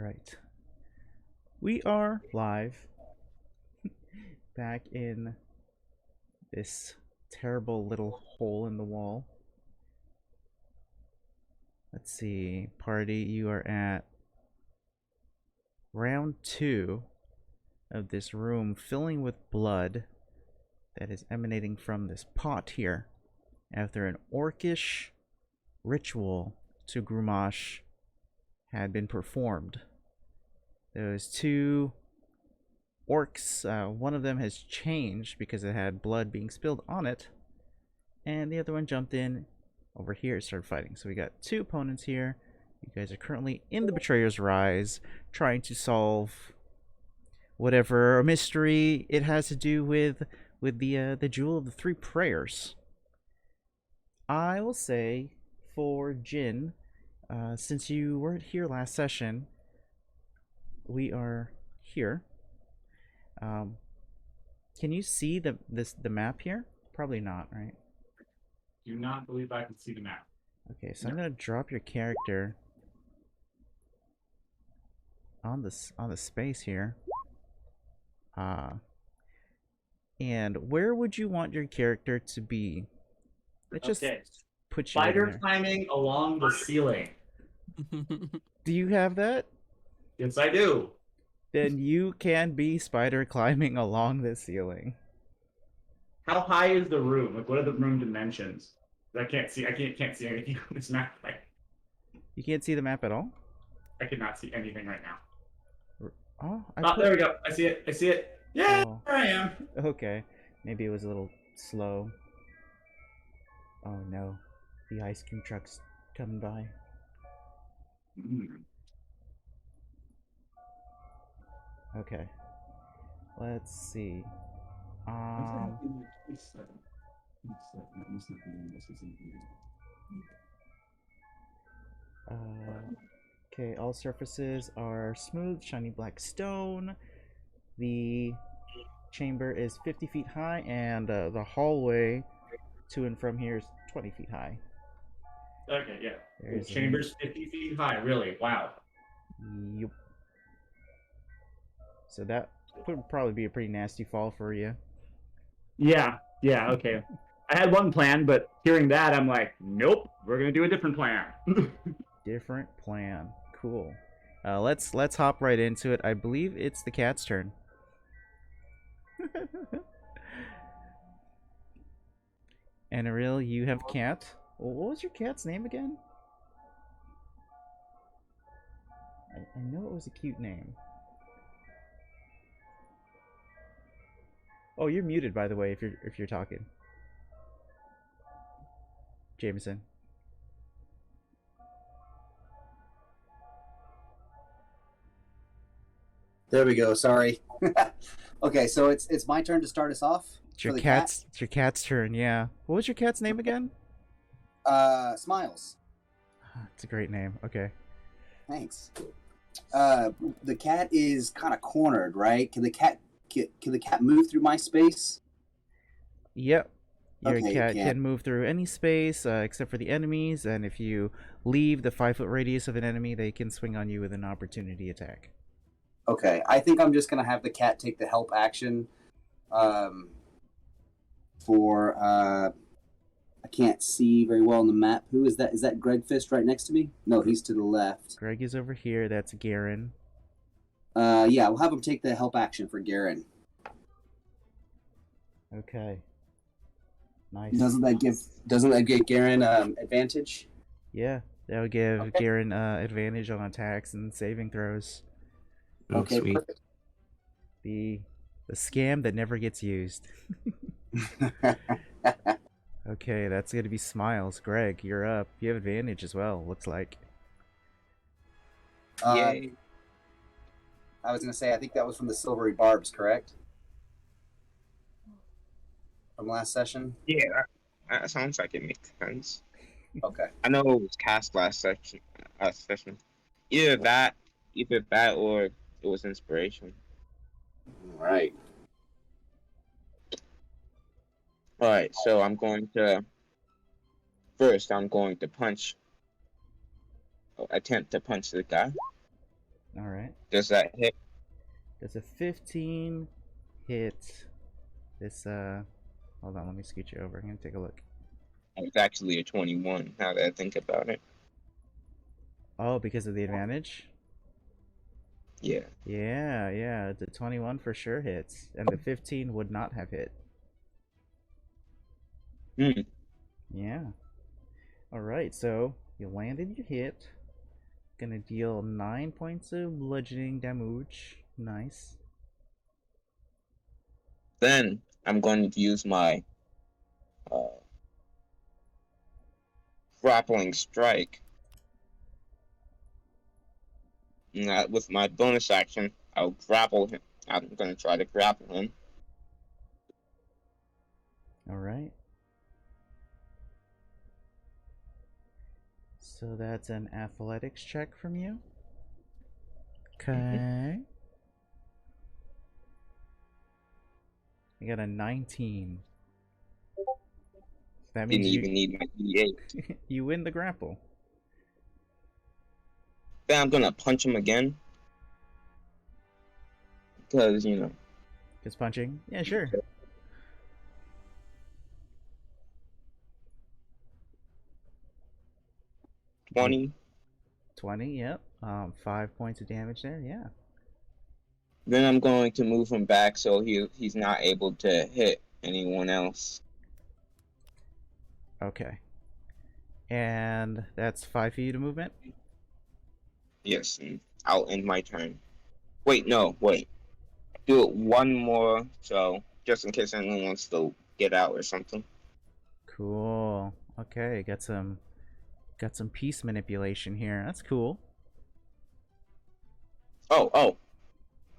Alright. We are live. Back in this terrible little hole in the wall. Let's see. Party, you are at round 2 of this room filling with blood that is emanating from this pot here after an orcish ritual to Grumash had been performed. Those two orcs, one of them has changed because it had blood being spilled on it, and the other one jumped in over here and started fighting. So we got two opponents here. You guys are currently in the Betrayer's Rise, trying to solve whatever mystery it has to do with the Jewel of the Three Prayers. I will say for Jin, since you weren't here last session, we are here. Can you see the map here? Probably not, right? Do not believe I can see the map. Okay, so I'm gonna drop your character on the space here. And where would you want your character to be? Let's just put you Spider in there. climbing along the ceiling. Do you have that? Yes, I do. Then you can be spider climbing along the ceiling. How high is the room? Like, what are the room dimensions? I can't see. I can't see anything on this map. Like, You can't see the map at all? I cannot see anything right now. Oh, There we go. I see it. I see it. Yeah, Oh. there I am. Okay. Maybe it was a little slow. Oh no. The ice cream truck's coming by. Okay. Let's see. Okay, all surfaces are smooth, shiny black stone. The chamber is 50 feet high, and the hallway to and from here is 20 feet high. Okay, yeah. There's The chamber's 50 feet high. Really? Wow. Yup. So that would probably be a pretty nasty fall for you. Yeah. Yeah. Okay. I had one plan, but hearing that, I'm like, nope. We're gonna do a different plan. Different plan. Cool. Let's hop right into it. I believe it's the cat's turn. And Ariel, you have a cat. What was your cat's name again? I know it was a cute name. Oh, you're muted, by the way, if you're talking. Jameson. There we go. Sorry. Okay, so it's my turn to start us off. It's your cat's turn. Yeah. What was your cat's name again? Smiles. It's a great name. Okay. Thanks. The cat is kind of cornered, right? Can the cat move through my space? Yep. Your Okay, cat can move through any space except for the enemies, and if you leave the 5-foot radius of an enemy, they can swing on you with an opportunity attack. Okay, I think I'm just gonna have the cat take the help action. For I can't see very well on the map. Who is that? Is that Greg Fist right next to me? No, he's to the left. Greg is over here. That's Garen. Yeah, we'll have him take the help action for Garen. Okay. Nice. Doesn't that give Garen advantage? Yeah, that would give Garen advantage on attacks and saving throws. Okay, sweet. perfect. The scam that never gets used. Okay, that's gonna be Smiles. Greg, you're up. You have advantage as well, looks like. Yay. I was gonna say, I think that was from the Silvery Barbs, correct? From last session? Yeah, that sounds like it makes sense. Okay. I know it was cast last session. Either that or it was inspiration. All right. Alright, so I'm going to attempt to punch the guy. All right. Does that hit? Does a 15 hit this? Hold on. Let me scoot you over. I'm gonna take a look. It's actually a 21. Now that I think about it. Oh, because of the advantage. Yeah. Yeah. The 21 for sure hits, and the 15 would not have hit. Hmm. Yeah. All right. So you landed your hit. Gonna deal 9 points of bludgeoning damage. Nice. Then I'm going to use my uh, grappling strike. And with my bonus action, I'll grapple him. I'm going to try to grapple him. All right. So that's an athletics check from you. Okay. I got a 19. That Didn't means even need my D8. you win the grapple. Then I'm going to punch him again. Because, Just punching? Yeah, sure. Do 20. 20, yep. 5 points of damage there, yeah. Then I'm going to move him back so he's not able to hit anyone else. Okay. And that's 5 feet of movement? Yes, and I'll end my turn. Wait, no, wait. Do it one more, so just in case anyone wants to get out or something. Cool. Okay, got some piece manipulation here. That's cool. Oh,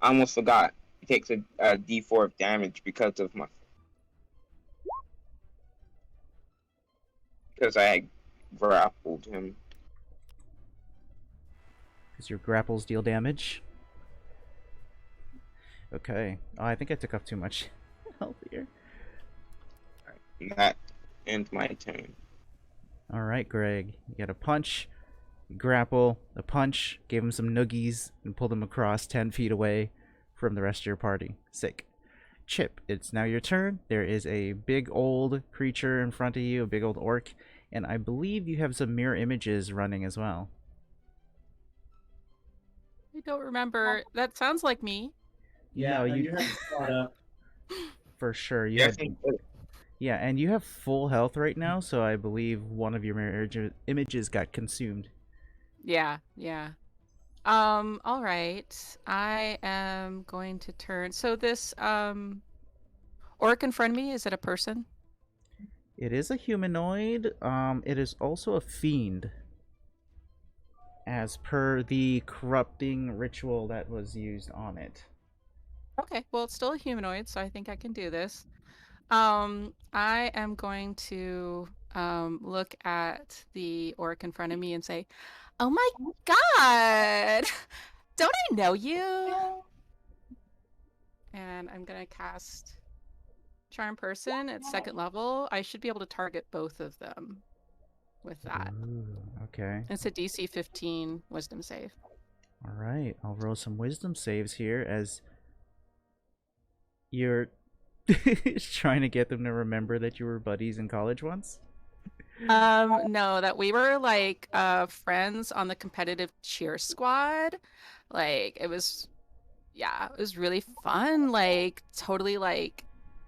I almost forgot. He takes a D4 of damage because I had grappled him. Because your grapples deal damage. Okay. Oh, I think I took off too much health here. And that ends my turn. Alright, Greg. You got a punch, grapple, a punch, gave him some noogies, and pulled him across 10 feet away from the rest of your party. Sick. Chip, it's now your turn. There is a big old creature in front of you, a big old orc, and I believe you have some mirror images running as well. I don't remember. That sounds like me. Yeah, No, you have to spot up. for sure. You Yeah, I had, think yeah, and you have full health right now, so I believe one of your mirror images got consumed. Yeah. All right. I am going to turn. So this orc in front of me, is it a person? It is a humanoid. It is also a fiend, as per the corrupting ritual that was used on it. Okay, well, it's still a humanoid, so I think I can do this. I am going to look at the orc in front of me and say, "Oh my God, don't I know you?" And I'm gonna cast Charm Person at 2nd level. I should be able to target both of them with that. Ooh, okay. It's a DC 15 Wisdom save. All right. I'll roll some wisdom saves here as you're trying to get them to remember that you were buddies in college once. No, that we were like friends on the competitive cheer squad. Like it was really fun. Like totally like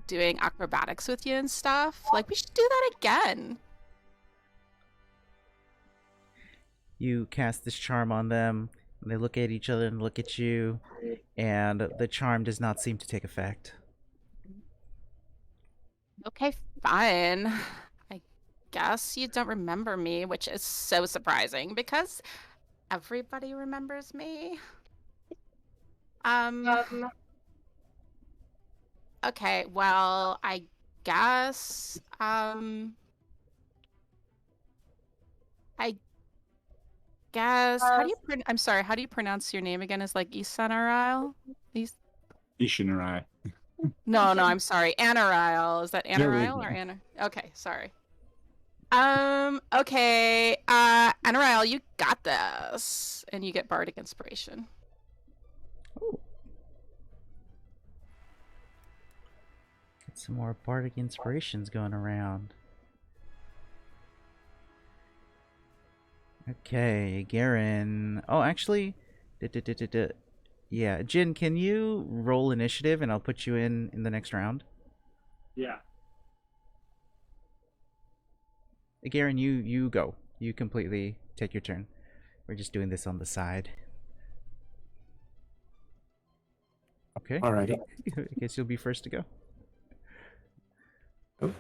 doing acrobatics with you and stuff. Like we should do that again. You cast this charm on them, and they look at each other and look at you, and the charm does not seem to take effect. Okay, fine. I guess you don't remember me, which is so surprising because everybody remembers me. Okay, well, I guess I guess how do you I'm sorry, how do you pronounce your name again? Is like Isanaril? Is Ishinurai. No, I'm sorry. Anaril. Is that There we Anaril go. or Anar? Okay, sorry. Okay. Anaril, you got this. And you get bardic inspiration. Some more bardic inspirations going around. Okay, Garen. Oh, actually, yeah, Jin, can you roll initiative and I'll put you in the next round? Yeah. Garen, you go. You completely take your turn. We're just doing this on the side. Okay. Alrighty. I guess you'll be first to go. Oh.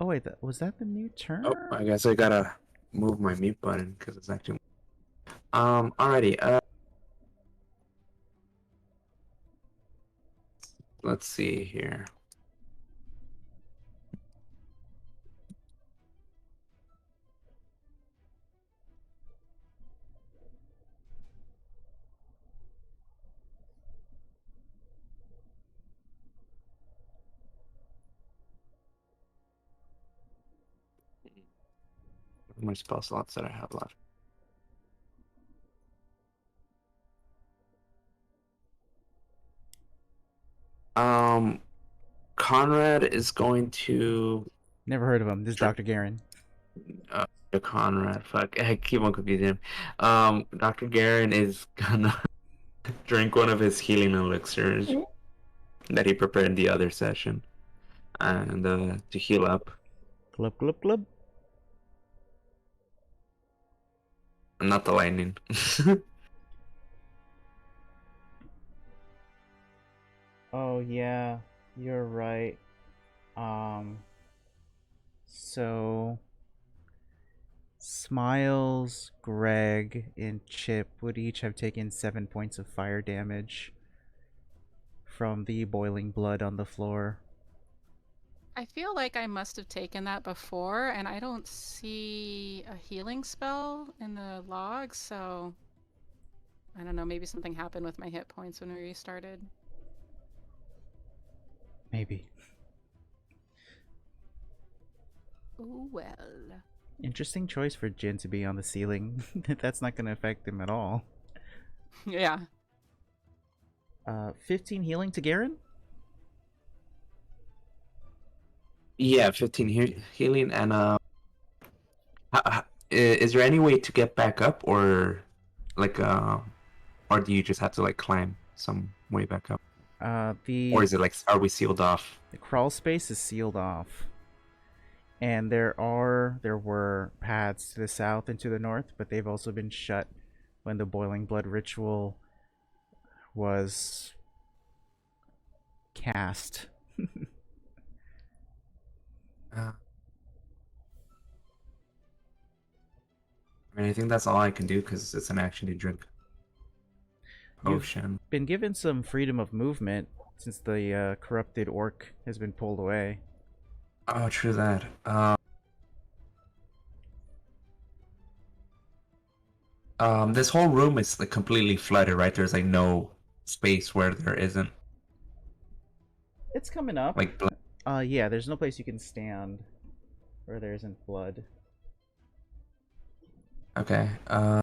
Oh wait, was that the new turn? Oh, I guess I gotta move my mute button because it's actually. Alrighty. Let's see here. How many spell slots that I have left? Conrad is going to. Never heard of him. This is Dr. Garen. Conrad, fuck, I keep on confusing him. Dr. Garen is gonna drink one of his healing elixirs that he prepared in the other session, and to heal up. Glub glub glub. Not the lightning. Oh yeah, you're right. So Smiles, Greg, and Chip would each have taken 7 points of fire damage from the boiling blood on the floor. I feel like I must have taken that before, and I don't see a healing spell in the log, so I don't know, maybe something happened with my hit points when we restarted. Maybe. Oh well. Interesting choice for Jin to be on the ceiling. That's not going to affect him at all. Yeah. 15 healing to Garen? Yeah, 15 healing, and is there any way to get back up, or like or do you just have to like climb some way back up? Or is it like, are we sealed off? The crawl space is sealed off. And there were paths to the south and to the north, but they've also been shut when the boiling blood ritual was cast. I mean, I think that's all I can do because it's an action to drink potion. You've been given some freedom of movement since the corrupted orc has been pulled away. Oh, true that. This whole room is like completely flooded, right? There's like no space where there isn't. It's coming up. Like blood. Yeah, there's no place you can stand where there isn't blood. Okay. I'll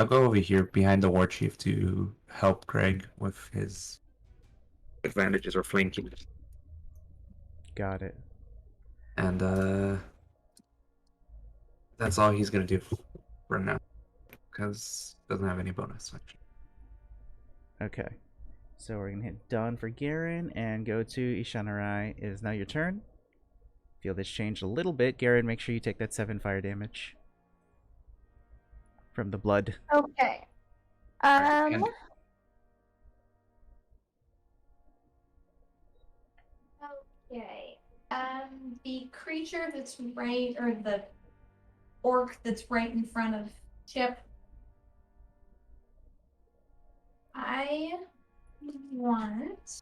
go over here behind the war chief to help Greg with his advantages or flanking. Got it. And that's all he's gonna do for now, because doesn't have any bonus action. Okay. So we're gonna hit done for Garen and go to Ishanarai. It is now your turn. Feel this change a little bit. Garen, make sure you take that 7 fire damage from the blood. Okay. Okay. The creature that's right, or the orc that's right in front of Chip. I want.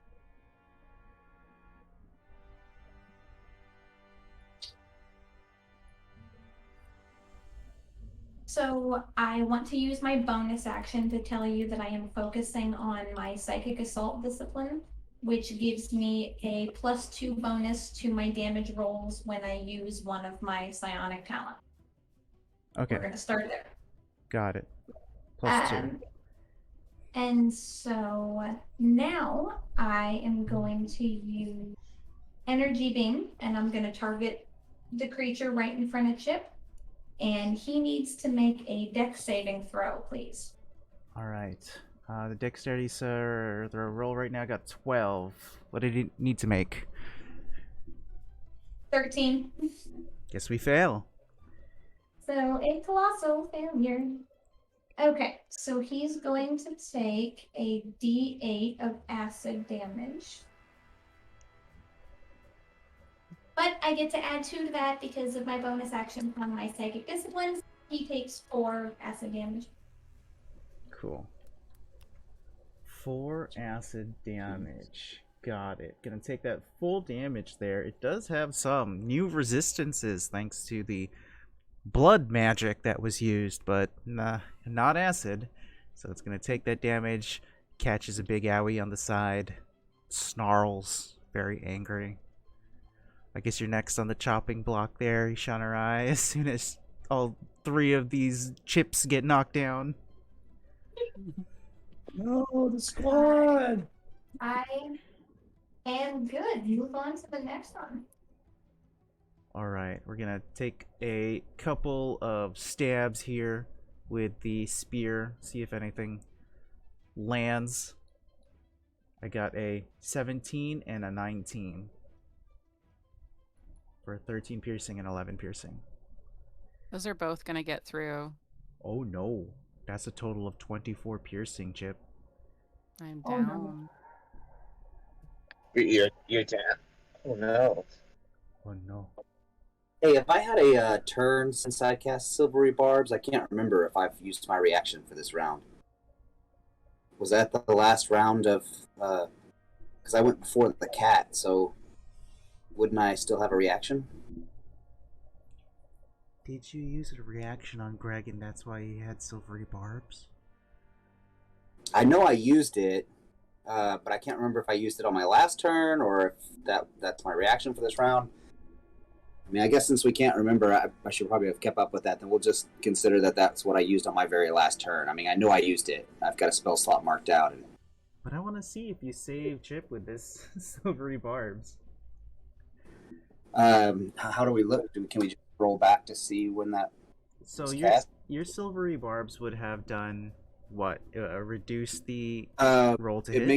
So I want to use my bonus action to tell you that I am focusing on my psychic assault discipline which gives me a +2 bonus to my damage rolls when I use one of my psionic talents. Okay, We're going to start there. got it. +2. And so now I am going to use Energy Beam, and I'm going to target the creature right in front of Chip. And he needs to make a dex saving throw, please. All right. The dexterity throw roll right now got 12. What did he need to make? 13. Guess we fail. So a colossal failure. Okay, so he's going to take a d8 of acid damage. But I get to add 2 to that because of my bonus action from my psychic disciplines. He takes 4 acid damage. Cool. 4 acid damage. Got it. Gonna take that full damage there. It does have some new resistances thanks to the blood magic that was used, but nah, not acid. So it's gonna take that damage, catches a big owie on the side, snarls, very angry. I guess you're next on the chopping block there, Ishanrai, as soon as all 3 of these chips get knocked down. No, the squad. I am good. Move on to the next one. Alright, we're gonna take a couple of stabs here with the spear, see if anything lands. I got a 17 and a 19 for 13 piercing and 11 piercing. Those are both gonna get through. Oh no, that's a total of 24 piercing, Chip. I'm Oh, down. no. You're down. Oh no. Oh no. Hey, if I had a turn since I cast Silvery Barbs, I can't remember if I've used my reaction for this round. Was that the last round of... Because I went before the cat, so wouldn't I still have a reaction? Did you use a reaction on Greg and that's why he had silvery barbs? I know I used it, but I can't remember if I used it on my last turn or if that's my reaction for this round. I mean, I guess since we can't remember, I should probably have kept up with that. Then we'll just consider that that's what I used on my very last turn. I mean, I know I used it. I've got a spell slot marked out. But I want to see if you save Chip with this silvery barbs. How do we look? Can we just roll back to see when that So was your cast? your silvery barbs would have done what? Reduce the roll to It hit?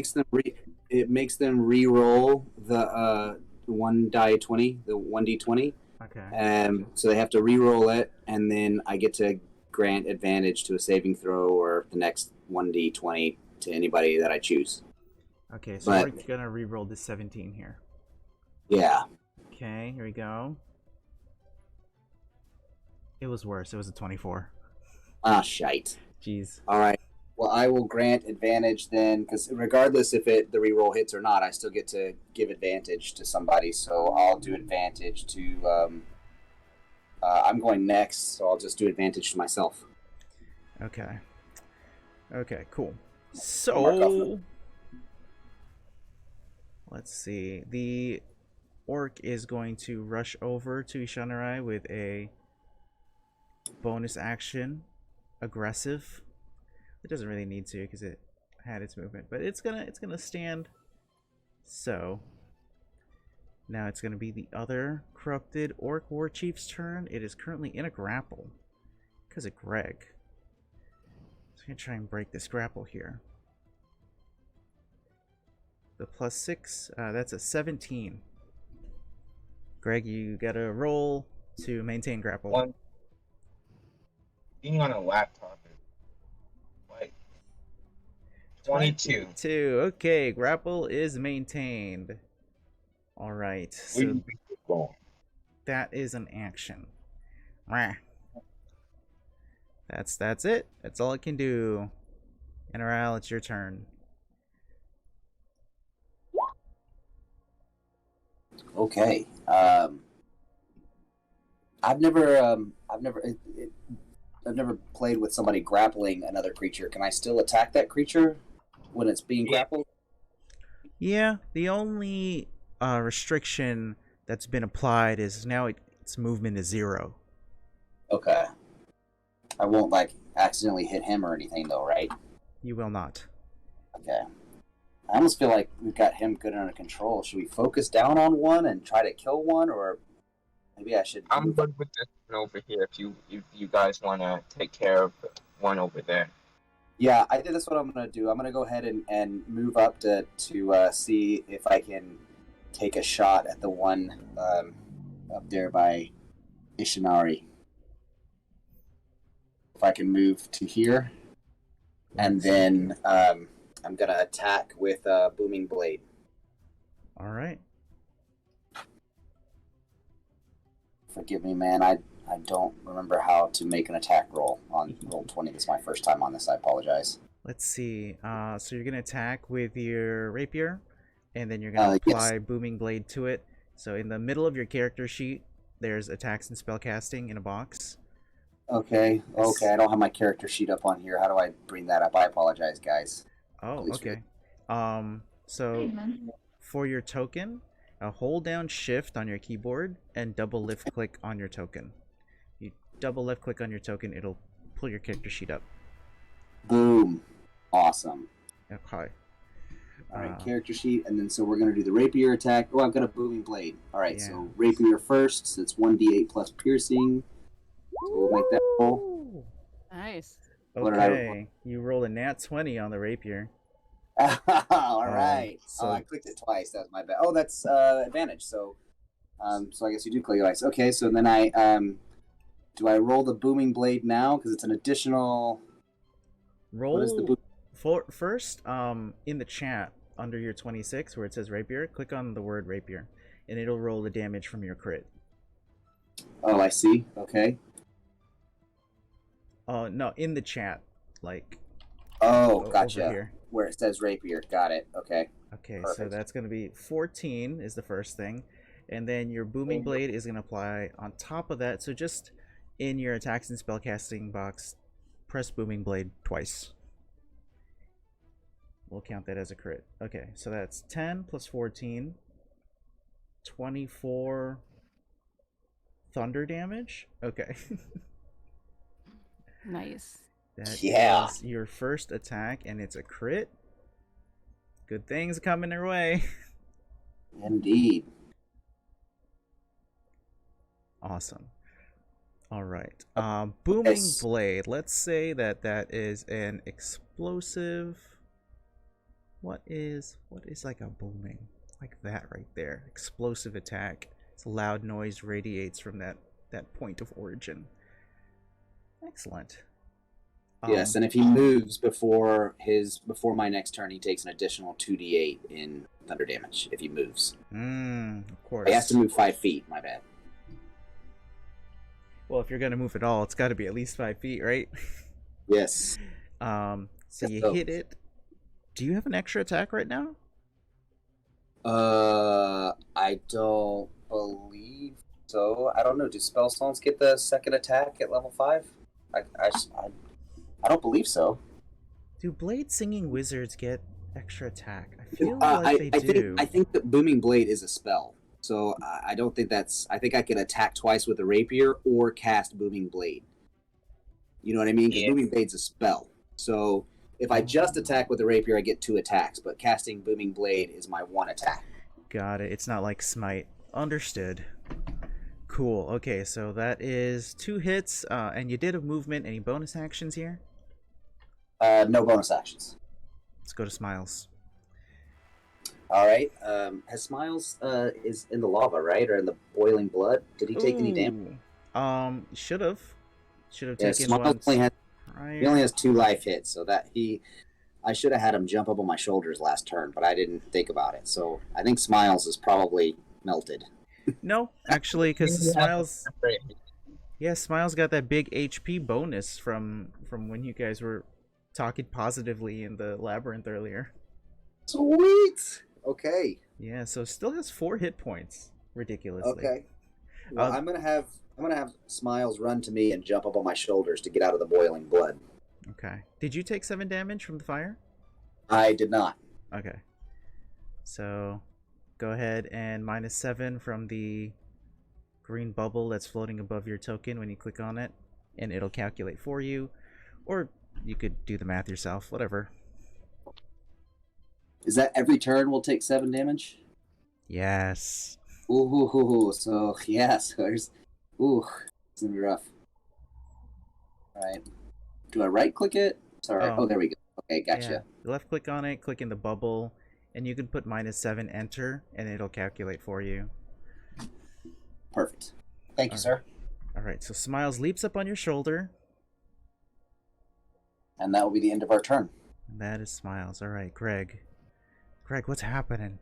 makes them re-roll the 1d20, the 1d20. Okay. So they have to re-roll it, and then I get to grant advantage to a saving throw or the next 1d20 to anybody that I choose. Okay, so But- we're gonna re-roll the 17 here. Yeah. Okay, here we go. It was worse. It was a 24. Ah, shite. Jeez. All right. Well, I will grant advantage then, because regardless if the re-roll hits or not, I still get to give advantage to somebody. So I'll do advantage to. I'm going next, so I'll just do advantage to myself. Okay. Okay, cool. Mark So let's see. The orc is going to rush over to Ishanrai with a bonus action, aggressive. It doesn't really need to because it had its movement, but it's gonna stand. So now it's gonna be the other corrupted orc war chief's turn. It is currently in a grapple because of Greg. So I'm gonna try and break this grapple here. The +6, that's a 17. Greg, you gotta roll to maintain grapple. One. Being on a laptop is like 22. 22. Okay, grapple is maintained. All right, so that is an action. Rah. That's it. That's all it can do. NRL, it's your turn. Okay. I've never played with somebody grappling another creature. Can I still attack that creature when it's being Yeah. grappled? Yeah, the only restriction that's been applied is now its movement is 0. Okay. I won't like accidentally hit him or anything though, right? You will not. Okay. I almost feel like we've got him good under control. Should we focus down on one and try to kill one, or maybe I should? I'm good with this one over here. If you guys want to take care of one over there. Yeah, I think that's what I'm gonna do. I'm gonna go ahead and move up to see if I can take a shot at the one up there by Ishinari. If I can move to here, and then I'm gonna attack with a booming blade. All right. Forgive me, man. I don't remember how to make an attack roll on roll 20. This is my first time on this. I apologize. Let's see. So you're gonna attack with your rapier, and then you're gonna apply Yes. booming blade to it. So in the middle of your character sheet, there's attacks and spellcasting in a box. Okay. Okay. I don't have my character sheet up on here. How do I bring that up? I apologize, guys. Oh, Please okay. Hey, So man. for your token, hold down Shift on your keyboard and double left click on your token. You double left click on your token, it'll pull your character sheet up. Boom. Awesome. Okay. All right, Uh, character sheet, and then so we're gonna do the rapier attack. Oh, I've got a booming blade. All right, Yeah. so rapier first. So it's 1d8 plus piercing. So we'll make that roll. Ooh. Nice. What did I roll? Okay, you rolled a nat 20 on the rapier. All right. so- Oh, I clicked it twice. That's my bad. Oh, that's advantage. So I guess you do click it twice. Okay, so then I do I roll the booming blade now because it's an additional. Roll What is the boom? first in the chat under your 26 where it says rapier, click on the word rapier and it'll roll the damage from your crit. Oh, I see. Okay. No, in the chat, like Oh, over gotcha. here. Where it says rapier. Got it. Okay. Okay, so Perfect. that's going to be 14 is the first thing. And then your booming blade is going to apply on top of that. So just in your attacks and spellcasting box, press booming blade twice. We'll count that as a crit. Okay, so that's 10 plus 14, 24 thunder damage. Okay. Nice. That Yeah. is your first attack, and it's a crit. Good things coming your way. Indeed. Awesome. All right. Booming Yes. blade. Let's say that that is an explosive. What is like a booming like that right there? Explosive attack. It's a loud noise radiates from that point of origin. Excellent. Yes, and if he moves before my next turn, he takes an additional 2d8 in thunder damage. If he moves, Of course. he has to move 5 feet. My bad. Well, if you're gonna move at all, it's got to be at least 5 feet, right? Yes. So Yes, you so- hit it. Do you have an extra attack right now? I don't believe so. I don't know. Do spell stones get the second attack at level 5? I don't believe so. Do blade singing wizards get extra attack? I feel like they I do. think that booming blade is a spell. So I don't think that's. I think I can attack twice with a rapier or cast booming blade. You know what I mean? Because Yeah. booming blade's a spell. So if I just attack with a rapier, I get 2 attacks. But casting booming blade is my 1 attack. Got it. It's not like smite. Understood. Cool. Okay, so that is 2 hits. And you did a movement. Any bonus actions here? No bonus actions. Let's go to Smiles. All right. Has Smiles is in the lava, right, or in the boiling blood? Did he take any damage? Should have. Should have Yeah, taken Smiles one. only has, prior. he only has 2 life hits, so that I should have had him jump up on my shoulders last turn, but I didn't think about it. So I think Smiles is probably melted. No, actually, because Yeah. Smiles. Yeah, Smiles got that big HP bonus from when you guys were talking positively in the labyrinth earlier. Sweet. Okay. Yeah, so still has 4 hit points. Ridiculously. Okay. Well, Uh, I'm gonna have Smiles run to me and jump up on my shoulders to get out of the boiling blood. Okay. Did you take 7 damage from the fire? I did not. Okay. So go ahead and -7 from the green bubble that's floating above your token when you click on it, and it'll calculate for you. Or you could do the math yourself, whatever. Is that every turn we'll take 7 damage? Yes. Ooh, so yeah, so there's it's gonna be rough. Alright. Do I right click it? Sorry. Oh, there we go. Okay, gotcha. Yeah. Left click on it, click in the bubble, and you can put -7, enter, and it'll calculate for you. Perfect. Thank you, sir. Alright, so Smiles leaps up on your shoulder. And that will be the end of our turn. And that is Smiles. Alright, Greg. Greg, what's happening?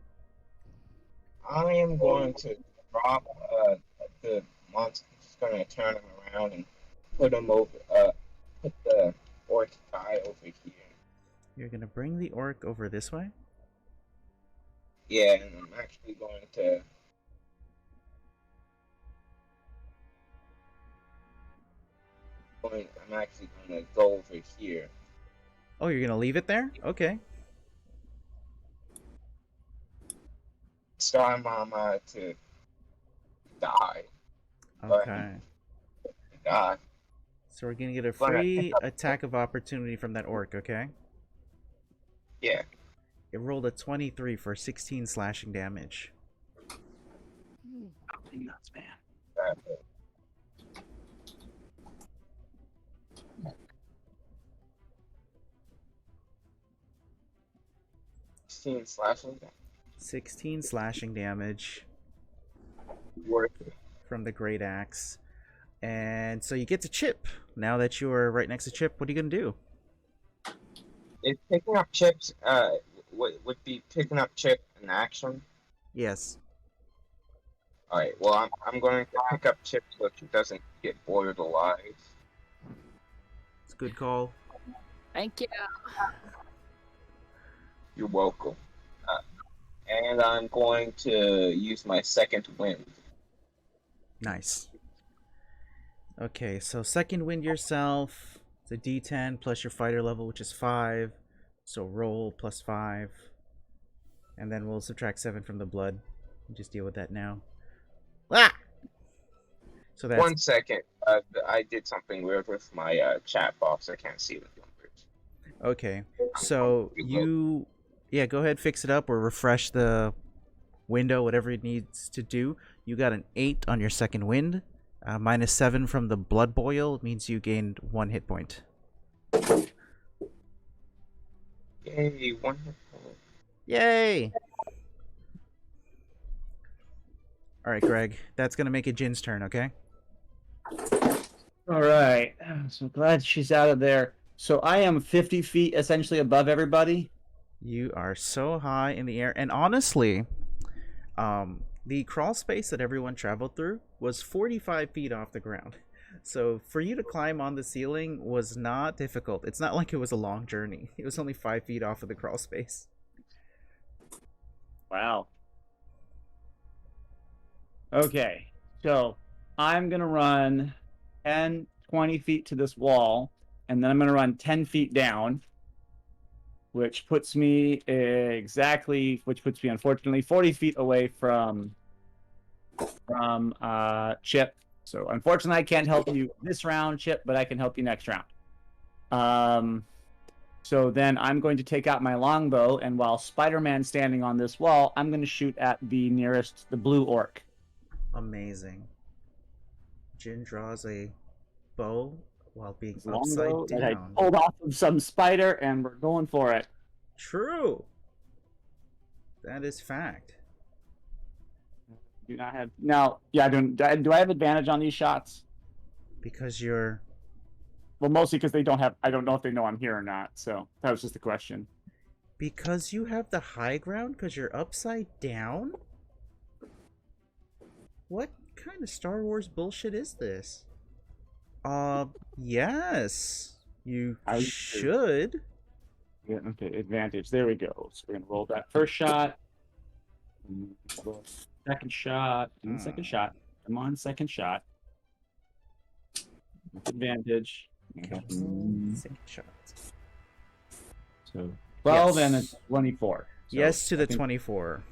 I am going to drop the monster. Just going to turn him around and put him over. Put the orc guy over here. You're gonna bring the orc over this way? Yeah, and I'm actually going to. I'm actually going to go over here. Oh, you're gonna leave it there? Okay. Star Mama to die. Okay. Die. So we're gonna get a free attack of opportunity from that orc, okay? Yeah. It rolled a 23 for 16 slashing damage. Nuts, man. Uh, 16 slashing. 16 slashing damage Worth it. from the great axe. And so you get to Chip. Now that you're right next to Chip, what are you gonna do? Is picking up chips would be picking up chip an action? Yes. Alright, well I'm going to pick up chips so she doesn't get boiled alive. It's a good call. Thank you. You're welcome. And I'm going to use my second wind. Nice. Okay, so second wind yourself. It's a D10 plus your fighter level, which is 5. So roll plus 5. And then we'll subtract 7 from the blood. Just deal with that now. Ah! So that's 1 second. I did something weird with my chat box. I can't see the numbers. okay. So you, yeah, go ahead, fix it up or refresh the window, whatever it needs to do. You got an 8 on your second wind. -7 from the blood boil means you gained 1 hit point. Yay, 1 hit point. Yay! Alright, Greg. That's gonna make it Jin's turn, okay? All right. So glad she's out of there. So I am 50 feet essentially above everybody. You are so high in the air. And honestly, the crawl space that everyone traveled through was 45 feet off the ground. So for you to climb on the ceiling was not difficult. It's not like it was a long journey. It was only 5 feet off of the crawl space. Wow. Okay. So I'm going to run 10, 20 feet to this wall, and then I'm going to run 10 feet down, which puts me unfortunately 40 feet away from Chip. So unfortunately I can't help you this round, Chip, but I can help you next round. So then I'm going to take out my longbow, and while Spider-Man's standing on this wall, I'm going to shoot at the blue orc. Amazing. Jin draws a bow while being Longbow upside that I down. pulled off of some spider, and we're going for it. True. That is fact. Do not have now. Yeah, do I have advantage on these shots? Because you're... Well, mostly because they don't have. I don't know if they know I'm here or not. So that was just a question. Because you have the high ground because you're upside down? What kind of Star Wars bullshit is this? Yes. You should. Yeah, okay, advantage. There we go. So we're gonna roll that first shot. Second shot. And second shot. Come on, second shot. Advantage. Second shot. So 12 Yes. and a 24. So Yes to I the think- 24.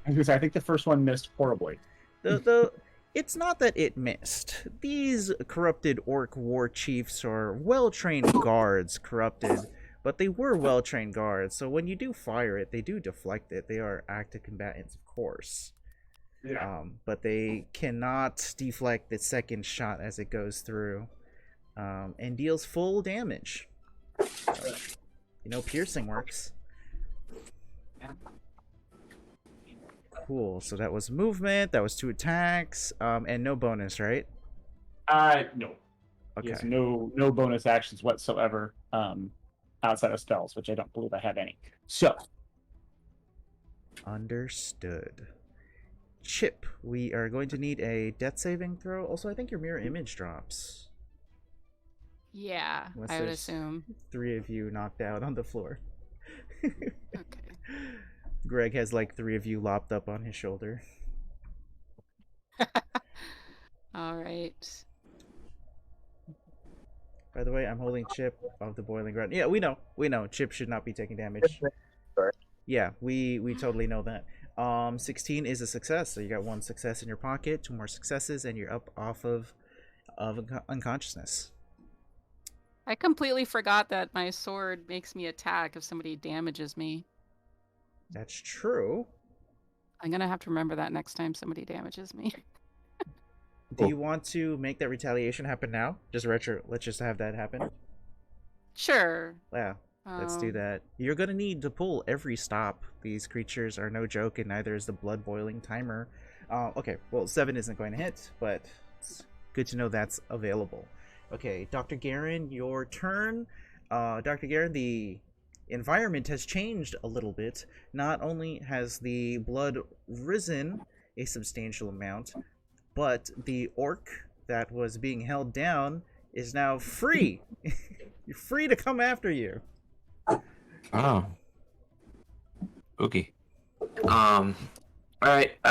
I think the first one missed horribly. The it's not that it missed. These corrupted orc war chiefs are well-trained guards, corrupted, but they were well-trained guards. So when you do fire it, they do deflect it. They are active combatants, of course. But they cannot deflect the second shot as it goes through, and deals full damage. So, piercing works. Cool. So that was movement. That was 2 attacks. And no bonus, right? No. He Okay. has no bonus actions whatsoever outside of spells, which I don't believe I have any. So Understood. Chip, we are going to need a death saving throw. Also, I think your mirror image drops. Yeah, Unless I would there's assume. 3 of you knocked out on the floor. Okay. Greg has like 3 of you lopped up on his shoulder. All right. By the way, I'm holding Chip of the boiling ground. Yeah, we know. Chip should not be taking damage. Sorry. Yeah, we totally know that. 16 is a success, so you got 1 success in your pocket, 2 more successes, and you're up off of unconsciousness. I completely forgot that my sword makes me attack if somebody damages me. That's true. I'm gonna have to remember that next time somebody damages me. Do you want to make that retaliation happen now? Let's just have that happen. Sure. Yeah, let's do that. You're gonna need to pull every stop. These creatures are no joke, and neither is the blood boiling timer. Okay, well, 7 isn't going to hit, but it's good to know that's available. Okay, Dr. Garen, your turn. Dr. Garen, the environment has changed a little bit. Not only has the blood risen a substantial amount, but the orc that was being held down is now free. You're free to come after you. Oh. Okay. Alright,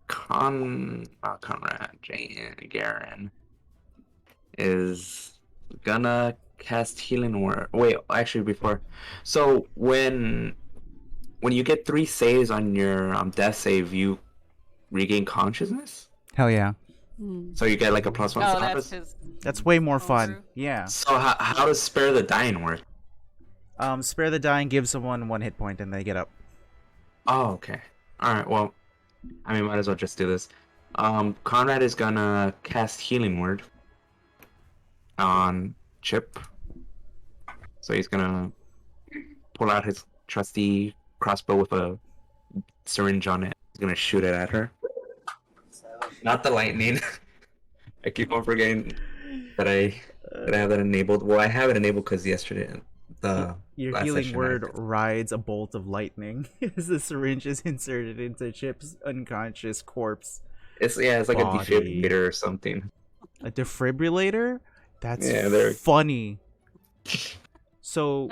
Conrad Garen is gonna cast healing word. Wait, actually before. So when you get 3 saves on your death save, you regain consciousness? Hell yeah. So you get like a +1 Oh, status? that's his. That's way more fun. Homebrew? Yeah. So how does Spare the Dying work? Spare the dying gives someone 1 hit point and they get up. Oh, okay. Alright, well, I mean, might as well just do this. Conrad is gonna cast Healing Word on Chip. So he's gonna pull out his trusty crossbow with a syringe on it. He's gonna shoot it at her. Not the lightning. I keep on forgetting that I have that enabled. Well, I have it enabled because yesterday Your last healing session word rides a bolt of lightning as the syringe is inserted into Chip's unconscious corpse. It's like body. a defibrillator or something. A defibrillator? That's Yeah, funny. So,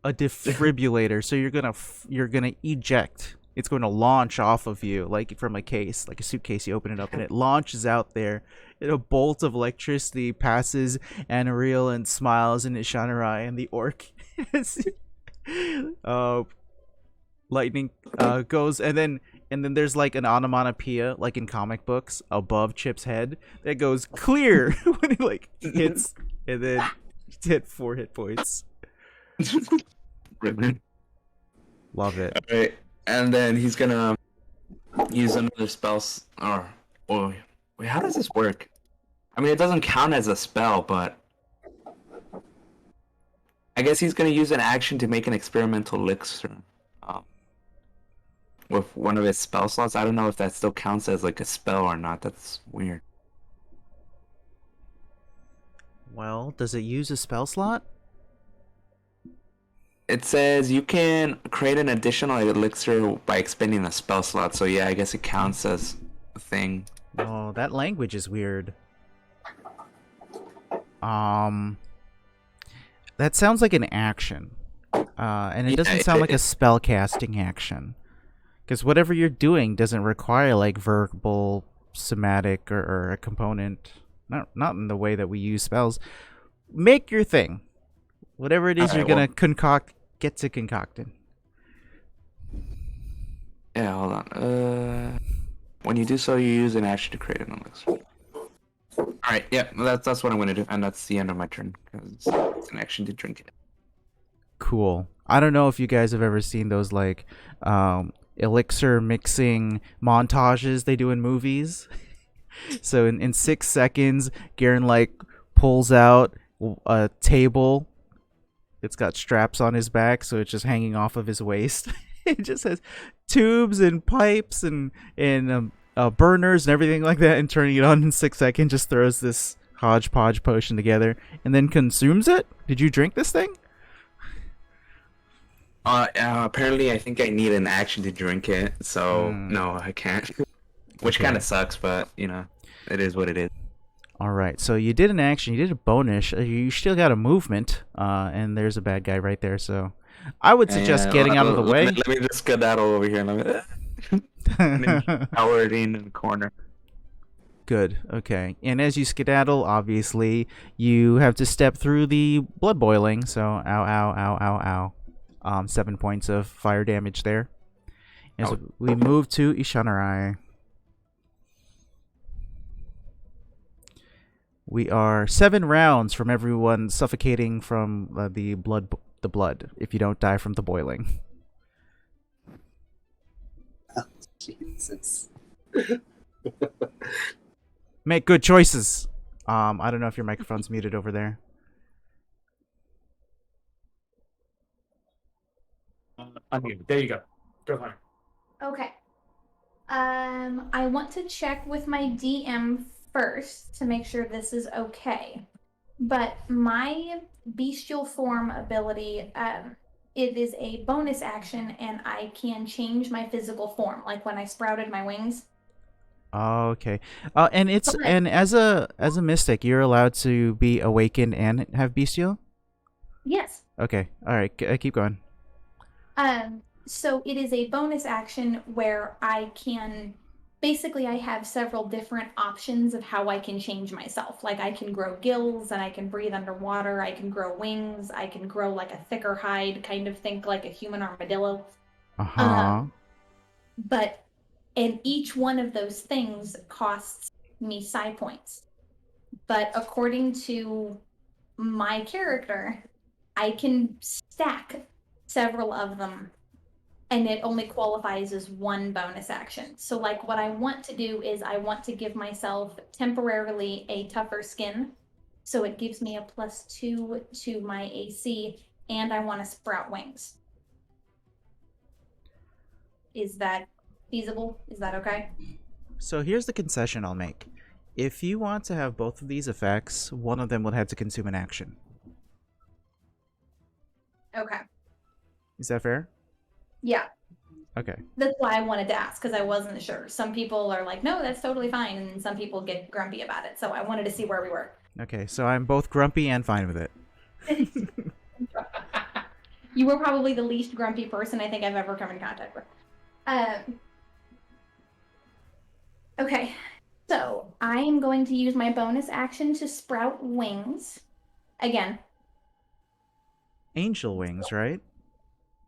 a defibrillator. So you're gonna eject. It's going to launch off of you, like from a case, like a suitcase. You open it up, and it launches out there. And a bolt of electricity passes Anariel and smiles into Shanarai, and the orc. Lightning goes, and then there's like an onomatopoeia, like in comic books, above Chip's head that goes clear when it like hits, and then hit 4 hit points. Love it. All right, and then he's gonna use another spell. Wait, how does this work? I mean, it doesn't count as a spell, but I guess he's gonna use an action to make an experimental elixir with one of his spell slots. I don't know if that still counts as like a spell or not. That's weird. Well, does it use a spell slot? It says you can create an additional elixir by expending a spell slot. So yeah, I guess it counts as a thing. Oh, that language is weird. That sounds like an action. And it doesn't sound like a spell casting action. Because whatever you're doing doesn't require like verbal, somatic, or a component. Not in the way that we use spells. Make your thing. Whatever it is you're gonna concoct gets it concocted. Yeah, hold on. When you do so, you use an action to create an elixir. Alright, yeah, that's what I'm gonna do, and that's the end of my turn, because it's an action to drink it. Cool. I don't know if you guys have ever seen those like elixir mixing montages they do in movies. So in 6 seconds, Garen like pulls out a table. It's got straps on his back, so it's just hanging off of his waist. It just has tubes and pipes and burners and everything like that, and turning it on in 6 seconds, just throws this hodgepodge potion together and then consumes it. Did you drink this thing? Apparently I think I need an action to drink it, so no, I can't. Which kind of sucks, but, you know, it is what it is. Alright, so you did an action, you did a bonus, you still got a movement, and there's a bad guy right there, so I would suggest getting out of the way. Let me just skedaddle over here and cowered in the corner. Good, okay. And as you skedaddle, obviously, you have to step through the blood boiling, so ow, ow, ow, ow, ow. 7 points of fire damage there. As we move to Ishanarai. We are 7 rounds from everyone suffocating from the blood, if you don't die from the boiling. Jesus. Make good choices. I don't know if your microphone's muted over there. There you go. Go on. Okay. I want to check with my DM first to make sure this is okay. But my bestial form ability, it is a bonus action, and I can change my physical form, like when I sprouted my wings. Okay. And as a mystic, you're allowed to be awakened and have bestial? Yes. Okay. All right. Keep going. So it is a bonus action where I can basically, I have several different options of how I can change myself. Like I can grow gills and I can breathe underwater. I can grow wings. I can grow like a thicker hide, kind of think like a human armadillo. And each one of those things costs me psi points. But according to my character, I can stack several of them, and it only qualifies as one bonus action. So like what I want to do is I want to give myself temporarily a tougher skin, so it gives me a +2 to my AC, and I want to sprout wings. Is that feasible? Is that okay? So here's the concession I'll make. If you want to have both of these effects, one of them will have to consume an action. Okay. Is that fair? Yeah. Okay. That's why I wanted to ask, because I wasn't sure. Some people are like, no, that's totally fine, and some people get grumpy about it. So I wanted to see where we were. Okay, so I'm both grumpy and fine with it. You were probably the least grumpy person I think I've ever come in contact with. Okay, so I am going to use my bonus action to sprout wings. Again. Angel wings, right?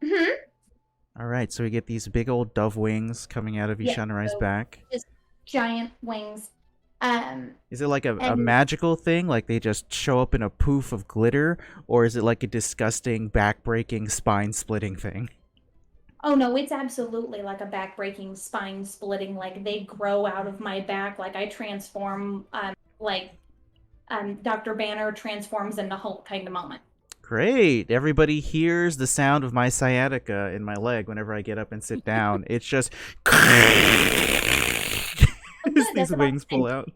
Mm-hmm. Alright, so we get these big old dove wings coming out of Ishanarai's back. Just giant wings. Is it like a magical thing? Like they just show up in a poof of glitter? Or is it like a disgusting, back-breaking, spine-splitting thing? Oh no, it's absolutely like a back-breaking, spine-splitting. Like they grow out of my back. Like I transform, Dr. Banner transforms into Hulk kind of moment. Great. Everybody hears the sound of my sciatica in my leg whenever I get up and sit down. It's just these wings pull out.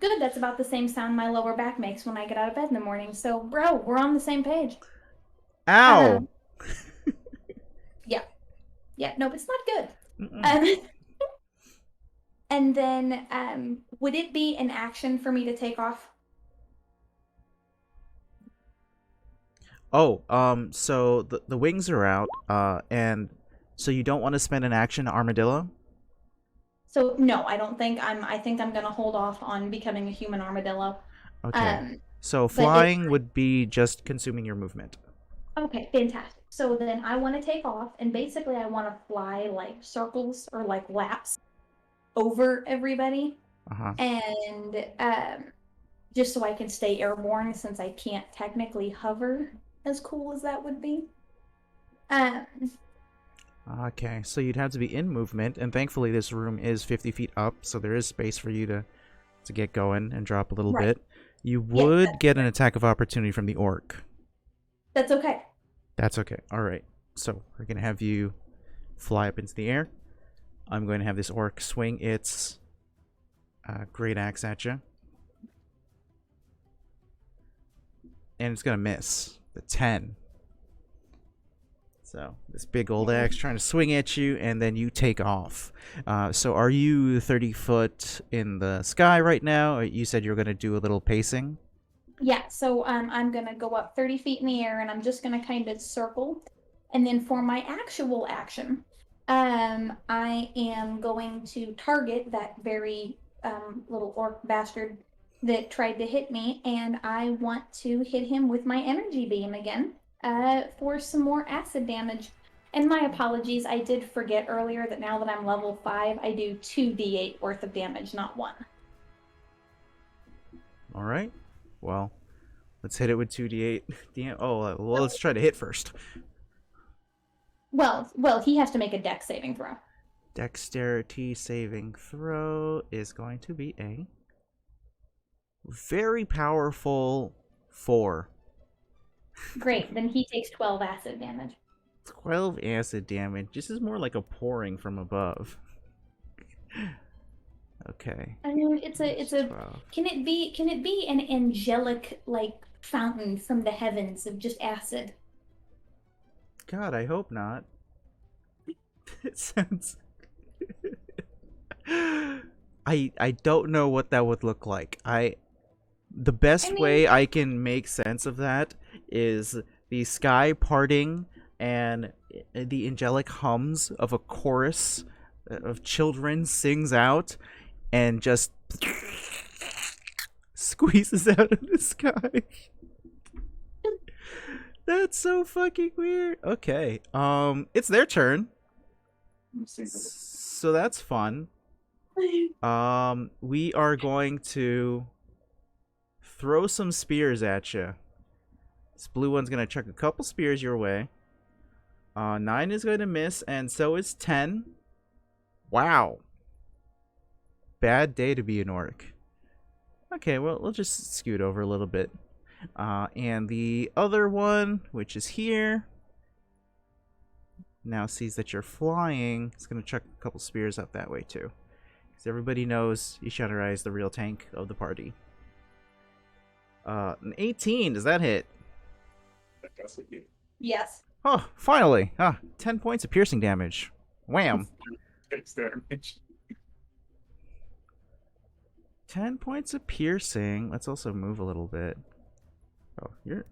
Good, that's about the same sound my lower back makes when I get out of bed in the morning. So, bro, we're on the same page. Ow! Yeah, nope, it's not good. And then, would it be an action for me to take off? Oh, so the wings are out, and so you don't want to spend an action armadillo? So no, I don't think I think I'm gonna hold off on becoming a human armadillo. Okay. So flying would be just consuming your movement. Okay, fantastic. So then I want to take off, and basically I want to fly like circles or like laps over everybody, Uh-huh. and just so I can stay airborne since I can't technically hover as cool as that would be. Um, Okay, so you'd have to be in movement, and thankfully this room is 50 feet up, so there is space for you to get going and drop a little Right. bit. You Yeah, would get an attack of opportunity from the orc. that's okay. That's okay. All right. So we're going to have you fly up into the air. I'm going to have this orc swing its great axe at you. And it's going to miss. The 10. So this big old axe trying to swing at you, and then you take off. So are you 30 foot in the sky right now? Or you said you were going to do a little pacing? Yeah, so I'm gonna go up 30 feet in the air, and I'm just gonna kind of circle. And then for my actual action, I am going to target that very little orc bastard that tried to hit me, and I want to hit him with my energy beam again, for some more acid damage. And my apologies, I did forget earlier that now that I'm level 5, I do 2d8 worth of damage, not 1. All right. Well, let's hit it with 2d8. Damn. Oh, well, let's try to hit first. Well, he has to make a dex saving throw. Dexterity saving throw is going to be a very powerful 4. Great, then he takes 12 acid damage. 12 acid damage. This is more like a pouring from above. Okay. I mean, it's a 12. can it be an angelic like fountain from the heavens of just acid? God, I hope not. It sounds. I don't know what that would look like. The best way I can make sense of that is the sky parting and the angelic hums of a chorus of children sings out and just squeezes out of the sky. That's so fucking weird. Okay. It's their turn. So that's fun. We are going to throw some spears at you. This blue one's gonna chuck a couple spears your way. 9 is going to miss, and so is 10. Wow. Bad day to be an orc. Okay, well, we'll just scoot over a little bit. And the other one, which is here, now sees that you're flying. It's going to chuck a couple spears up that way, too. Because everybody knows Ishadara is the real tank of the party. An 18, does that hit? Yes. Oh, finally! 10 points of piercing damage. Wham! 10 points of piercing. Let's also move a little bit. Oh, you're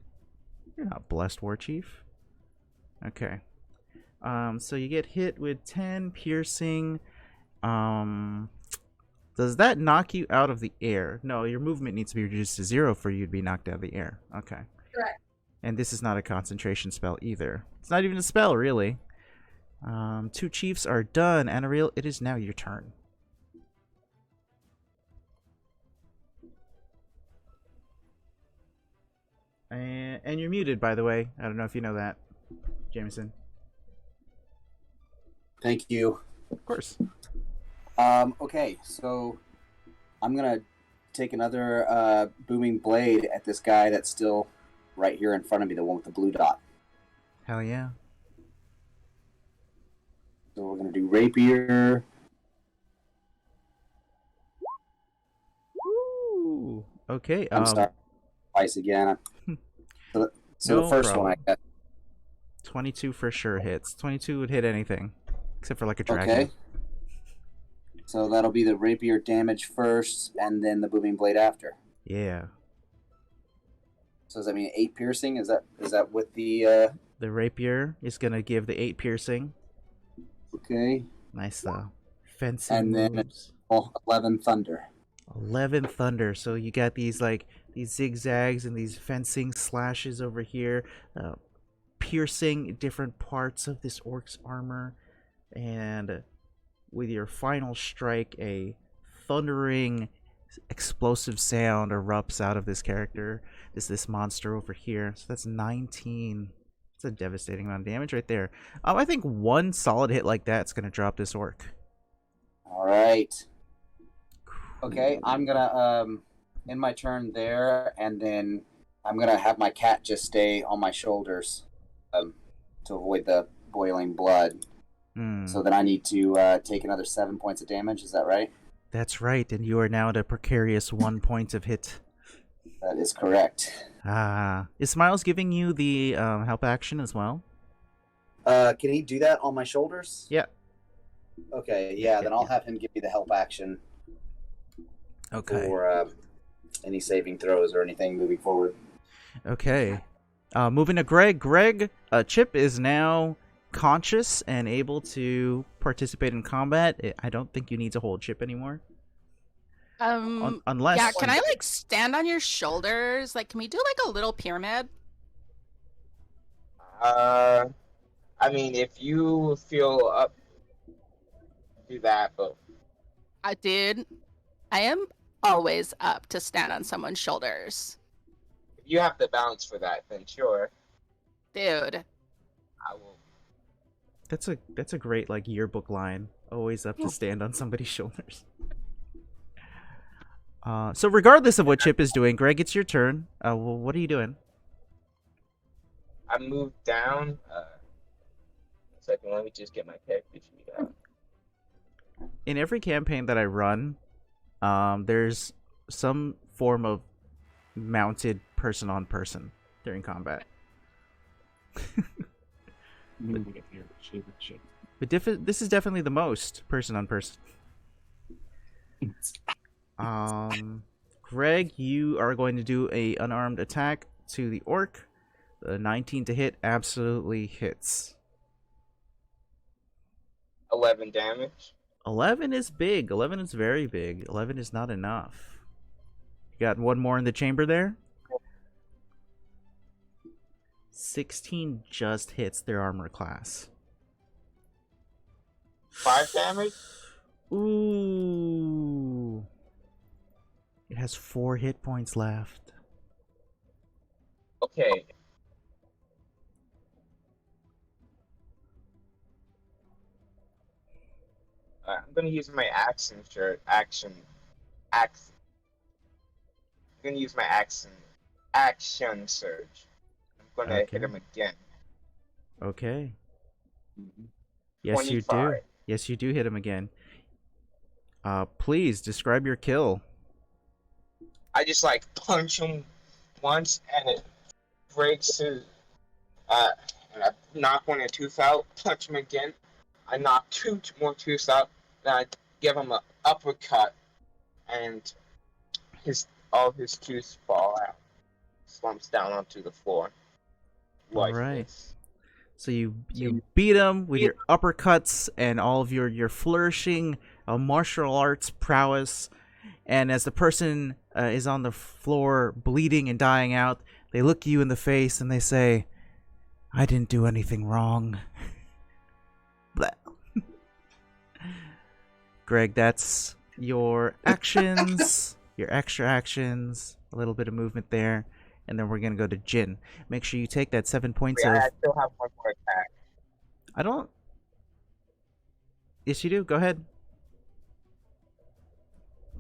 not blessed, War Chief. Okay. So you get hit with 10 piercing. Does that knock you out of the air? No, your movement needs to be reduced to 0 for you to be knocked out of the air. Okay. Correct. And this is not a concentration spell either. It's not even a spell, really. 2 chiefs are done. Anariel, it is now your turn. And you're muted, by the way. I don't know if you know that, Jameson. Thank you. Of course. Okay, so I'm gonna take another booming blade at this guy that's still right here in front of me, the one with the blue dot. Hell yeah. So we're gonna do rapier. Ooh. Okay. I'm sorry, twice again. So No the first one I problem. got. 22 for sure hits. 22 would hit anything, except for like a dragon. Okay. So that'll be the rapier damage first, and then the booming blade after. Yeah. So does that mean 8 piercing? Is that with the? The rapier is gonna give the 8 piercing. Okay. Nice though. Fencing And then moves. 11 thunder. 11 thunder. So you got these like these zigzags and these fencing slashes over here. piercing different parts of this orc's armor, and with your final strike, a thundering, explosive sound erupts out of this character, this monster over here. So that's 19. It's a devastating amount of damage right there. I think one solid hit like that's gonna drop this orc. All right. Okay, I'm gonna end my turn there, and then I'm gonna have my cat just stay on my shoulders, to avoid the boiling blood. So then I need to take another 7 points of damage. Is that right? That's right, and you are now at a precarious 1 point of hit. That is correct. Is Smiles giving you the help action as well? Can he do that on my shoulders? Yeah. Okay, yeah, then I'll have him give me the help action Okay. for any saving throws or anything moving forward. Okay. Moving to Greg. Greg, Chip is now conscious and able to participate in combat. I don't think you need to hold Chip anymore. Unless... Yeah, can I, like, stand on your shoulders? Like, can we do, like, a little pyramid? I mean, if you feel up, do that, but Dude, I am always up to stand on someone's shoulders. if you have the balance for that, then sure, Dude. I will. That's a great, like, yearbook line. Always up to stand on somebody's shoulders. So regardless of what Chip is doing, Greg, it's your turn. Well, what are you doing? I moved down. Second, let me just get my character sheet out. In every campaign that I run, there's some form of mounted person-on-person during combat. But this is definitely the most person-on-person. Greg, you are going to do a unarmed attack to the orc. The 19 to hit absolutely hits. 11 damage. 11 is big. 11 is very big. 11 is not enough. You got one more in the chamber there? 16 just hits their armor class. 5 damage. Ooh. It has 4 hit points left. Okay. I'm gonna use my action. I'm gonna use my action surge. I'm gonna hit him again. Okay. Yes, you do. 25. Yes, you do hit him again. Please describe your kill. I just like punch him once and it breaks his. And I knock one of the tooth out. Punch him again. I knock two more tooths out. Then I give him an uppercut, and all his tooth fall out, slumps down onto the floor. All right. So you beat him with your uppercuts and all of your flourishing martial arts prowess. And as the person is on the floor bleeding and dying out, they look you in the face and they say, "I didn't do anything wrong." Blah. Greg, that's your actions, your extra actions, a little bit of movement there. And then we're going to go to Jin. Make sure you take that 7 points of... I still have one more attack. I don't... Yes, you do. Go ahead.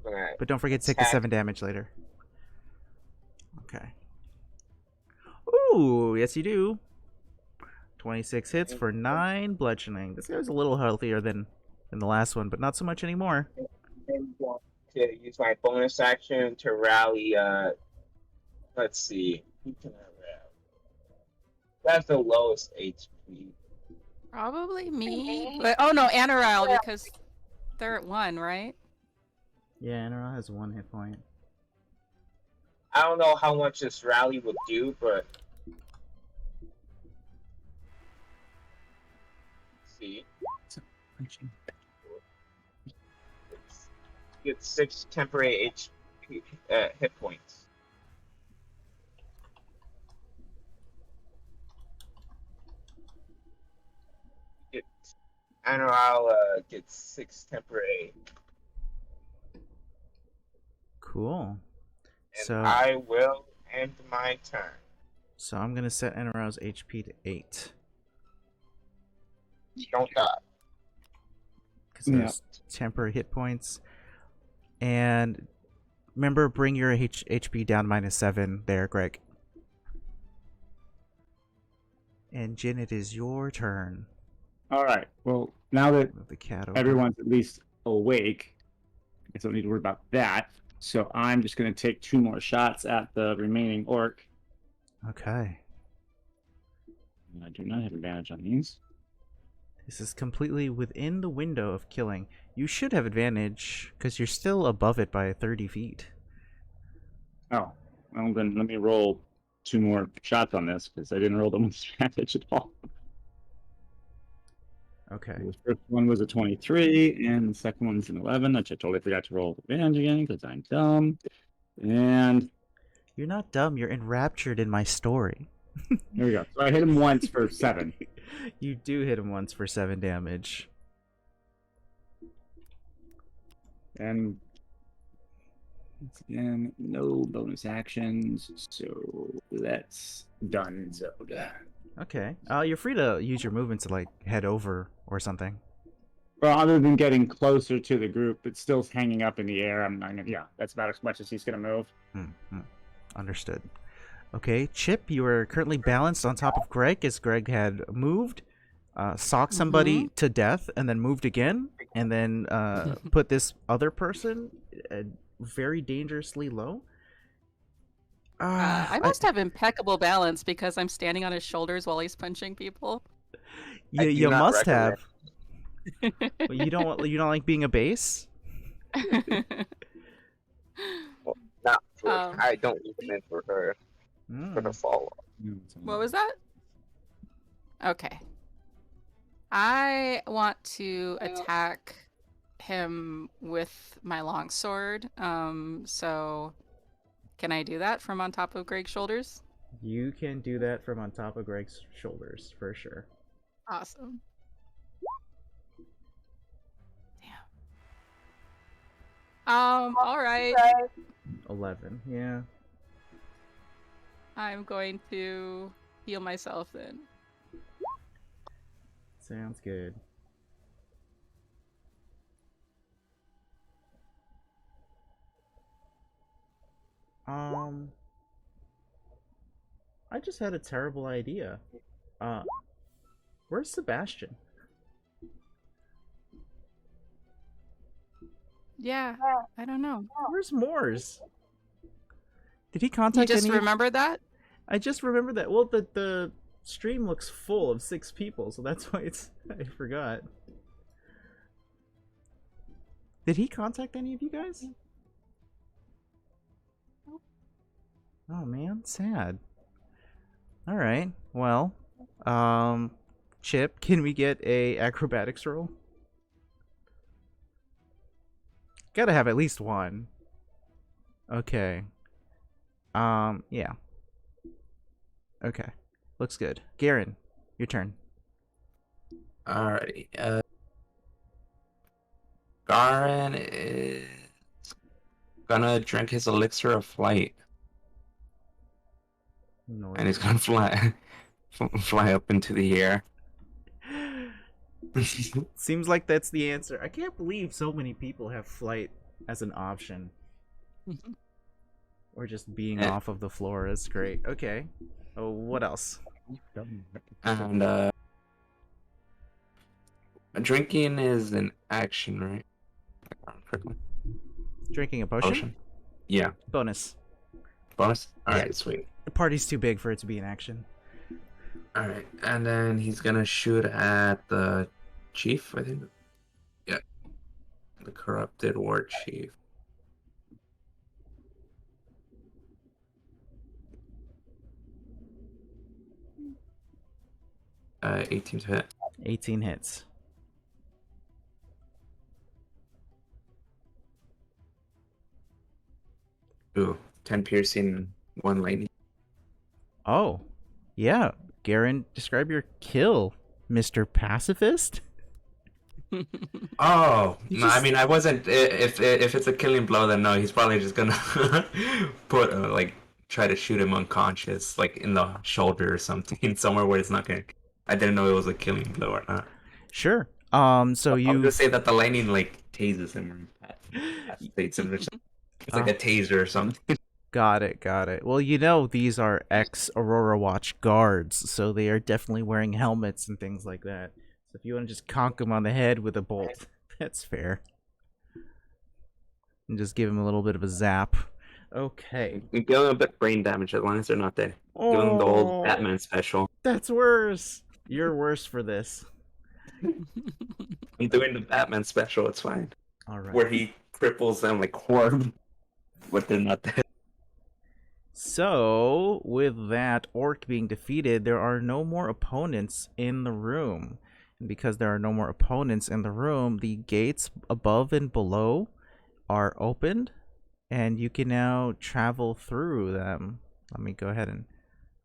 But don't forget to take the 7 damage later. Okay. Ooh, yes you do. 26 hits for 9 bludgeoning. This guy's a little healthier than the last one, but not so much anymore. I'm going to use my bonus action to rally... Let's see. Who can I rally? That's the lowest HP. Probably me. But, oh no, Anoral, because they're at 1, right? Yeah, Anoral has 1 hit point. I don't know how much this rally will do, but... Let's see. Get 6 temporary HP, hit points. and I'll get 6 temporary, Cool. and So, I will end my turn. so I'm gonna set Enrao's HP to 8 Don't die. because there's temporary hit points. And remember, bring your HP down -7 there, Greg. And Jin, it is your turn. All right. Well, now that Move the cat over. everyone's at least awake, I guess I don't need to worry about that. So I'm just going to take 2 more shots at the remaining orc. Okay. And I do not have advantage on these. This is completely within the window of killing. You should have advantage because you're still above it by 30 feet. Oh, well then let me roll 2 more shots on this because I didn't roll them with advantage at all. Okay. The first one was a 23, and the second one's an 11, which I totally forgot to roll with advantage again because I'm dumb. And You're not dumb. You're enraptured in my story. there we go. So I hit him once for 7. You do hit him once for 7 damage. And once again, no bonus actions, so that's done. Zelda. Okay. You're free to use your movement to like head over or something. Well, other than getting closer to the group, it's still hanging up in the air. I'm not gonna, yeah, that's about as much as he's gonna move. Understood. Okay, Chip, you are currently balanced on top of Greg as Greg had moved, socked somebody to death, and then moved again, and then put this other person very dangerously low. I must have impeccable balance because I'm standing on his shoulders while he's punching people. I do You not must recommend- have. Well, you don't like being a base? Not for, Um, I don't recommend for her for the fall. What was that? Okay. I want to attack him with my longsword. So can I do that from on top of Greg's shoulders? You can do that from on top of Greg's shoulders, for sure. Awesome. Damn. All right. 11, yeah. I'm going to heal myself then. Sounds good. I just had a terrible idea. Where's Sebastian? Yeah, I don't know. Where's Moors? Did he You contact just any? remember that? I just remembered that. Well, the stream looks full of 6 people, so that's why I forgot. Did he contact any of you guys? Oh man, sad. All right. Well, Chip, can we get a acrobatics roll? Gotta have at least one. Okay. Yeah. Okay. Looks good. Garen, your turn. Alrighty. Garen is gonna drink his elixir of flight, No. and he's gonna fly up into the air. Seems like that's the answer. I can't believe so many people have flight as an option. Or just being off of the floor is great. Okay. Oh, what else? And drinking is an action, right? Drinking a potion? Yeah. Bonus. Bonus? Alright, Yeah. sweet. The party's too big for it to be an action. Alright, and then he's gonna shoot at the chief, I think. Yeah. The corrupted war chief. 18 to hit. 18 hits. Ooh, 10 piercing, 1 lightning. Oh. Yeah. Garen, describe your kill, Mr. Pacifist. Oh, You no, I just- mean, I wasn't. If it's a killing blow, then no, he's probably just gonna put like try to shoot him unconscious, like in the shoulder or something, somewhere where it's not gonna. I didn't know it was a killing blow or not. Sure. So I'll you just say that the lightning like tases him or incapacitates him or something. It's like a taser or something. got it, got it. Well, you know these are ex-Aurora Watch guards, so they are definitely wearing helmets and things like that. So if you want to just conk them on the head with a bolt, that's fair. And just give him a little bit of a zap. Okay. You give them a bit of brain damage as long as they're not dead. Give them the old Batman special. That's worse. You're worse for this. I'm doing the Batman special. It's fine. All right. Where he cripples them like horribly, but they're not dead. So, with that orc being defeated, there are no more opponents in the room. And because there are no more opponents in the room, the gates above and below are opened, and you can now travel through them. Let me go ahead and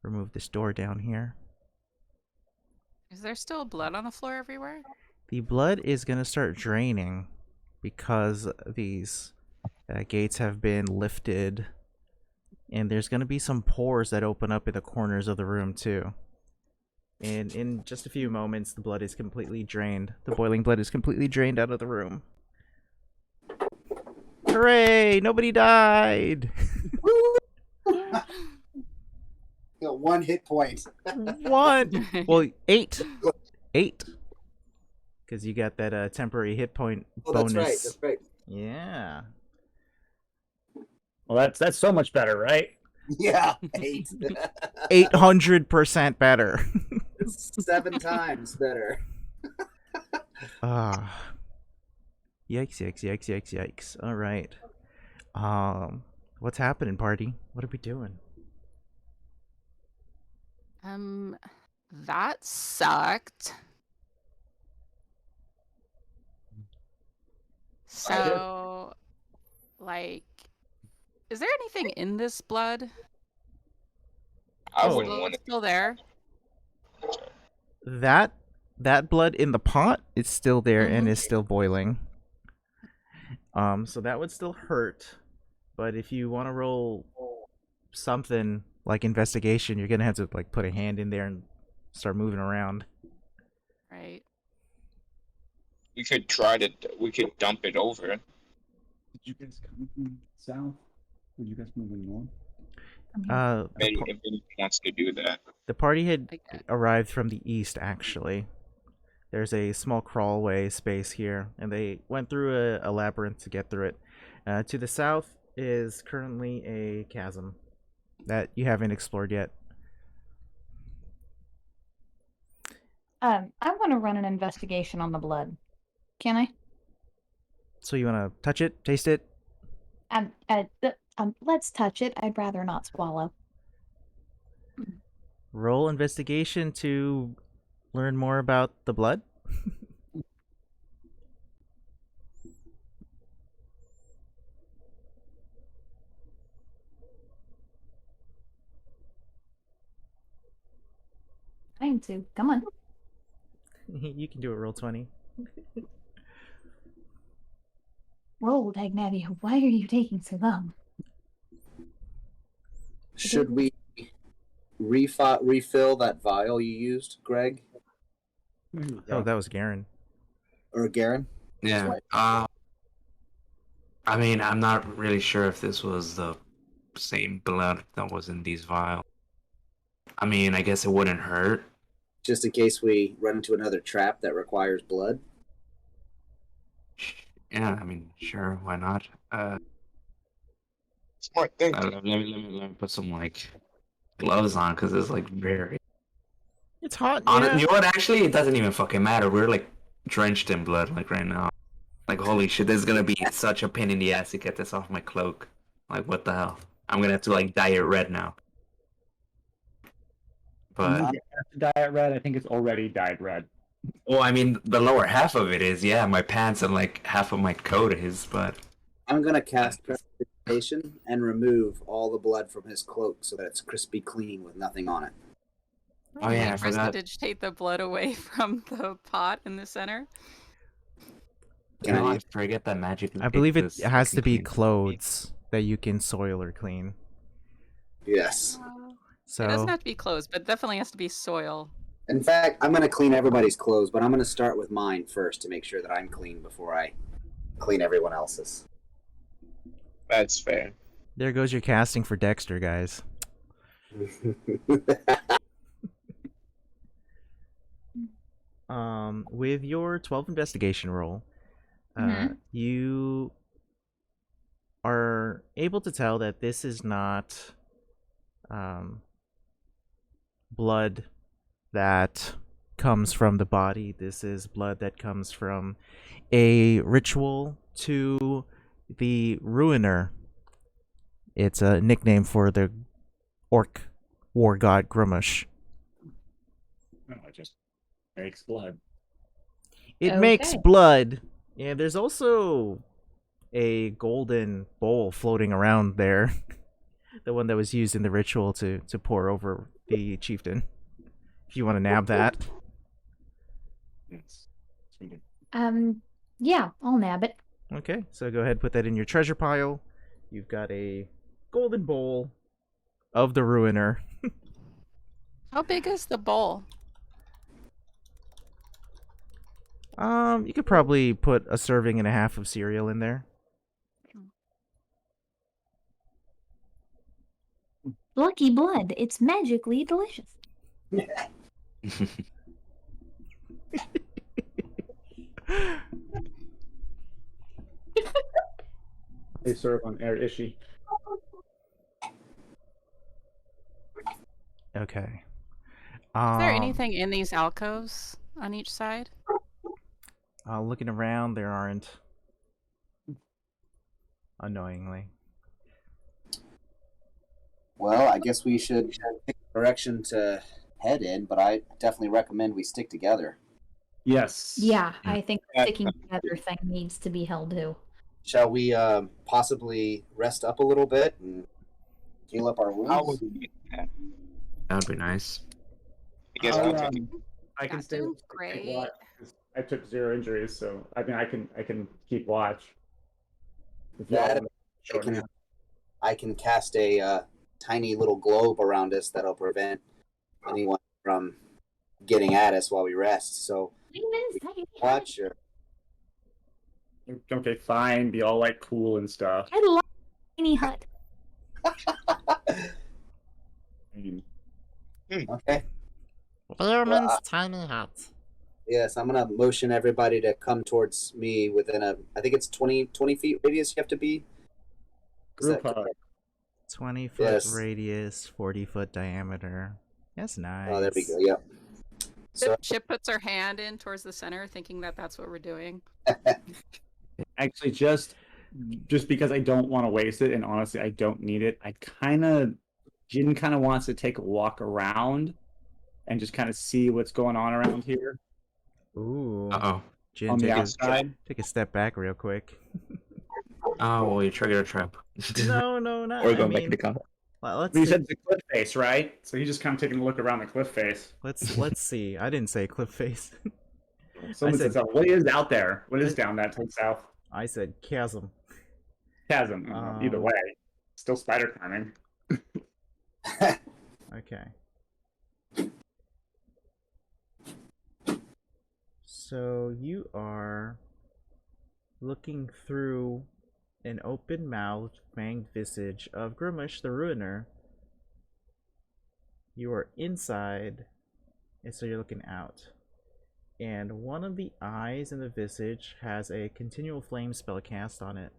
remove this door down here. Is there still blood on the floor everywhere? The blood is going to start draining because these gates have been lifted. And there's going to be some pores that open up in the corners of the room, too. And in just a few moments, the blood is completely drained. The boiling blood is completely drained out of the room. Hooray! Nobody died! Got 1 hit point. One! Well, 8. 8. Because you got that temporary hit point Oh, bonus. that's right. That's right. Yeah. Well, that's so much better, right? Yeah, 8. 800% better. 7 times better. Ah. Yikes, yikes, yikes, yikes, yikes. Alright. What's happening, party? What are we doing? That sucked. So, like, is there anything in this blood? I Oh. wouldn't want to. Still there? That blood in the pot is still there and Mhm. is still boiling. So that would still hurt, but if you want to roll something like investigation, you're gonna have to like put a hand in there and start moving around. Right. We could try to. We could dump it over. Did you guys come from south? Were you guys moving north? The, If anyone wants to do that. the party had Okay. arrived from the east, actually. There's a small crawlway space here, and they went through a labyrinth to get through it. To the south is currently a chasm that you haven't explored yet. I want to run an investigation on the blood. Can I? So you want to touch it, taste it? Let's touch it. I'd rather not swallow. Roll investigation to learn more about the blood. Trying to. Come on. You can do it. Roll 20. Roll, Dagnavia. Why are you taking so long? Should we refill that vial you used, Greg? Oh, that was Garen. Or Garen? Yeah. I mean, I'm not really sure if this was the same blood that was in these vials. I mean, I guess it wouldn't hurt. Just in case we run into another trap that requires blood? Yeah, I mean, sure, why not? Smart thinking. Let me put some like gloves on because it's like very. It's hot. You know what? Actually, it doesn't even fucking matter. We're like drenched in blood, like right now. Like holy shit, this is gonna be such a pain in the ass to get this off my cloak. Like what the hell? I'm gonna have to like dye it red now. But Dye it red. I think it's already dyed red. well, I mean, the lower half of it is, yeah, my pants and like half of my coat is, but I'm going to cast Precipitation and remove all the blood from his cloak so that it's crispy clean with nothing on it. oh yeah, I forgot. Prestidigitate the blood away from the pot in the center. Can I No, I use? forget that magic. I believe it exists. has can to be clean clothes that you can soil or clean. Yes. It doesn't So have to be clothes, but definitely has to be soil. In fact, I'm gonna clean everybody's clothes, but I'm gonna start with mine first to make sure that I'm clean before I clean everyone else's. That's fair. there goes your casting for Dexter, guys. With your 12 investigation roll, you are able to tell that this is not blood that comes from the body. This is blood that comes from a ritual to the Ruiner. It's a nickname for the orc war god Grumash. No, it just makes blood. It makes Okay. blood. Yeah, there's also a golden bowl floating around there. The one that was used in the ritual to pour over the chieftain. If you want to nab that. Yes. Yeah, I'll nab it. Okay, so go ahead and put that in your treasure pile. You've got a golden bowl of the Ruiner. How big is the bowl? You could probably put a serving and a half of cereal in there. Lucky blood. It's magically delicious. They serve on air Ishi. Okay. Is there anything in these alcoves on each side? Looking around, there aren't. Annoyingly. Well, I guess we should pick a direction to head in, but I definitely recommend we stick together. Yes. Yeah, I think the Yeah. sticking together thing needs to be held too. Shall we possibly rest up a little bit and heal up our How wounds? would we get that? That would be nice. I guess I'll, we'll take it. I can Not stay doing with great. watch, 'cause I took 0 injuries, so I mean I can keep watch. If y'all That wanna shorten it. I can cast a tiny little globe around us that'll prevent anyone from getting at us while we rest. So watch or Okay, fine. Be all like cool and stuff. I love tiny hut. I mean, okay. Beerman's Well, tiny hut. Yes, I'm gonna motion everybody to come towards me within I think it's 20 feet radius you have to be. Is group that hug. correct? 20-foot Yes. radius, 40-foot diameter. That's nice. Oh, there we go. Yep. So Chip puts her hand in towards the center, thinking that that's what we're doing. Actually, just because I don't want to waste it, and honestly, I don't need it. Jin kind of wants to take a walk around and just kind of see what's going on around here Ooh. Uh-oh. Jin, on the take outside. a step back real quick. Oh, well, you triggered a trap. No, not. We're I going back mean, to combat. well, let's You see. said the cliff face, right? So he's just kind of taking a look around the cliff face. Let's see. I didn't say cliff face. Someone said- said, "So what is out there? What is down that to the south?" I said chasm. Chasm. Either Um, way, still spider climbing. Okay. So you are looking through an open-mouthed, fanged visage of Grumash the Ruiner. You are inside, and so you're looking out. And one of the eyes in the visage has a continual flame spell cast on it.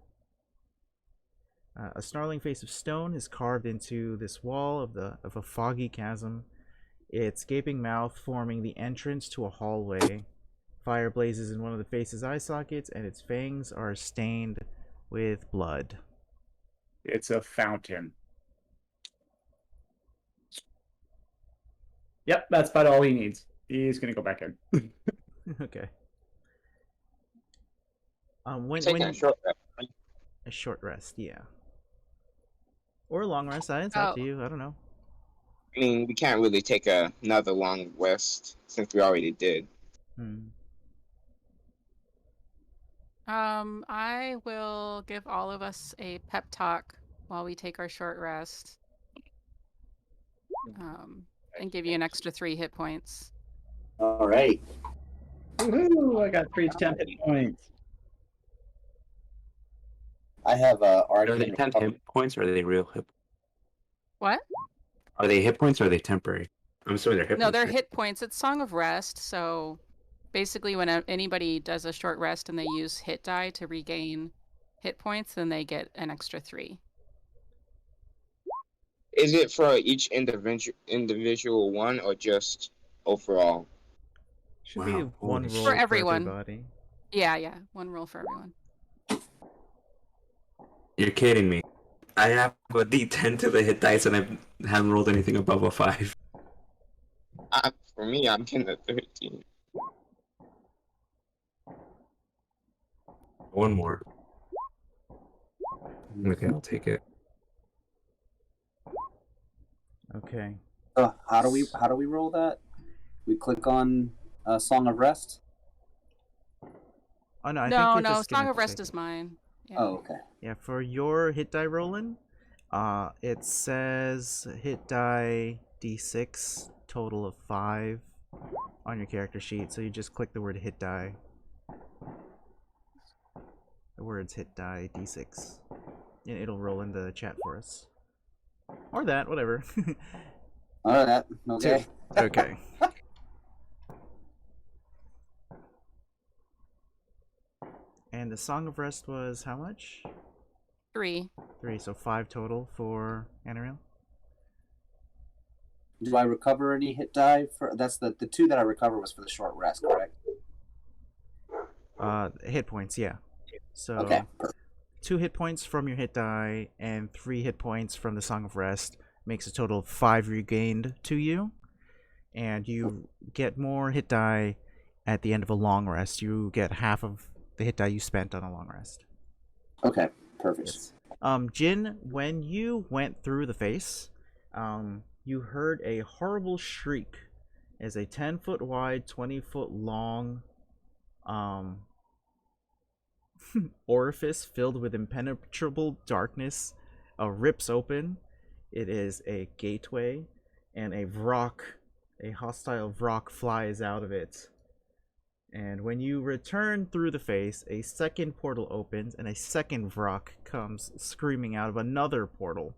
A snarling face of stone is carved into this wall of a foggy chasm. Its gaping mouth forming the entrance to a hallway. Fire blazes in one of the face's eye sockets, and its fangs are stained with blood. It's a fountain. Yep, that's about all he needs. He's gonna go back in. Okay. When Taking a short rest. a short rest, yeah, or a long rest. It's Oh. up to you. I don't know. I mean, we can't really take another long rest since we already did. I will give all of us a pep talk while we take our short rest. And give you an extra 3 hit points. All right. Woohoo! I got 3 temp hit points. I have Are they Arcane temp hit points or are they real hit? What? Are they hit points or are they temporary? I'm assuming they're hit No, points. they're right? hit points. It's Song of Rest. So basically, when anybody does a short rest and they use hit die to regain hit points, then they get an extra 3. Is it for each individual one or just overall? Should be Wow, one holy roll For for everyone. everybody. Yeah. 1 roll for everyone. You're kidding me. I have a D10 to the hit dice and I haven't rolled anything above a 5. For me, I'm getting a 13. One more. Okay, I'll take it. Okay. How do we roll that? We click on Song of Rest. Oh no, I think No, you're no. just Song gonna of Rest take is it. mine. Yeah. Oh, okay. Yeah, for your hit die rolling, it says hit die d6 total of 5 on your character sheet. So you just click the word hit die. The words hit die d6, and it'll roll in the chat for us. Or that, whatever. All right. Okay. Okay. And the Song of Rest was how much? 3. 3, so 5 total for Anariel. Do I recover any hit die for? That's the 2 that I recover was for the short rest, correct? Hit points, yeah. So Okay. 2 hit points from your hit die and 3 hit points from the Song of Rest makes a total of 5 regained to you. And you get more hit die at the end of a long rest. You get half of the hit die you spent on a long rest. Okay, perfect. Yes. Jin, when you went through the face, you heard a horrible shriek as a 10-foot wide, 20-foot long orifice filled with impenetrable darkness rips open. It is a gateway, and a hostile Vrock flies out of it. And when you return through the face, a second portal opens, and a second Vrock comes screaming out of another portal.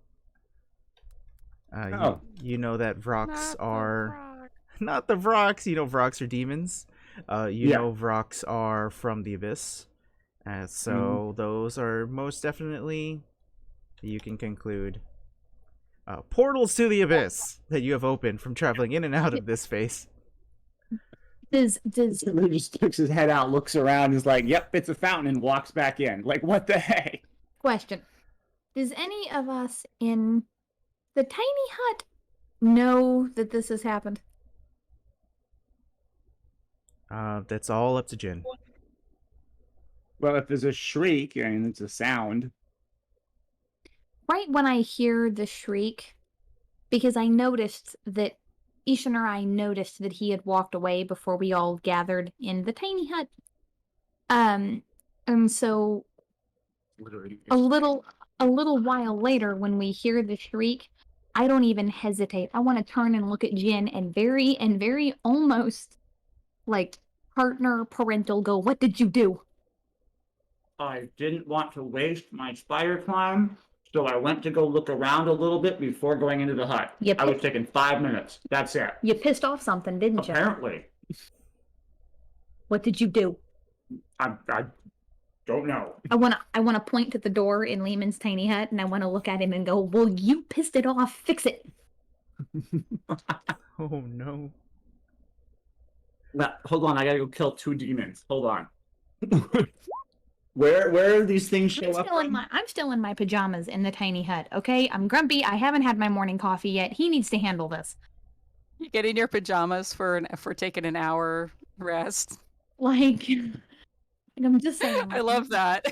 You know that Vrocks are... Not the Vrocks! You know Vrocks are demons. You know Vrocks are from the Abyss. So those are most definitely, you can conclude, portals to the Abyss that you have opened from traveling in and out of this space. Does He just sticks his head out, looks around, is like, "Yep, it's a fountain," and walks back in. Like, what the heck? question? Does any of us in the tiny hut know that this has happened? That's all up to Jin. Well, if there's a shriek and it's a sound, Right when I hear the shriek, because I noticed that Ishan or I noticed that he had walked away before we all gathered in the tiny hut. And so a little while later, when we hear the shriek, I don't even hesitate. I want to turn and look at Jin and very almost like partner parental go, "What did you do?" I didn't want to waste my spider climb, so I went to go look around a little bit before going into the hut. I was taking 5 minutes. That's it. You pissed off something, didn't you? Apparently. What did you do? I don't know. I wanna point to the door in Lehman's tiny hut, and I want to look at him and go, "Well, you pissed it off. Fix it." Oh no. Hold on, I gotta go kill 2 demons. Hold on. Where are these things show up? I'm still in my pajamas in the tiny hut. Okay, I'm grumpy. I haven't had my morning coffee yet. He needs to handle this. You get in your pajamas for taking an hour rest. Like I'm just saying. I love that.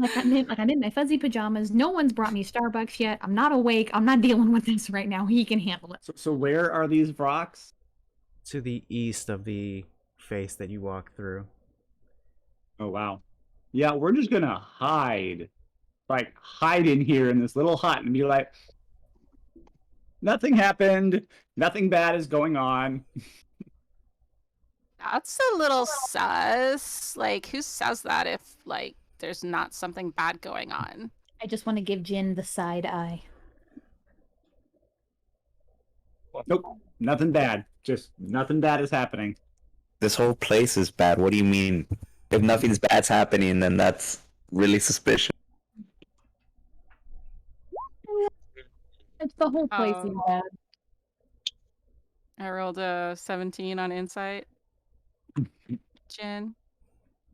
I'm in my fuzzy pajamas. No one's brought me Starbucks yet. I'm not awake. I'm not dealing with this right now. He can handle it. So where are these Vrocks? To the east of the face that you walk through. Oh wow. yeah, we're just gonna hide. Like, hide in here in this little hut and be like, nothing happened. Nothing bad is going on. That's a little sus. Like, who says that if, like, there's not something bad going on? I just want to give Jin the side eye. Nope, nothing bad. Just nothing bad is happening. This whole place is bad. What do you mean? If nothing's bad's happening, then that's really suspicious. It's the whole place is Oh. bad. I rolled a 17 on insight. Jin.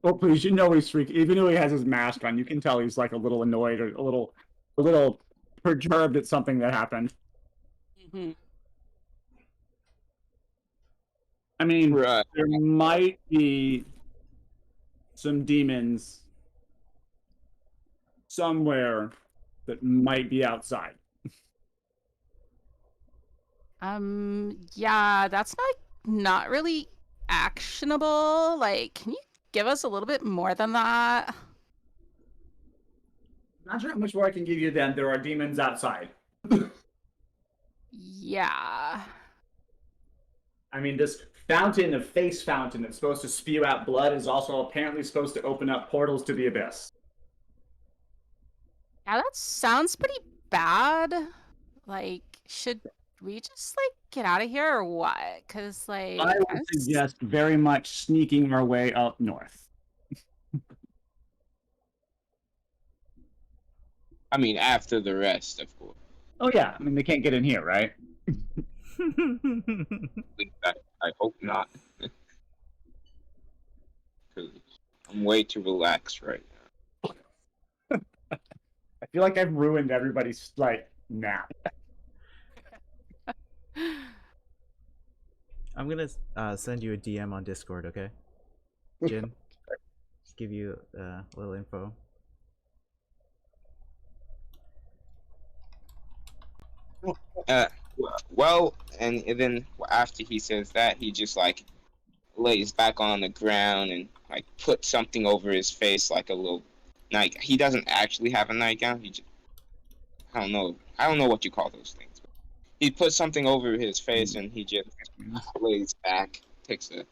Oh, please, you know he's freaking. Even though he has his mask on, you can tell he's like a little annoyed or a little perturbed at something that happened. Mm-hmm. I mean, Right. there might be some demons somewhere that might be outside. Yeah, that's not really actionable. Like, can you give us a little bit more than that? Not sure how much more I can give you then. There are demons outside. Yeah. I mean, this face fountain that's supposed to spew out blood is also apparently supposed to open up portals to the abyss. Yeah, that sounds pretty bad. Like, should we just, like, get out of here or what? Because, like, I would suggest very much sneaking our way up north. I mean, after the rest, of course. Oh yeah, I mean they can't get in here, right? I hope not. Because I'm way too relaxed right now. I feel like I've ruined everybody's like nap. I'm gonna send you a DM on Discord, okay? Jin, just give you a little info. Well, and then after he says that, he just like lays back on the ground and like puts something over his face, like a little night. He doesn't actually have a nightgown. He just, I don't know what you call those things. He puts something over his face and he just lays back, takes a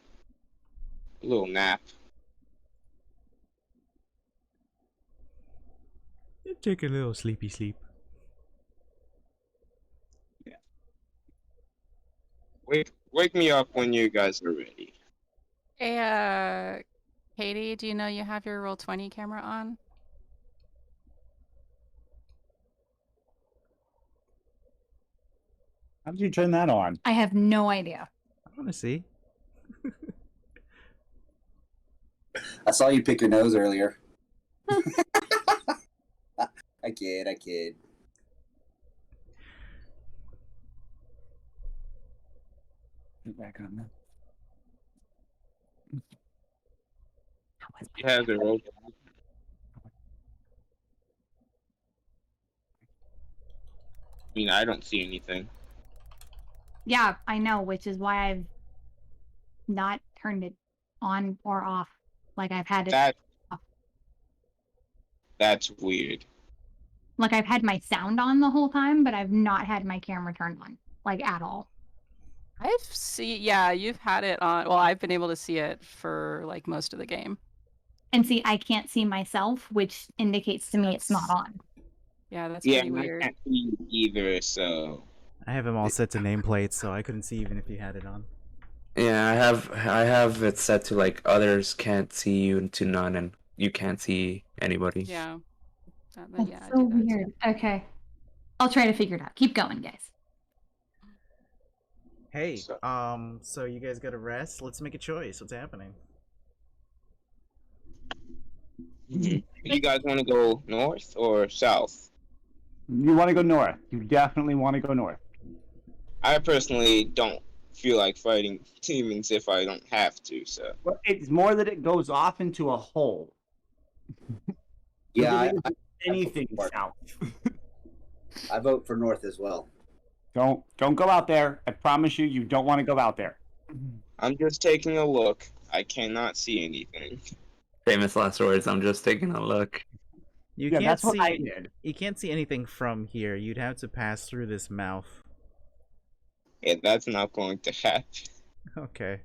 little nap. Take a little sleepy sleep. Wake me up when you guys are ready. Hey, Katie, do you know you have your Roll20 camera on? How did you turn that on? I have no idea. I want to see. I saw you pick your nose earlier. I kid. Get back on that. You have the roll. I mean, I don't see anything. Yeah, I know, which is why I've not turned it on or off. Like I've had it. That's weird. Like I've had my sound on the whole time, but I've not had my camera turned on, like at all. Yeah, you've had it on. Well, I've been able to see it for like most of the game. And see, I can't see myself, which indicates to me it's not on. Yeah, that's Yeah, pretty weird. I can't see you either, so. I have him all set to nameplates, so I couldn't see even if he had it on. Yeah, I have it set to like others can't see you to none, and you can't see anybody. Yeah. That's Yeah, I so do that weird. too. Okay. I'll try to figure it out. Keep going, guys. Hey, so you guys gotta rest. Let's make a choice. What's happening? You guys want to go north or south? You want to go north. You definitely want to go north. I personally don't feel like fighting demons if I don't have to, so. Well, it's more that it goes off into a hole. Yeah, Anything I south. I vote for north as well. Don't go out there. I promise you, you don't want to go out there. I'm just taking a look. I cannot see anything. Famous last words. I'm just taking a look. You Yeah, can't that's see. what I did. You can't see anything from here. You'd have to pass through this mouth. Yeah, that's not going to happen. Okay.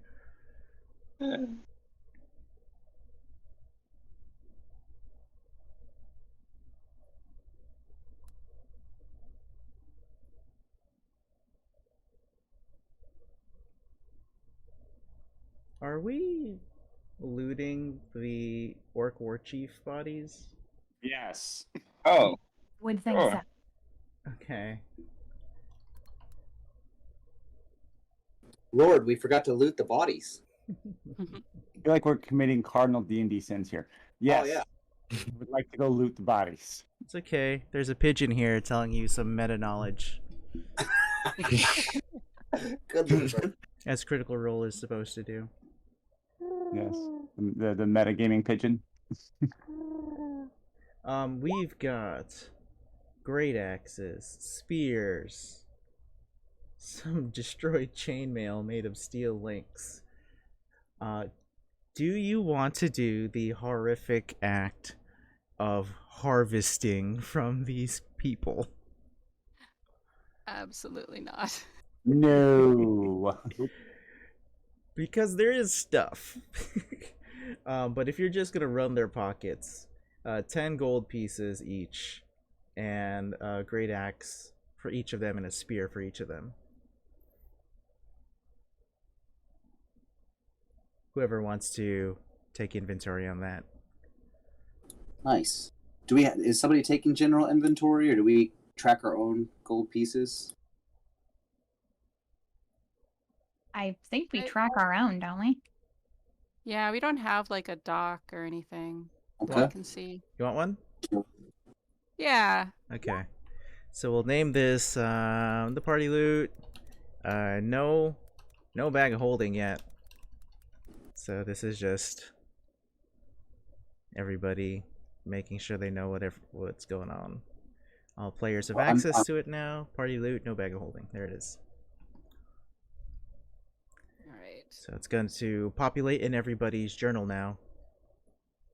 Are we looting the orc war chief bodies? Yes. Oh, Would think Sure. so. Okay. Lord, we forgot to loot the bodies. I feel like we're committing cardinal D&D sins here. Yes. Oh, yeah. Would like to go loot the bodies. It's okay. There's a pigeon here telling you some meta knowledge, Good Lord. as Critical Role is supposed to do. Yes. The metagaming pigeon. We've got great axes, spears, some destroyed chainmail made of steel links. Do you want to do the horrific act of harvesting from these people? Absolutely not. No. Because there is stuff. But if you're just gonna run their pockets, 10 gold pieces each, and a great axe for each of them, and a spear for each of them. Whoever wants to take inventory on that. Nice. Is somebody taking general inventory, or do we track our own gold pieces? I think we I- track our own, don't we? Yeah, we don't have like a dock or anything that Okay. I can see. You want one? Yeah. Okay. So we'll name this the party loot. No bag of holding yet. So this is just everybody making sure they know what's going on. All players have Well, access to it now. Party loot, no bag of holding. There it is. All right. So it's going to populate in everybody's journal now.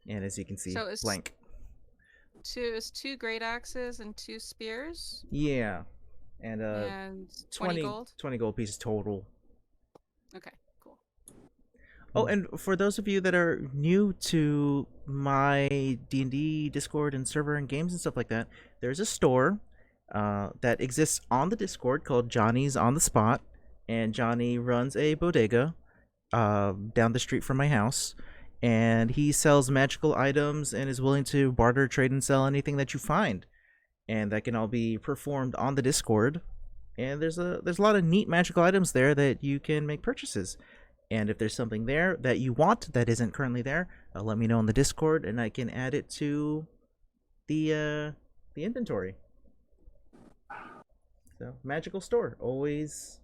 And as you can see, So it's- blank. Two great axes and 2 spears Yeah. And and 20 gold. 20 gold pieces total. Okay, cool. Oh, and for those of you that are new to my D&D Discord and server and games and stuff like that, there's a store that exists on the Discord called Johnny's on the Spot, and Johnny runs a bodega down the street from my house, and he sells magical items and is willing to barter, trade, and sell anything that you find, and that can all be performed on the Discord. And there's a lot of neat magical items there that you can make purchases. And if there's something there that you want that isn't currently there, let me know in the Discord, and I can add it to the inventory. So, magical store, always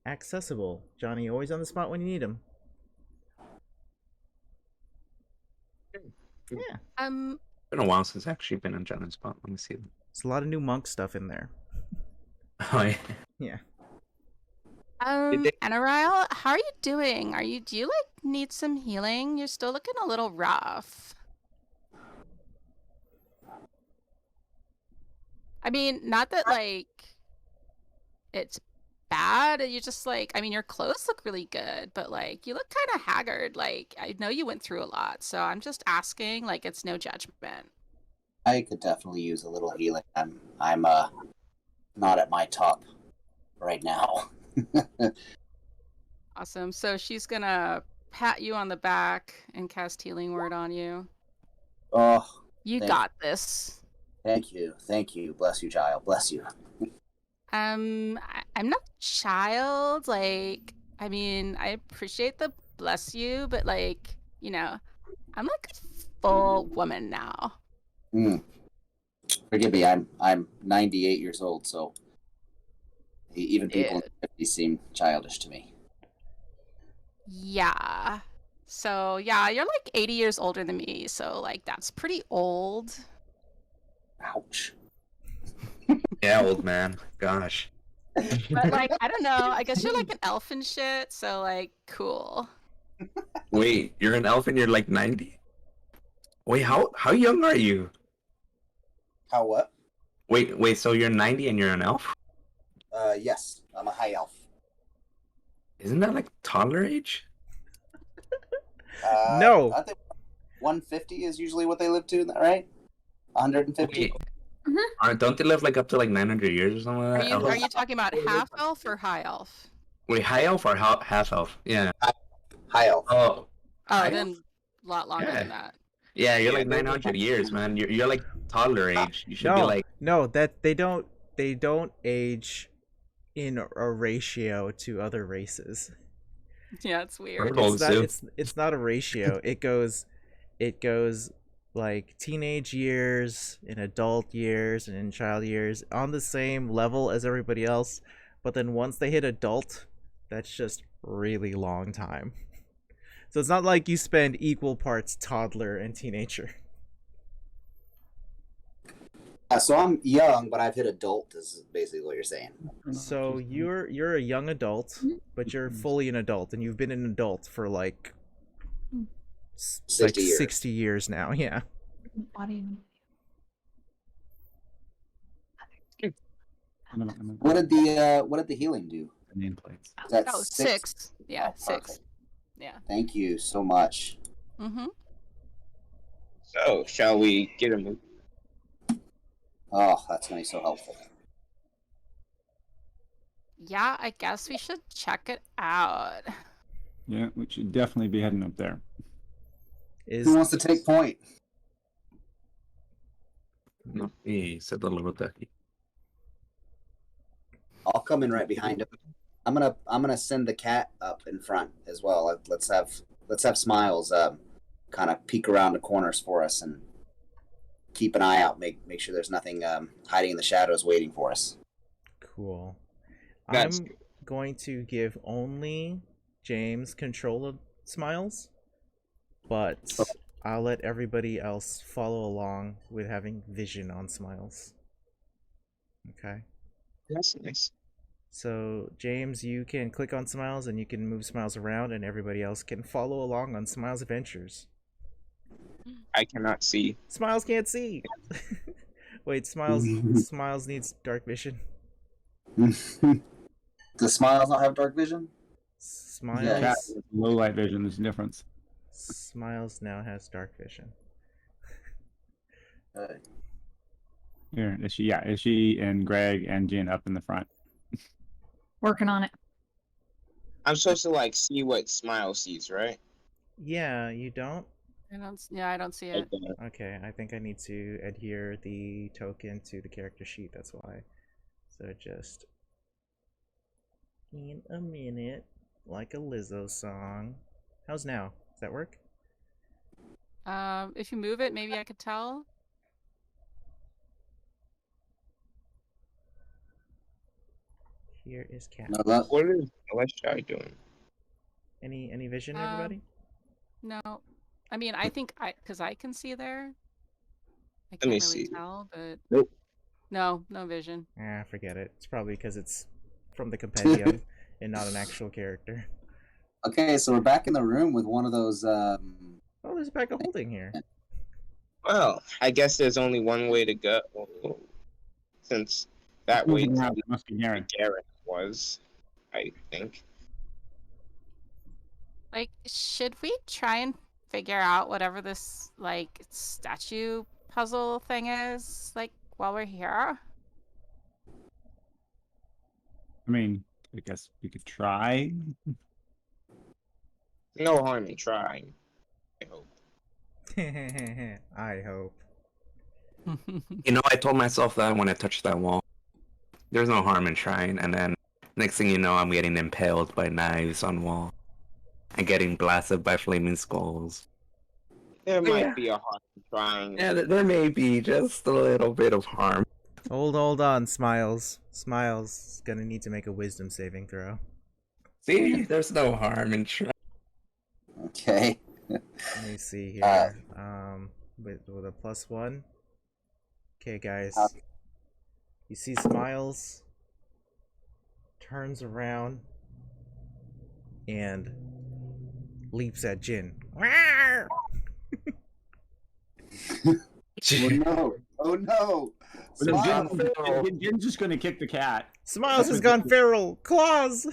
accessible. Johnny, always on the spot when you need him. Yeah, Been a while since I've actually been on Johnny's spot. Let me see. there's a lot of new monk stuff in there. Oh yeah. Yeah. Anaryle, how are you doing? Do you like need some healing? You're still looking a little rough. I mean, not that like it's bad. You just like, I mean, your clothes look really good, but like you look kind of haggard. Like I know you went through a lot, so I'm just asking. Like it's no judgment. I could definitely use a little healing. I'm not at my top right now. Awesome. So she's gonna pat you on the back and cast healing word on you. Oh, You Thank- got this. thank you. Bless you, child. Bless you. I'm not a child. Like, I mean, I appreciate the bless you, but like, you know, I'm like a full woman now. Forgive me. I'm 98 years old, so even people in the 50s seem childish to me. Yeah. So yeah, you're like 80 years older than me, so like that's pretty old. Ouch. Yeah, old man. Gosh. But like, I don't know. I guess you're like an elf and shit, so like, cool. Wait, you're an elf and you're like 90? Wait, how young are you? How what? Wait. So you're 90 and you're an elf? Yes, I'm a high elf. Isn't that like toddler age? No. I think 150 is usually what they live to, right? 150. Wait, don't they live like up to like 900 years or something Are like that? you Elves? are you talking about half elf or high elf? Wait, high elf or half elf? Yeah. High elf. Oh, Oh, high then elf? a lot longer Yeah. than that. Yeah, you're Yeah, like they're 900 years, man. You're like toddler age. You should be No, like. no, that they don't age in a ratio to other races. Yeah, it's weird. Turtles do. It's not a ratio. It goes like teenage years, in adult years, and in child years on the same level as everybody else, but then once they hit adult, that's just really long time. So it's not like you spend equal parts toddler and teenager. So I'm young, but I've hit adult. Is basically what you're saying. So you're a young adult, but you're fully an adult, and you've been an adult for like 60 years. 60 years now. Yeah. What did the healing do? Nameplates. Is that Oh, 6? 6. Yeah, Oh, 6. perfect. Yeah. Thank you so much. Mm-hmm. So, shall we get a move? Oh, that's gonna be so helpful. Yeah, I guess we should check it out. Yeah, we should definitely be heading up there. Who wants to take point? No, he said the little ducky. I'll come in right behind him. I'm gonna send the cat up in front as well. Let's have Smiles kind of peek around the corners for us and keep an eye out. Make sure there's nothing hiding in the shadows waiting for us. Cool. That's I'm going to give only James control of Smiles, but I'll let everybody else follow along with having vision on Smiles. Okay. That's nice. So, James, you can click on Smiles and you can move Smiles around, and everybody else can follow along on Smiles' adventures. I cannot see. Smiles can't see! Wait, Smiles needs dark vision. Does Smiles not have dark vision? Smiles Low light vision. There's a difference. Smiles now has dark vision. Here, is she? Yeah, is she and Greg and Jen up in the front? Working on it. I'm supposed to like see what Smile sees, right? Yeah, you don't? I don't see I it. don't. Okay, I think I need to adhere the token to the character sheet, that's why. So just in a minute, like a Lizzo song. How's now? Does that work? If you move it, maybe I could tell. Here is Cat. No, that, What is Celestia doing? Any vision, everybody? No. I mean, I think because I can see there. I Let can't me really see. tell, but Nope. no vision. Ah, forget it. It's probably because it's from the compendium and not an actual character. okay, so we're back in the room with one of those. Oh, there's a bag of holding here. Well, I guess there's only one way to go. Since that way Moving around, it must be Garen. Garrett was, I think. Like, should we try and figure out whatever this like statue puzzle thing is? Like, while we're here. I mean, I guess we could try. No harm in trying. I hope. I hope. You know, I told myself that when I touched that wall. There's no harm in trying, and then next thing you know, I'm getting impaled by knives on wall. And getting blasted by flaming skulls. There might Yeah. be a harm in trying. Yeah, there may be just a little bit of harm. Hold on, Smiles. Smiles is gonna need to make a wisdom saving throw. See, there's no harm in trying. Okay. Let me see here. With a +1. Okay, guys. You see Smiles turns around and leaps at Jin. Oh no! Oh no! Smiles, Jin's just gonna kick the cat. Smiles has gone feral. Claws!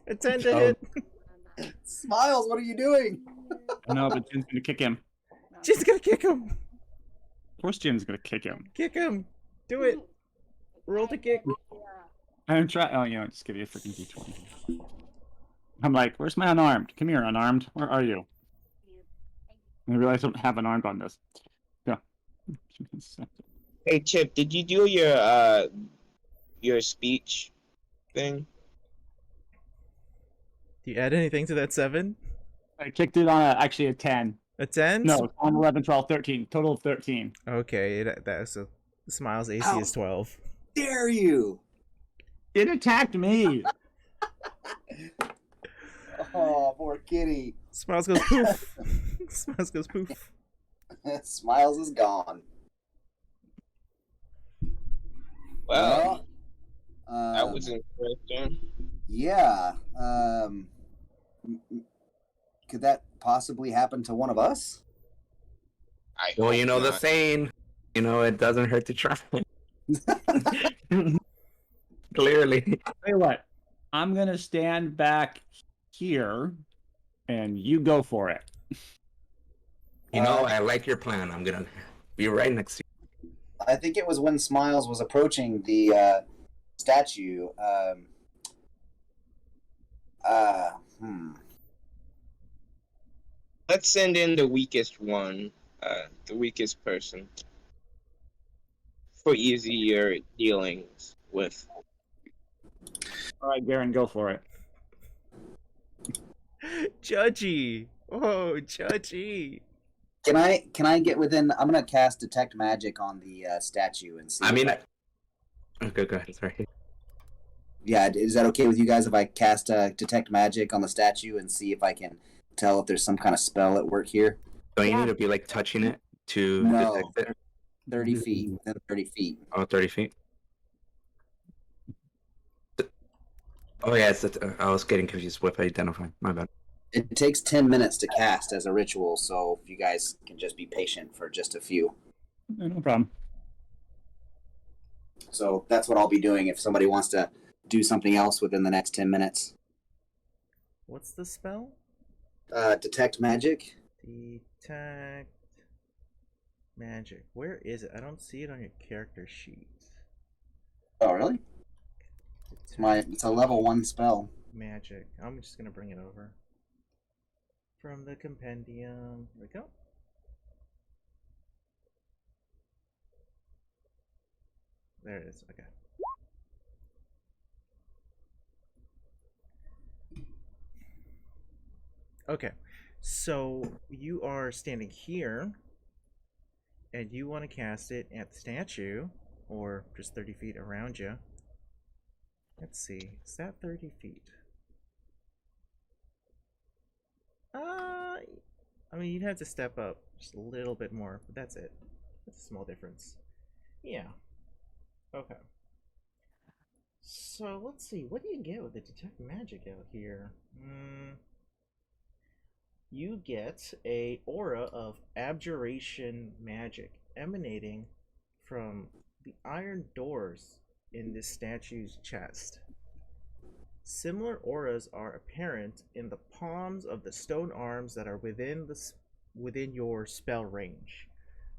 Attend to it. Smiles, what are you doing? No, but Jin's gonna kick him. Jin's gonna kick him. Of course, Jin's gonna kick him. Kick him. Do it. Roll to kick. I'm trying. Oh, just give you a freaking d20. I'm like, where's my unarmed? Come here, unarmed. Where are you? I realize I don't have unarmed on this. Go. Hey Chip, did you do your speech thing? Do you add anything to that 7? I kicked it on actually a 10. A 10? No, it's on 11, 12, 13. Total of 13. Okay, that's a Smiles AC How is 12. dare you? It attacked me. Oh, poor kitty. Smiles goes poof. Smiles goes poof. Smiles is gone. Well, Well, that was interesting. yeah. Could that possibly happen to one of us? Well, you know the not. saying, it doesn't hurt to try. Clearly. Tell you what, I'm gonna stand back here, and you go for it. I like your plan. I'm gonna be right next to I think it was when Smiles was approaching the statue. Let's send in the weakest one, the weakest person, for easier dealings with. All right, Garen, go for it. Judgy. Oh, judgy. Can I get within? I'm gonna cast detect magic on the statue and see. you. Okay, go ahead. Sorry. Yeah, is that okay with you guys if I cast detect magic on the statue and see if I can tell if there's some kind of spell at work here? Don't you Yeah. need to be like touching it to No. detect it? 30 feet. Within 30 feet. Oh, 30 feet. Oh yeah, I was getting confused with identify. My bad. It takes 10 minutes to cast as a ritual, so if you guys can just be patient for just a few. No problem. So that's what I'll be doing if somebody wants to do something else within the next 10 minutes. What's the spell? Detect magic. Detect magic. Where is it? I don't see it on your character sheet. Oh, really? It's a level 1 spell. Magic. I'm just gonna bring it over from the compendium. There we go. There it is. Okay. Okay. So you are standing here, and you want to cast it at the statue, or just 30 feet around you. Let's see. Is that 30 feet? I mean, you'd have to step up just a little bit more, but that's it. That's a small difference. Yeah. Okay. So, let's see. What do you get with the detect magic out here? You get a aura of abjuration magic emanating from the iron doors in this statue's chest. Similar auras are apparent in the palms of the stone arms that are within your spell range.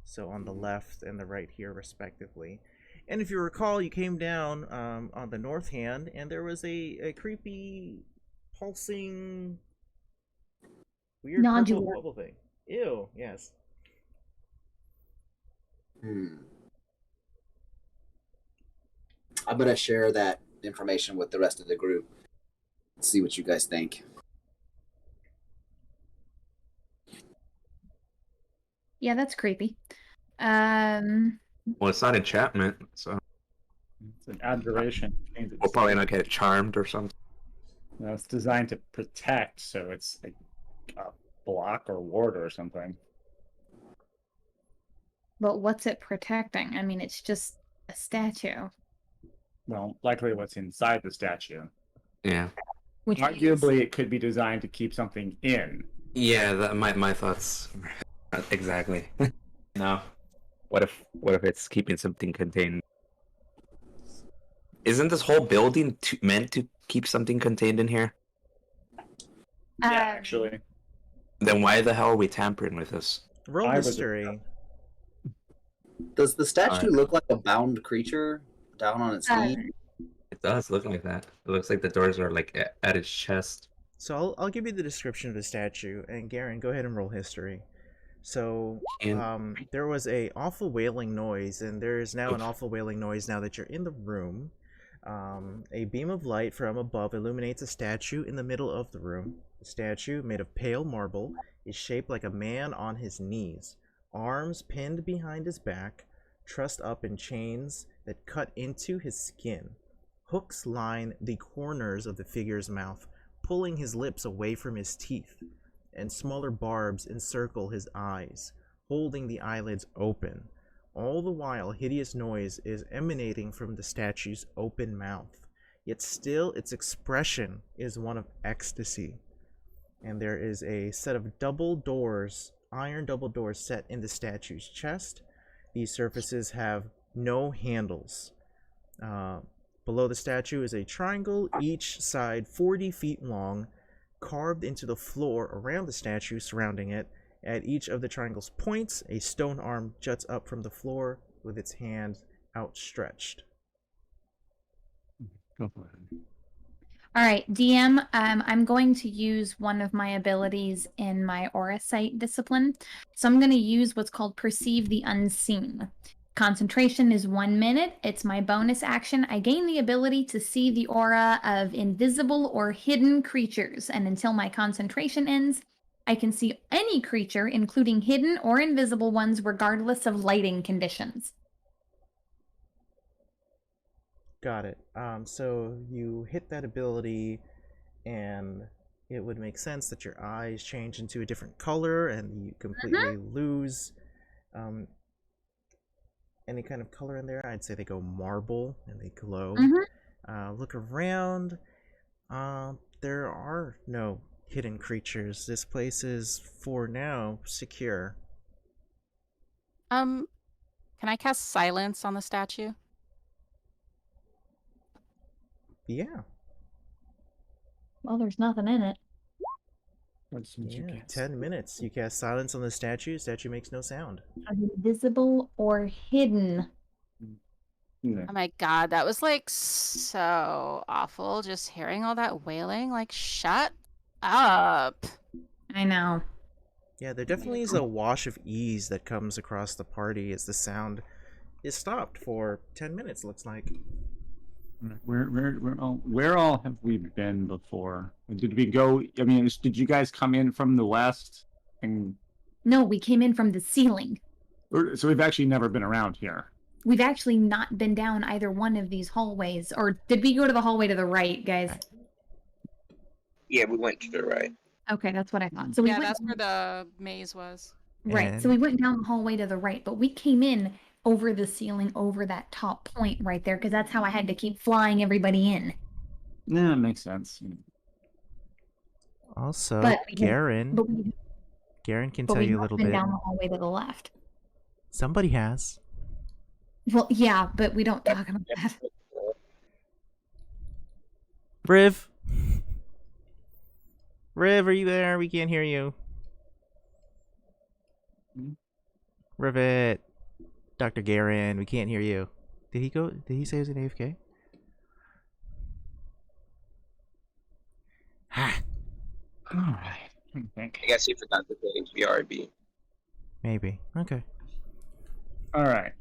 So on the left and the right here, respectively. And if you recall, you came down on the north hand, and there was a creepy, pulsing, weird purple Nodular. bubble thing. Ew, yes. I'm gonna share that information with the rest of the group. See what you guys think. Yeah, that's creepy. Well, it's not enchantment, so It's an abjuration. we'll probably not get charmed or something. No, it's designed to protect, so it's like a block or ward or something. But what's it protecting? I mean, it's just a statue. Well, likely what's inside the statue. Yeah. Which Arguably, it could be designed to keep something in. Yeah, my thoughts. Exactly. No. What if it's keeping something contained? Isn't this whole building meant to keep something contained in here? Yeah, Um, actually. Then why the hell are we tampering with this? Roll I was- history. Does the statue Alright. look like a bound creature down on its knees? It does look like that. It looks like the doors are like at its chest. So I'll give you the description of the statue, and Garen, go ahead and roll history. So there was a awful wailing noise, and there is now an awful wailing noise now that you're in the room. A beam of light from above illuminates a statue in the middle of the room. The statue, made of pale marble, is shaped like a man on his knees, arms pinned behind his back, trussed up in chains that cut into his skin. Hooks line the corners of the figure's mouth, pulling his lips away from his teeth, and smaller barbs encircle his eyes, holding the eyelids open. All the while, hideous noise is emanating from the statue's open mouth, yet still its expression is one of ecstasy. And there is a set of double doors, iron double doors set in the statue's chest. These surfaces have no handles. Below the statue is a triangle, each side 40 feet long, carved into the floor around the statue surrounding it. At each of the triangle's points, a stone arm juts up from the floor with its hand outstretched. Go for it. All right, DM, I'm going to use one of my abilities in my Aura Sight discipline. So I'm going to use what's called Perceive the Unseen. Concentration is 1 minute. It's my bonus action. I gain the ability to see the aura of invisible or hidden creatures, and until my concentration ends, I can see any creature, including hidden or invisible ones, regardless of lighting conditions. Got it. So you hit that ability, and it would make sense that your eyes change into a different color, and you completely lose any kind of color in there. I'd say they go marble, and they glow. Look around. There are no hidden creatures. This place is, for now, secure. Can I cast silence on the statue? Yeah. Well, there's nothing in it. Yeah, 10 minutes. You cast silence on the statue. Statue makes no sound. Invisible or hidden. Yeah. Oh my god, that was like so awful. Just hearing all that wailing. Like, shut up. I know. Yeah, there definitely is a wash of ease that comes across the party as the sound is stopped for 10 minutes, looks like. Where all have we been before? Did we go? I mean, did you guys come in from the west? And No, we came in from the ceiling. so we've actually never been around here. We've actually not been down either one of these hallways. Or did we go to the hallway to the right, guys? Yeah, we went to the right. Okay, that's what I thought. So we Yeah, went that's where the maze was. right. So And- we went down the hallway to the right, but we came in over the ceiling, over that top point right there, because that's how I had to keep flying everybody in. Yeah, it makes sense. Also, But we can- Garen can But tell we've you a not little been bit. down the hallway to the left. Somebody has. Well, yeah, but we don't talk about that. Riv! Riv, are you there? We can't hear you. Rivet. Dr. Garen, we can't hear you. Did he go? Did he say he was an AFK? Ha! All right. I think. I guess he forgot to say BRB. Maybe. Okay. All right.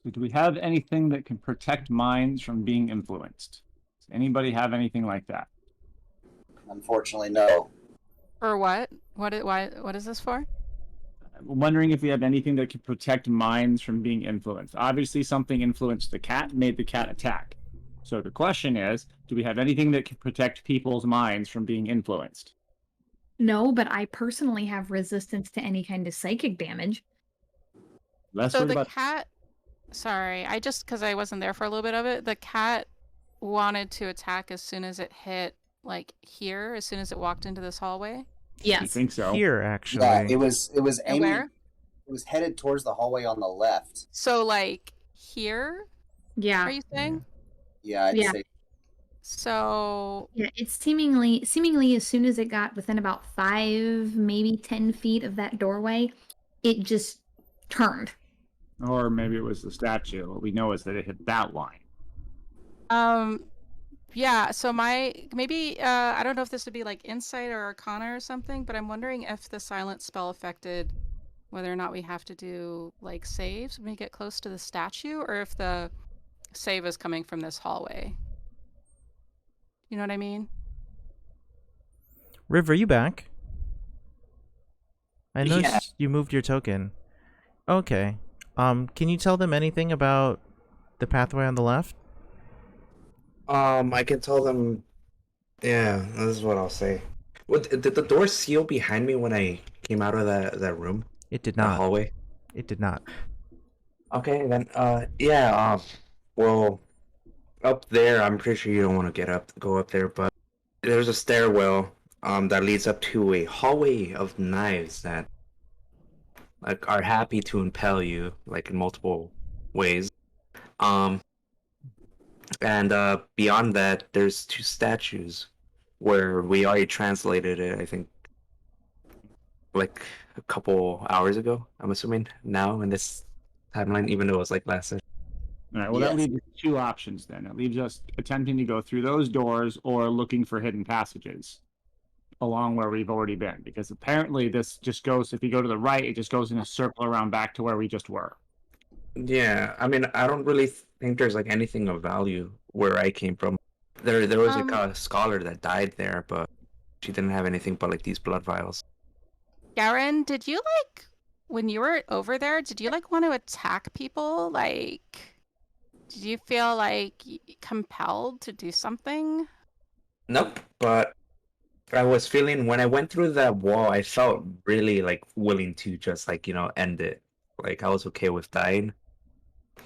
So do we have anything that can protect minds from being influenced? Does anybody have anything like that? Unfortunately, no. For what? What is this for? I'm wondering if we have anything that can protect minds from being influenced. Obviously, something influenced the cat, made the cat attack. So the question is, do we have anything that can protect people's minds from being influenced? No, but I personally have resistance to any kind of psychic damage. Less So worried the about cat. Sorry, because I wasn't there for a little bit of it. The cat wanted to attack as soon as it hit, like here, as soon as it walked into this hallway. I think so. Here, Yeah, actually. it was And aiming. where? It was headed towards the hallway on the left. So like here, Yeah. are you saying? Yeah, I'd Yeah. say. So Yeah, it's seemingly as soon as it got within about 5, maybe 10 feet of that doorway, it just turned. Or maybe it was the statue. What we know is that it hit that line. yeah, so maybe I don't know if this would be like insight or arcana or something, but I'm wondering if the silent spell affected whether or not we have to do like saves when we get close to the statue, or if the save is coming from this hallway. You know what I mean? Riv, are you back? I Yeah. noticed you moved your token. Okay. Can you tell them anything about the pathway on the left? I can tell them. Yeah, this is what I'll say. What did the door seal behind me when I came out of that room? It did The not. hallway. It did not. Okay, then. Yeah. Well, up there, I'm pretty sure you don't want to go up there, but there's a stairwell that leads up to a hallway of knives that like are happy to impel you like in multiple ways. And beyond that, there's 2 statues where we already translated it, I think, like a couple hours ago, I'm assuming, now in this timeline, even though it was like last session. All right, well, that leaves us 2 options then. It leaves us attempting to go through those doors or looking for hidden passages along where we've already been. Because apparently this just goes, if you go to the right, it just goes in a circle around back to where we just were. Yeah, I mean, I don't really think there's like anything of value where I came from. There was like a scholar that died there, but she didn't have anything but like these blood vials. Garen, did you like when you were over there, did you like want to attack people? Like, did you feel like compelled to do something? Nope, but I was feeling when I went through that wall, I felt really like willing to just like, end it. Like I was okay with dying.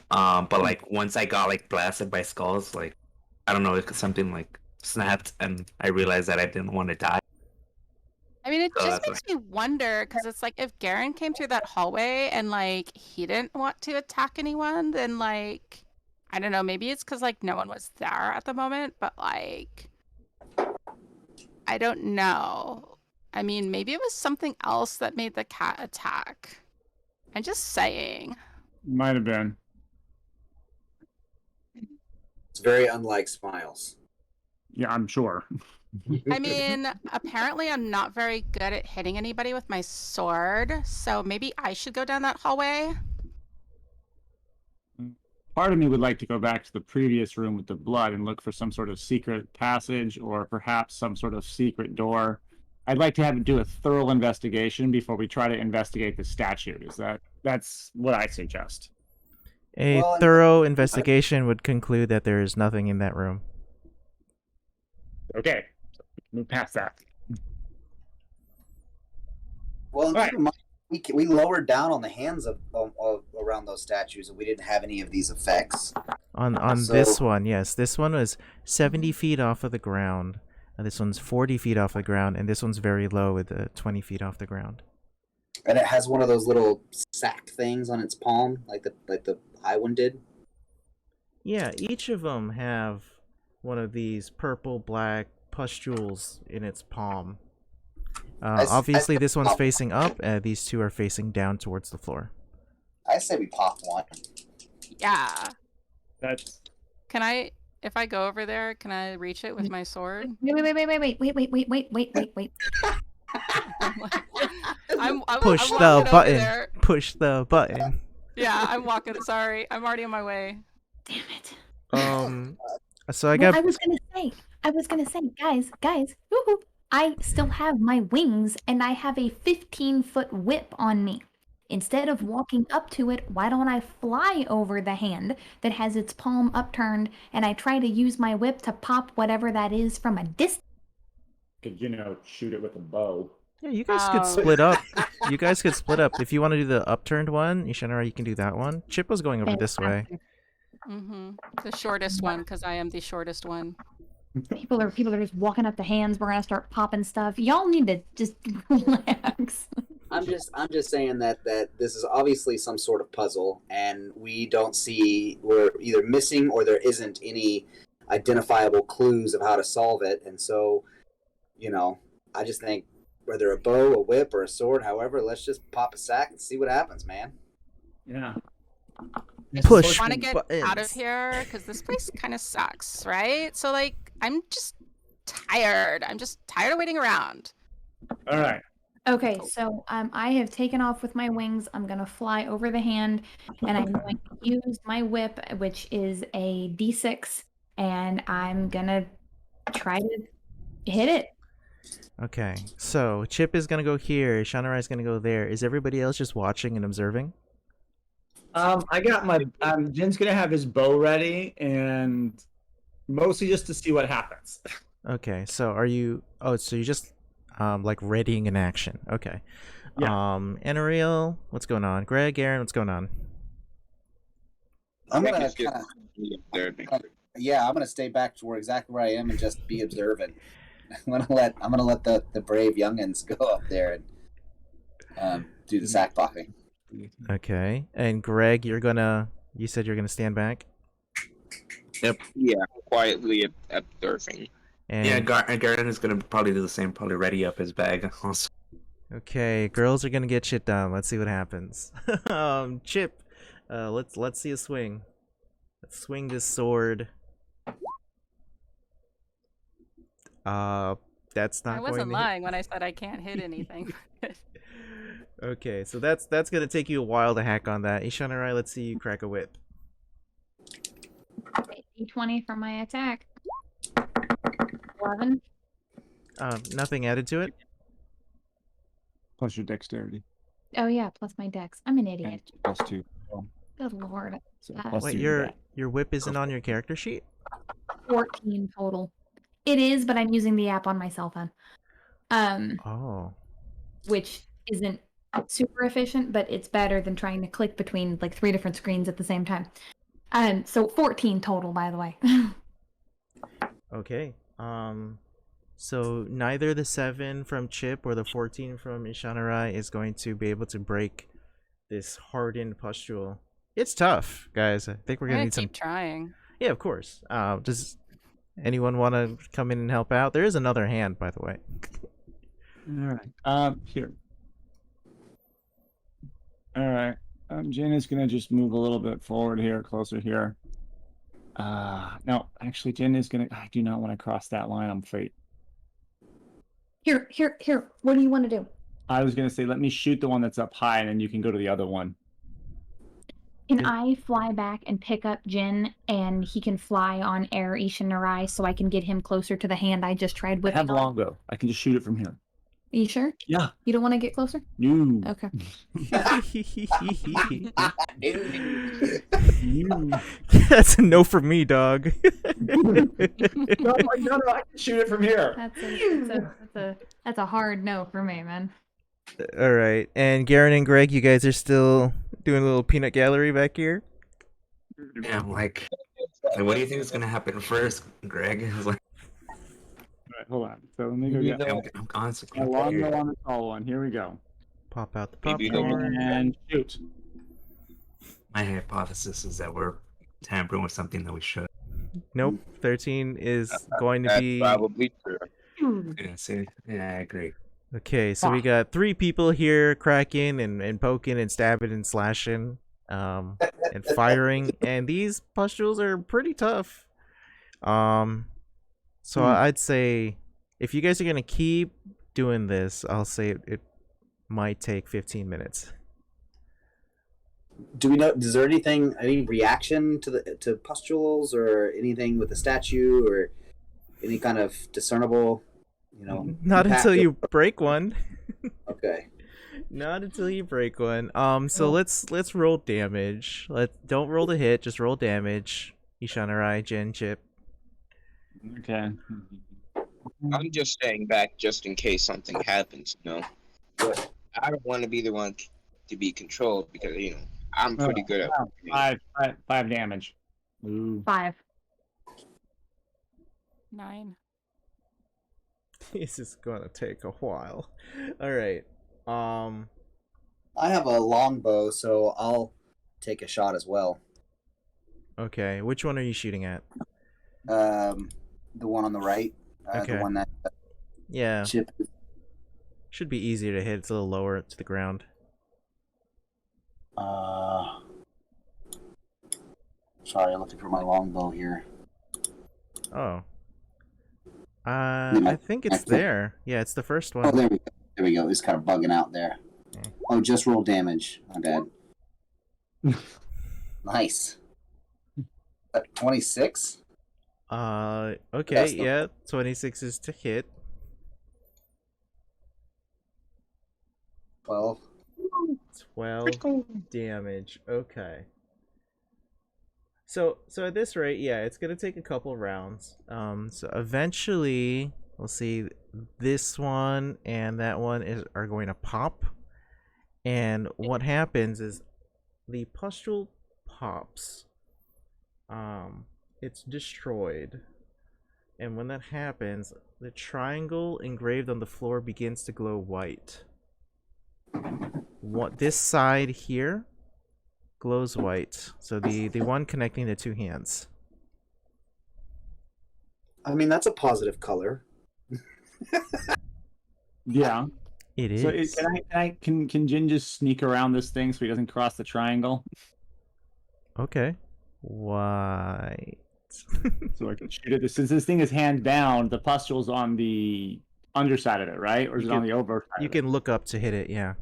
But like once I got like blasted by skulls, like I don't know, something like snapped and I realized that I didn't want to die. I mean, it So just that's makes me wonder, because it's like if Garen came through that hallway and like he didn't want to attack anyone, then like I don't know, maybe it's because like no one was there at the moment, but like I don't know. I mean, maybe it was something else that made the cat attack. I'm just saying. Might have been. It's very unlike Smiles. Yeah, I'm sure. I mean, apparently I'm not very good at hitting anybody with my sword, so maybe I should go down that hallway. Part of me would like to go back to the previous room with the blood and look for some sort of secret passage or perhaps some sort of secret door. I'd like to have it do a thorough investigation before we try to investigate the statue. That's what I suggest. A thorough investigation would conclude that there is nothing in that room. Okay, so move past that. Well, keep in mind, we lowered down on the hands of around those statues, and we didn't have any of these effects. On this one, yes, this one was 70 feet off of the ground. This one's 40 feet off the ground, and this one's very low with 20 feet off the ground. And it has one of those little sack things on its palm, like the high one did. Yeah, each of them have one of these purple, black pustules in its palm. Obviously, this one's facing up. These 2 are facing down towards the floor. I say we pop one. Yeah. That's. Can I, if I go over there, can I reach it with my sword? Wait. I'm Push walking the over button. there. Push the button. Yeah, I'm walking. Sorry, I'm already on my way. Damn it. So I got. I was gonna say, guys, woohoo! I still have my wings and I have a 15-foot whip on me. Instead of walking up to it, why don't I fly over the hand that has its palm upturned and I try to use my whip to pop whatever that is from a distance? Could, shoot it with a bow. Yeah, you guys could split up. You guys could split up. If you want to do the upturned one, Ishanara, you can do that one. Chip was going over this way. The shortest one, because I am the shortest one. People are just walking up to hands. We're gonna start popping stuff. Y'all need to just relax. I'm just saying that this is obviously some sort of puzzle, and we're either missing or there isn't any identifiable clues of how to solve it. And so, I just think whether a bow, a whip, or a sword, however, let's just pop a sack and see what happens, man. Yeah. Push. I want to get out of buttons. here because this place kind of sucks, right? So like, I'm just tired. I'm just tired of waiting around. All right. Okay, so I have taken off with my wings. I'm gonna fly over the hand, and I'm going to use my whip, which is a D6, and I'm gonna try to hit it. Okay, so Chip is gonna go here. Shanarai is gonna go there. Is everybody else just watching and observing? I got my. Jin's gonna have his bow ready, and mostly just to see what happens. Okay, so are you? Oh, so you just like readying an action. Okay. Yeah. Enariel, what's going on? Greg, Aaron, what's going on? I'm gonna Just get kind there. of, I'm gonna stay back to exactly where I am and just be observant. I'm gonna let the brave youngins go up there and do the sack popping. Okay, and Greg, you said you're gonna stand back. Yep. Yeah, quietly observing. And Yeah, Garen is gonna probably do the same. Probably ready up his bag. Also. okay, girls are gonna get shit done. Let's see what happens. Chip, let's see a swing. Let's swing this sword. That's not I going wasn't to hit. lying when I said I can't hit anything. Okay, so that's gonna take you a while to hack on that. Ishanarai, let's see you crack a whip. D20 for my attack. 11. Nothing added to it. Plus your dexterity. Oh yeah, plus my dex. I'm an idiot. And plus 2. Good lord. So plus Wait, 2 to your that. whip isn't on your character sheet? 14 total. It is, but I'm using the app on my cell phone. Oh. Which isn't super efficient, but it's better than trying to click between like 3 different screens at the same time. So 14 total, by the way. Okay. So neither the 7 from Chip or the 14 from Ishanarai is going to be able to break this hardened pustule. It's tough, guys. I think we're I'm gonna gonna need some. keep trying. Yeah, of course. Does anyone want to come in and help out? There is another hand, by the way. All right. Here. All right. Jin is gonna just move a little bit forward here, closer here. No, actually, Jin is gonna. I do not want to cross that line. I'm afraid. Here. What do you want to do? I was gonna say, let me shoot the one that's up high, and then you can go to the other one. Can I fly back and pick up Jin, and he can fly on air Ishinarai so I can get him closer to the hand I just tried I whipping have on? longbow. I can just shoot it from here. Are you sure? Yeah. You don't want to get closer? No. Okay. That's a no from me, dog. No, I can shoot it from here. That's a hard no for me, man. All right, and Garen and Greg, you guys are still doing a little peanut gallery back here. Yeah, I'm like, what do you think is gonna happen first, Greg? I was like, All right, hold on. So let me go get I'm constantly a longbow curious. on the tall one. Here we go. Pop out the Maybe popcorn. And shoot. My hypothesis is that we're tampering with something that we should. Nope, 13 is going to That's be probably true. Yeah, see, yeah, I agree. okay. So we got 3 people here cracking and poking and stabbing and slashing, and firing, and these pustules are pretty tough. So I'd say if you guys are gonna keep doing this, I'll say it might take 15 minutes. Do we know? Is there any reaction to pustules or anything with the statue or any kind of discernible, Not impact until of- you break one. Okay. Not until you break one. So let's roll damage. Don't roll the hit, just roll damage. Ishanarai, Jin, Chip. Okay. I'm just staying back just in case something happens, But I don't want to be the one to be controlled because, I'm pretty good at Five damage. Ooh. 5. 9. This is gonna take a while. All right. I have a longbow, so I'll take a shot as well. Okay. Which one are you shooting at? The one on the right. Okay. The one that Yeah. chip. Should be easier to hit. It's a little lower to the ground. Sorry, I'm looking for my longbow here. Oh. I think it's there. Yeah, it's the first one. Oh, there we go. There we go. It's kind of bugging out there. Okay. Oh, just roll damage. My bad. Nice. 26? Okay, yeah. 26 is to hit. 12. 12 damage. Okay. So at this rate, yeah, it's gonna take a couple rounds. So eventually we'll see this one and that one are going to pop. And what happens is the pustule pops. It's destroyed. And when that happens, the triangle engraved on the floor begins to glow white. This side here glows white. So the one connecting the two hands. I mean, that's a positive color. Yeah. It is. So can Jin just sneak around this thing so he doesn't cross the triangle? Okay. Why? So I can shoot it. Since this thing is hand bound, the pustule's on the underside of it, right? Or is it on the overside? You can look up to hit it, yeah.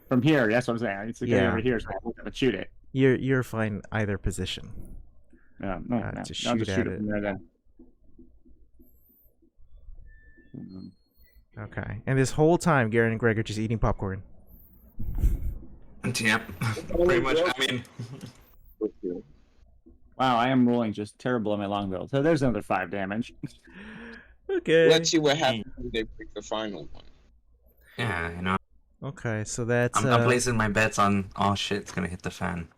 From here, that's what I'm saying. It's getting over here, so I can shoot it. You're fine either position. Yeah, to shoot at it. From there, then. Okay. And this whole time, Garen and Greg are just eating popcorn. Yep. Pretty much. I mean, wow, I am rolling just terrible on my longbow. So there's another 5 damage. Okay. Let's see what happens when they pick the final one. yeah, you know. Okay, so that's I'm placing my bets on all shit's gonna hit the fan.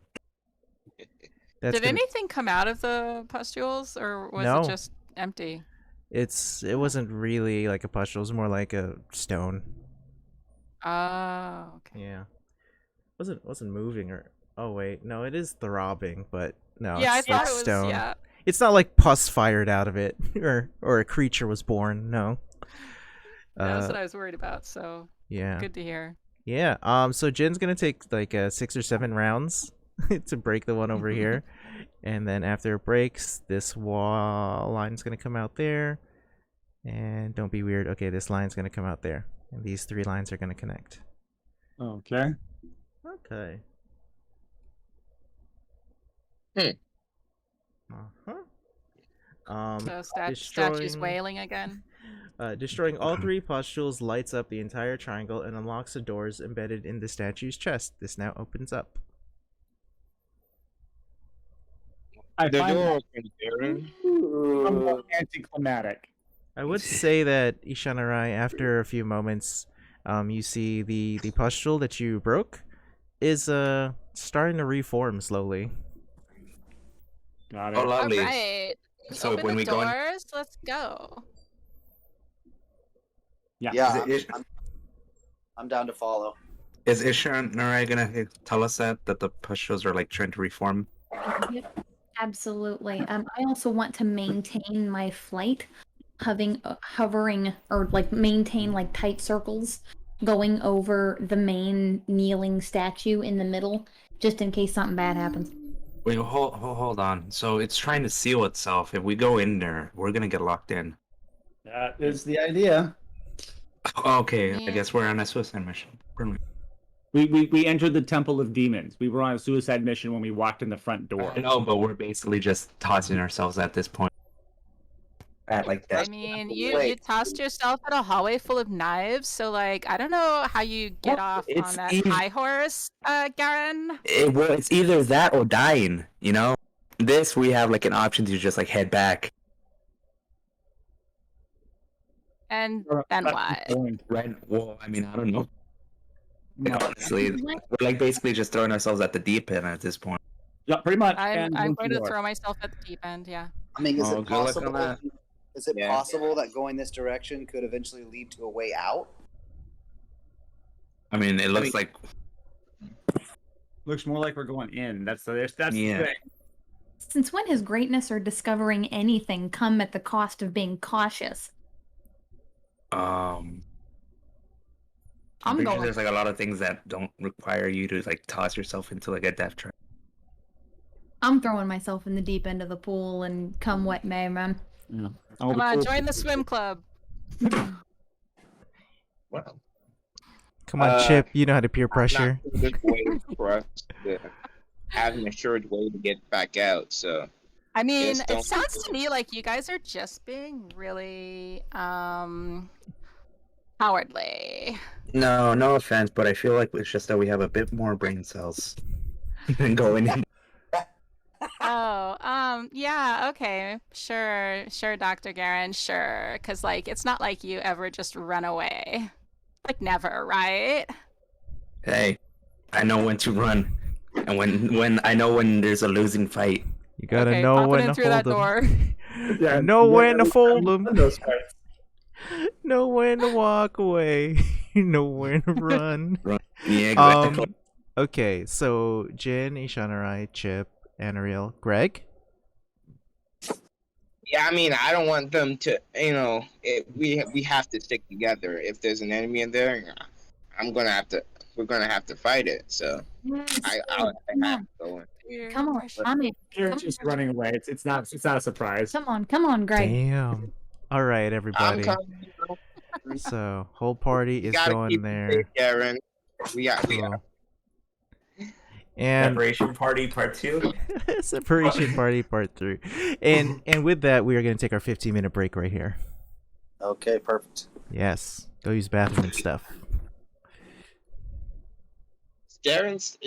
Did anything come out of the pustules, or was No. it just empty? It wasn't really like a pustule. It was more like a stone. Oh, okay. Yeah. Wasn't moving or oh wait, no, it is throbbing, but no, Yeah, I it's thought like it was. stone. Yeah, It's not like pus fired out of it or a creature was born. No. that's what I was worried about. So Yeah. good to hear. Yeah. So Jin's gonna take like 6 or 7 rounds to break the one over here, and then after it breaks, this wall line's gonna come out there, and don't be weird. Okay, this line's gonna come out there, and these 3 lines are gonna connect. Okay. Okay. So statues destroying- wailing again. Destroying all 3 pustules lights up the entire triangle and unlocks the doors embedded in the statue's chest. This now opens up. I The find door that opens, Aaron. somewhat anticlimactic. I would say that Ishanarai, after a few moments, you see the pustule that you broke is starting to reform slowly. Got it. Oh, All lovely. right. So Open when the we go in, doors. Let's go. Yeah, Is it- I'm down to follow. is Isha and Narai gonna tell us that the pustules are like trying to reform? Yep, absolutely. I also want to maintain my flight, hovering or like maintain like tight circles going over the main kneeling statue in the middle, just in case something bad happens. Wait, hold on. So it's trying to seal itself. If we go in there, we're gonna get locked in. That is the idea. Okay, I Yeah. guess we're on a suicide mission. We entered the Temple of Demons. We were on a suicide mission when we walked in the front door. I know, but we're basically just tossing ourselves at this point. At like I that. mean, you tossed yourself in a hallway full of knives, so like I don't know how you get Well, off it's on that easy. high horse, Garen. Well, it's either that or dying, you know? This, we have like an option to just like head back. And then what? Right? Well, I mean, I don't know. No. Honestly, we're like basically just throwing ourselves at the deep end at this point. Yeah, pretty much. I'm And going to door. throw myself at the deep end. Yeah. I mean, is Oh, it good luck on possible? that. Is it Yeah. possible that going this direction could eventually lead to a way out? I mean, it looks like Looks more like we're going in. That's the Yeah. thing. Since when has greatness or discovering anything come at the cost of being cautious? I'm I'm pretty sure going. there's like a lot of things that don't require you to like toss yourself into like a death trap. I'm throwing myself in the deep end of the pool and come what may, man. Yeah. Come on, join the swim club. Well, Come on, Chip. You know how to peer not pressure. a good way for us to have an assured way to get back out. So I mean, Just it don't- sounds to me like you guys are just being really cowardly. No, no offense, but I feel like it's just that we have a bit more brain cells than going in. Oh, yeah, okay. Sure, Dr. Garen, sure. 'Cause like it's not like you ever just run away. Like never, right? Hey, I know when to run, and when I know when there's a losing fight. You gotta Okay, know popping when in to through that hold them. door. Yeah, Know when to fold won them. those fights. Know when to walk away. Know when to run. Yeah, exactly. Okay, so Jin, Ishanrai, Chip, Anariel, Greg. yeah, I mean, I don't want them to. We have to stick together. If there's an enemy in there, I'm gonna have to. We're gonna have to fight it. So Yes, I'll come have on, to go in. come on, I'm in. You're just running away. It's not a surprise. Come on, Greg. Damn. All right, I'm everybody. coming. So whole party You is gotta going keep it there. safe, Garen. We got. Cool. And Separation Party Part 2. separation party part 3. And with that, we are going to take our 15-minute break right here. Okay, perfect. Yes. Go use bathroom and stuff. Garen's.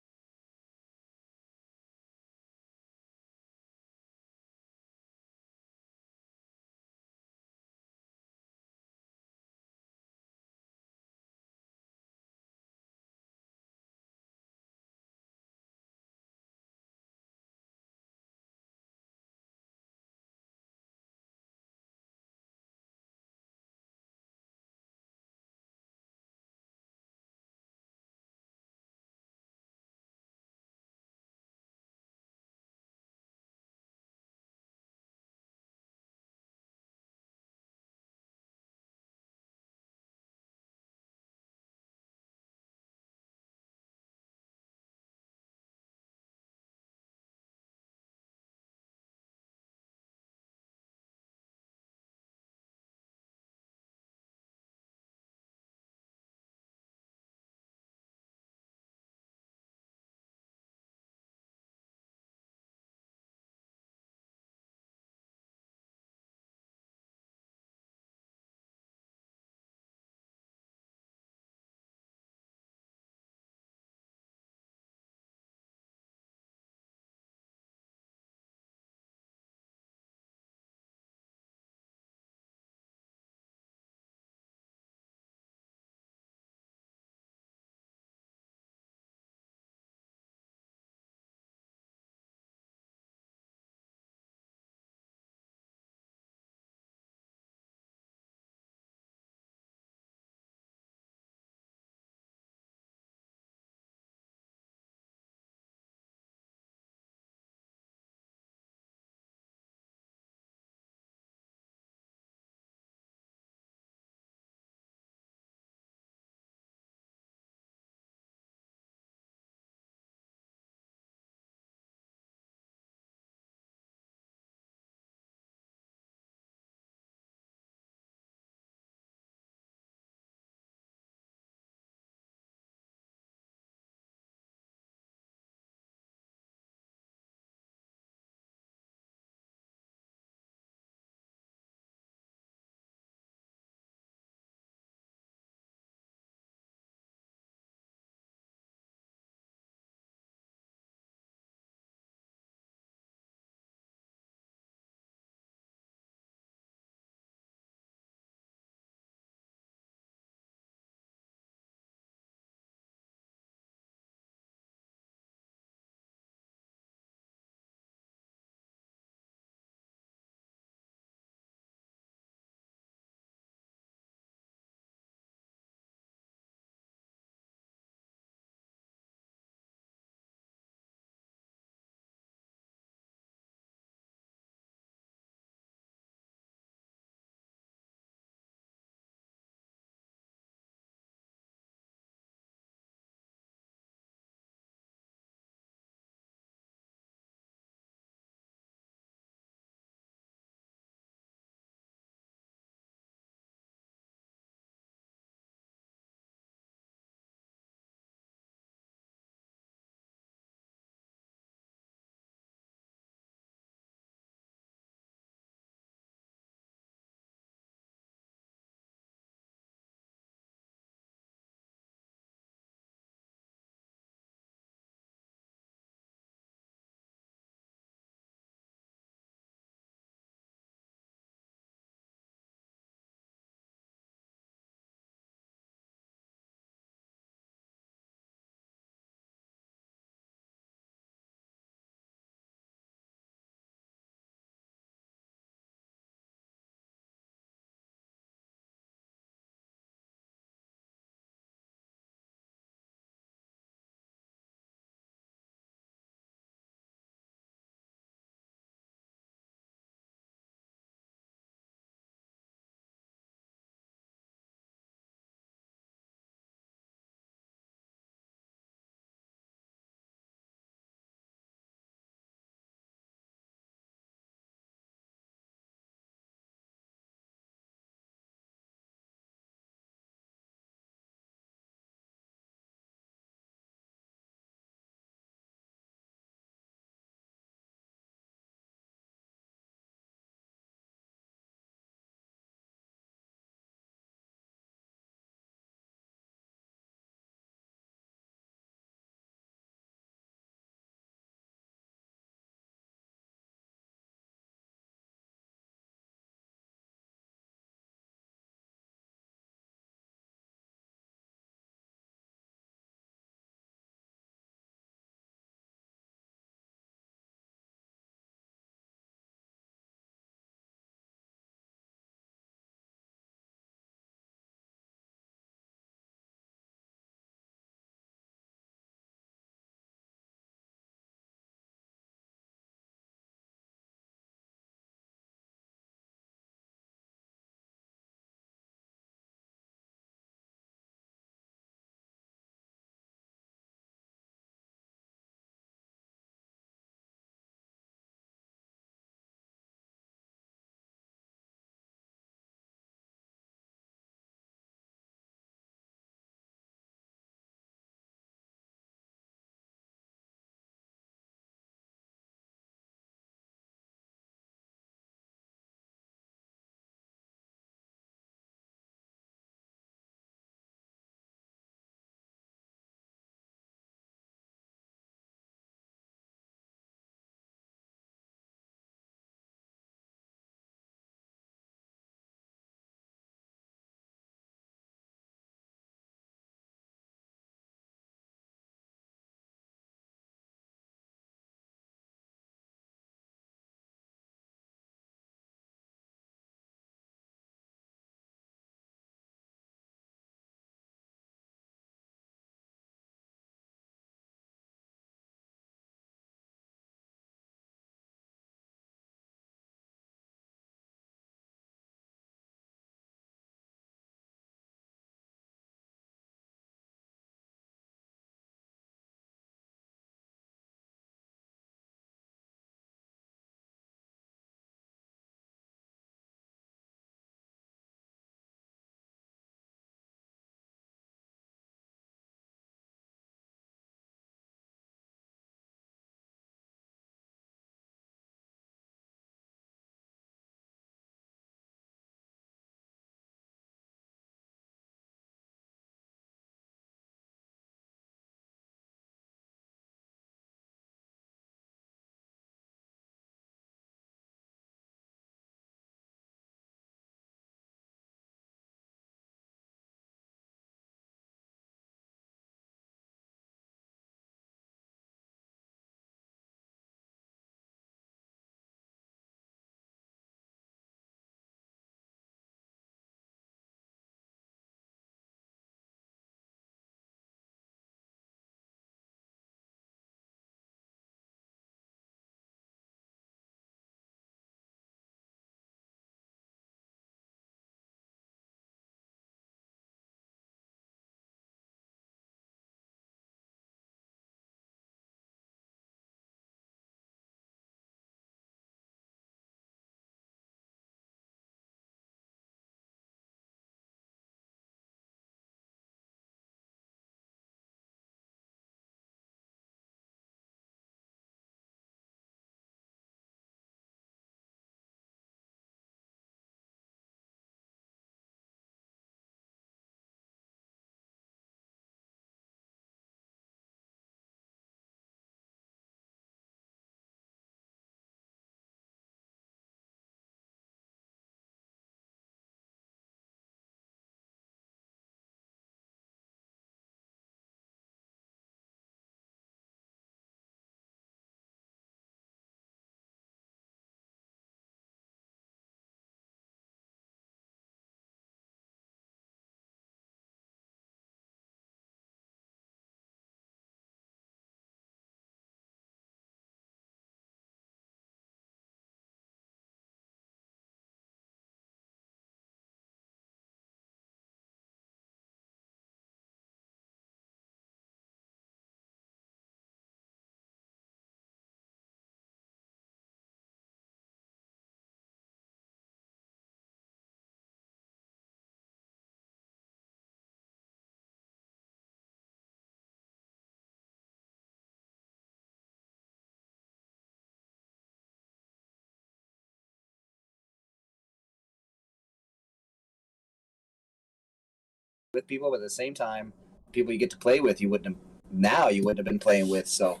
with people, but at the same time, people you get to play with, you wouldn't have been playing with. So,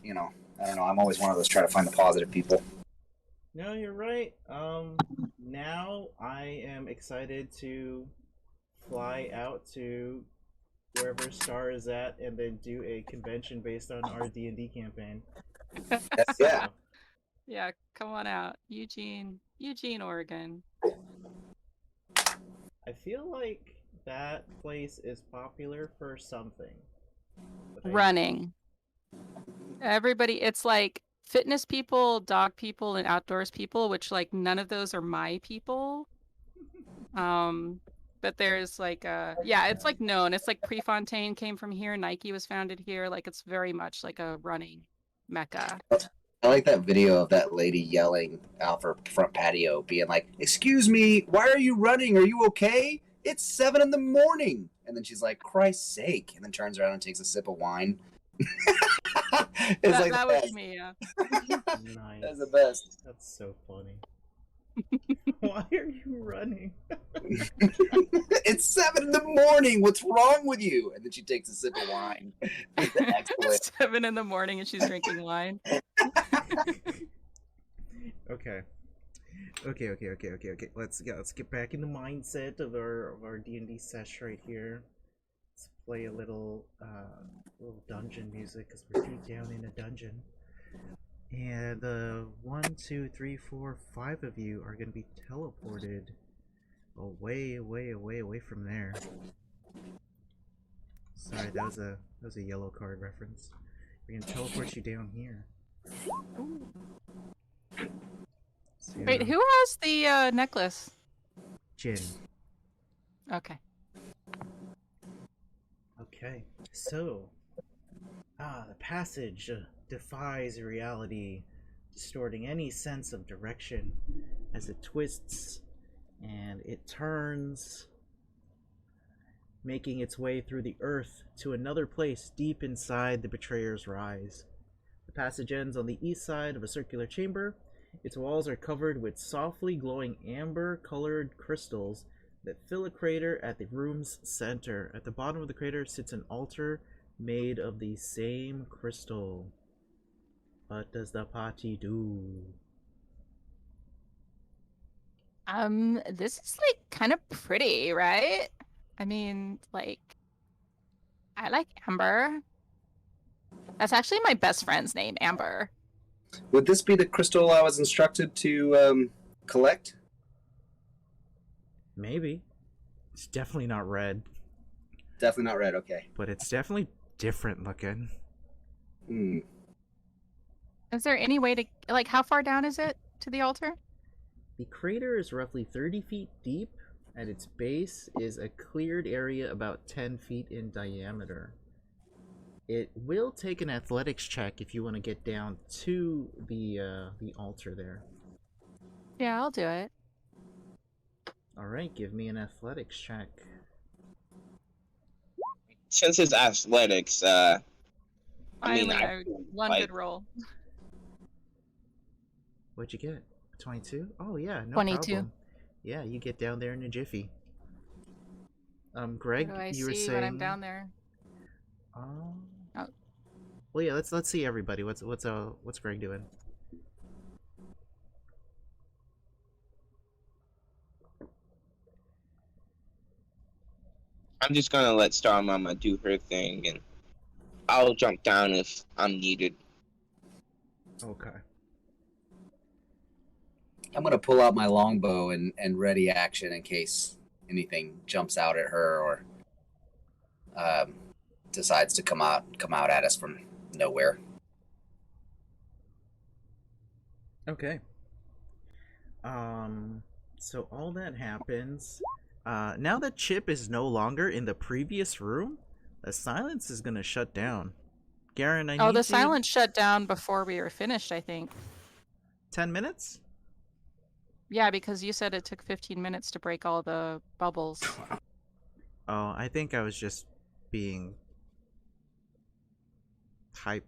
I don't know. I'm always one of those try to find the positive people. No, you're right. Now I am excited to fly out to wherever Star is at, and then do a convention based on our D&D campaign. Yeah. Yeah, come on out. Eugene, Oregon. I feel like that place is popular for something. Running. Everybody, it's like fitness people, dog people, and outdoors people, which like none of those are my people. But there's like it's like known. It's like Prefontaine came from here, Nike was founded here. Like it's very much like a running mecca. I like that video of that lady yelling out her front patio, being like, "Excuse me, why are you running? Are you okay? It's 7 a.m. And then she's like, "Christ's sake!" And then turns around and takes a sip of wine. That was me, yeah. Nice. That's the best. That's so funny. Why are you running? It's 7 a.m. What's wrong with you? And then she takes a sip of wine. Excellent. 7 a.m. and she's drinking wine. Okay. Let's get back in the mindset of our D&D sesh right here. Let's play a little dungeon music because we're deep down in a dungeon. And 1, 2, 3, 4, 5 of you are gonna be teleported away from there. Sorry, that was a yellow card reference. We're gonna teleport you down here. So, Wait, who has the necklace? Jin. Okay. Okay, so the passage defies reality, distorting any sense of direction as it twists and it turns, making its way through the earth to another place deep inside the Betrayer's Rise. The passage ends on the east side of a circular chamber. Its walls are covered with softly glowing amber-colored crystals that fill a crater at the room's center. At the bottom of the crater sits an altar made of the same crystal. What does the party do? This is like kind of pretty, right? I mean, like, I like Amber. That's actually my best friend's name, Amber. Would this be the crystal I was instructed to collect? Maybe. It's definitely not red. Definitely not red, okay. But it's definitely different looking. Is there any way to, like, how far down is it to the altar? The crater is roughly 30 feet deep. At its base is a cleared area about 10 feet in diameter. It will take an athletics check if you want to get down to the altar there. Yeah, I'll do it. Alright, give me an athletics check. Since it's athletics, Finally, one good roll. What'd you get? 22? Oh yeah, no 22. problem. Yeah, you get down there in a jiffy. Greg, What do I you were see saying when I'm down there? Oh. Oh. Well, yeah. Let's see everybody. What's Greg doing? I'm just gonna let Star Mama do her thing, and I'll jump down if I'm needed. Okay. I'm gonna pull out my longbow and ready action in case anything jumps out at her or decides to come out at us from nowhere. Okay. So all that happens. Now that Chip is no longer in the previous room, the silence is gonna shut down. Garen, I need the you... silence shut down before we were finished, I think. 10 minutes? Yeah, because you said it took 15 minutes to break all the bubbles. Oh, I think I was just being hype.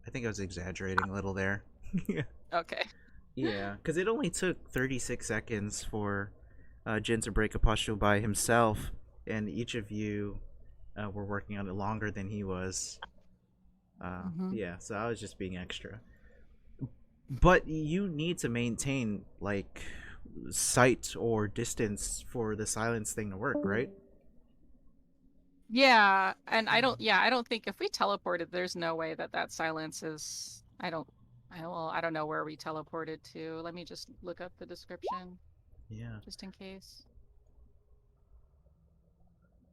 I think I was exaggerating a little there. Okay. Yeah, because it only took 36 seconds for Jin to break a pustule by himself. and each of you were working on it longer than he was. Yeah, so I was just being extra. But you need to maintain like sight or distance for the silence thing to work, right? Yeah, and I don't think if we teleported, there's no way that silence is. I don't know where we teleported to. Let me just look up the description, Yeah. just in case.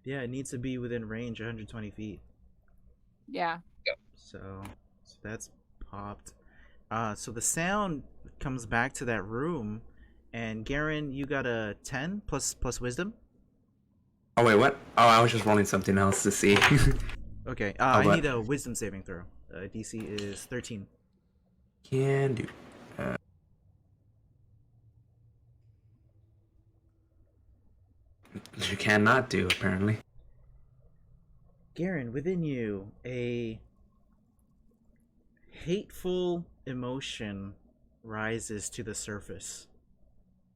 Yeah, it needs to be within range 120 feet. Yeah. So that's popped. So the sound comes back to that room, and Garen, you got a 10 plus wisdom. Oh wait, what? Oh, I was just rolling something else to see. Okay. Oh, I but- need a wisdom saving throw. DC is 13. Can do. You cannot do apparently. Garen, within you, a hateful emotion rises to the surface,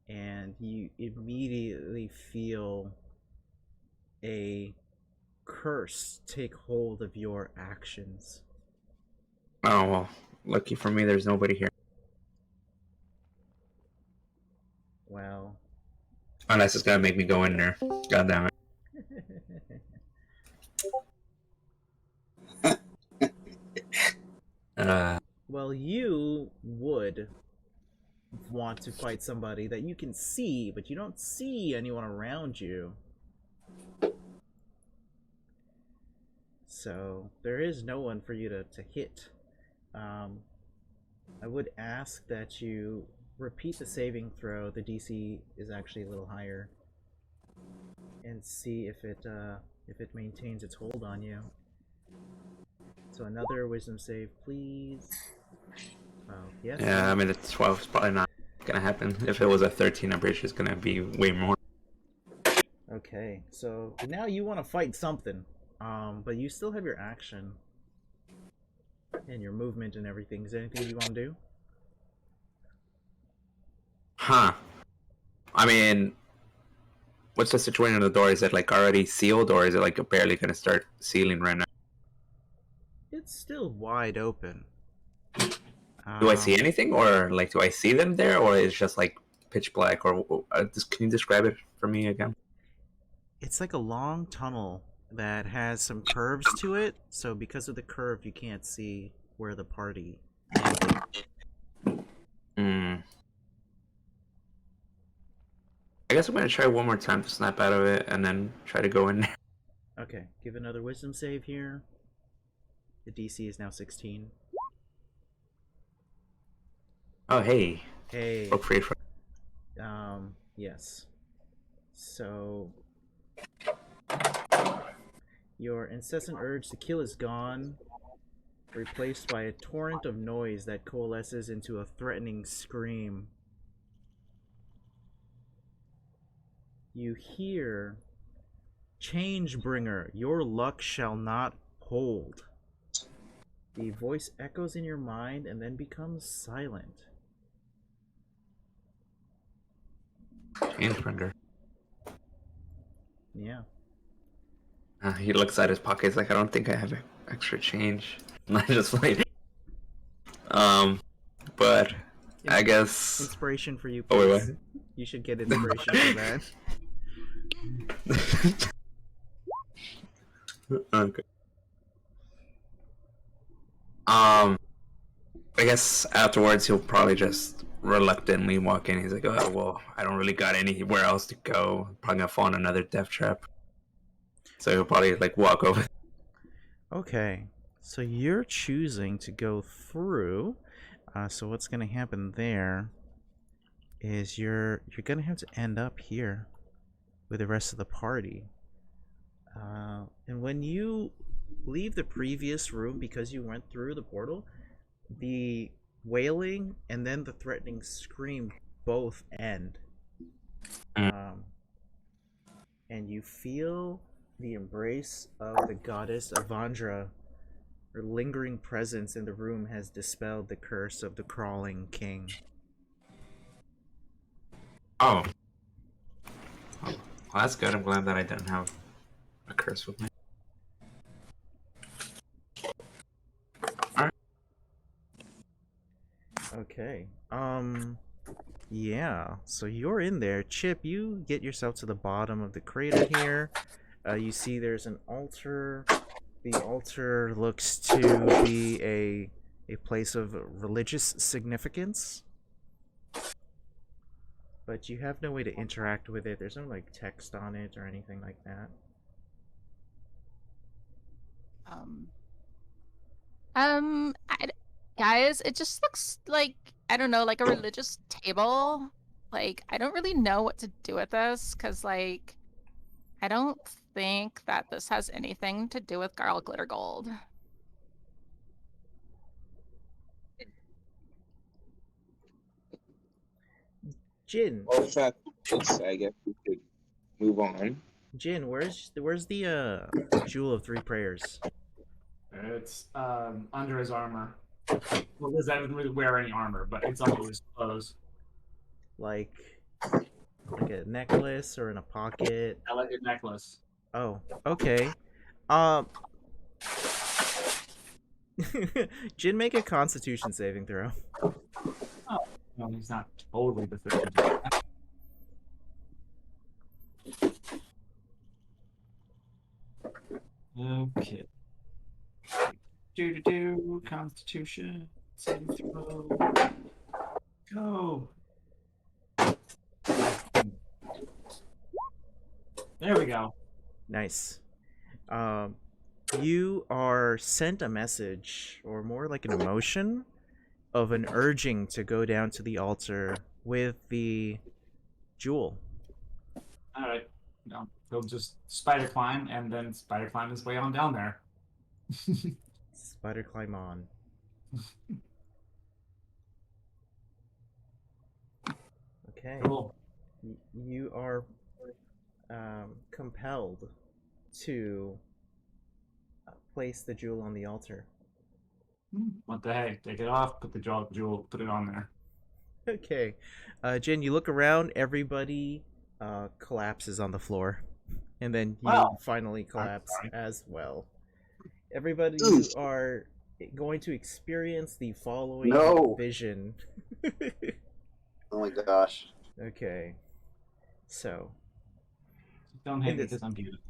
and you immediately feel a curse take hold of your actions. Oh well, lucky for me, there's nobody here. Wow. Unless it's gonna make me go in there. God damn it. Well, you would want to fight somebody that you can see, but you don't see anyone around you. So there is no one for you to hit. I would ask that you repeat the saving throw. The DC is actually a little higher, and see if it maintains its hold on you. So another wisdom save, please. Oh, yes. Yeah, I mean, it's 12 is probably not gonna happen. If it was a 13, I'm pretty sure it's gonna be way more. Okay, so now you want to fight something, but you still have your action and your movement and everything. Is there anything you want to do? Huh. I mean, what's the situation on the door? Is it like already sealed, or is it like barely gonna start sealing right now? It's still wide open. Do I see anything, or like do I see them there, or it's just like pitch black? Or can you describe it for me again? It's like a long tunnel that has some curves to it, so because of the curve, you can't see where the party ended. I guess I'm gonna try one more time to snap out of it, and then try to go in there. Okay, give another wisdom save here. The DC is now 16. Oh, hey. Hey. Broke free from. Yes. So your incessant urge to kill is gone, replaced by a torrent of noise that coalesces into a threatening scream. You hear, "Changebringer, your luck shall not hold." The voice echoes in your mind and then becomes silent. Changebringer. Yeah. He looks at his pockets like, I don't think I have extra change. Not just like, but I guess Inspiration for you, please. Oh, wait, what? You should get inspiration for that. Okay. I guess afterwards he'll probably just reluctantly walk in. He's like, oh well, I don't really got anywhere else to go. Probably gonna fall in another death trap. So he'll probably like walk over. Okay, so you're choosing to go through. So what's gonna happen there is you're gonna have to end up here with the rest of the party. And when you leave the previous room, because you went through the portal, the wailing and then the threatening scream both end. And you feel the embrace of the goddess Avandra. Her lingering presence in the room has dispelled the curse of the crawling king. Oh. Well, that's good. I'm glad that I didn't have a curse with me. Okay. Yeah. So you're in there. Chip, you get yourself to the bottom of the crater here. You see there's an altar. The altar looks to be a place of religious significance. But you have no way to interact with it. There's no like text on it or anything like that. Guys, it just looks like, I don't know, like a religious table. Like, I don't really know what to do with this, because, like, I don't think that this has anything to do with Garl Glitter Gold. Jin. Well, if that's the case, I guess we could move on. Jin, where's the Jewel of Three Prayers? It's under his armor. Well, Liz doesn't really wear any armor, but it's under his clothes. Like a necklace or in a pocket? I like a necklace. Oh, okay. Jin, make a Constitution saving throw. Oh, no, he's not totally deficient. Okay. Do Constitution saving throw. Go. There we go. Nice. You are sent a message, or more like an emotion, of an urging to go down to the altar with the jewel. All right. No, he'll just spider climb and then spider climb his way on down there. Spider climb on. Okay. Cool. You are compelled to place the jewel on the altar. What the heck? Take it off, put the jewel, put it on there. Okay. Jin, you look around, everybody collapses on the floor. And then you finally collapse as well. Everybody, you are going to experience the following vision. Oh my gosh. Okay. So. Don't hate me because I'm beautiful.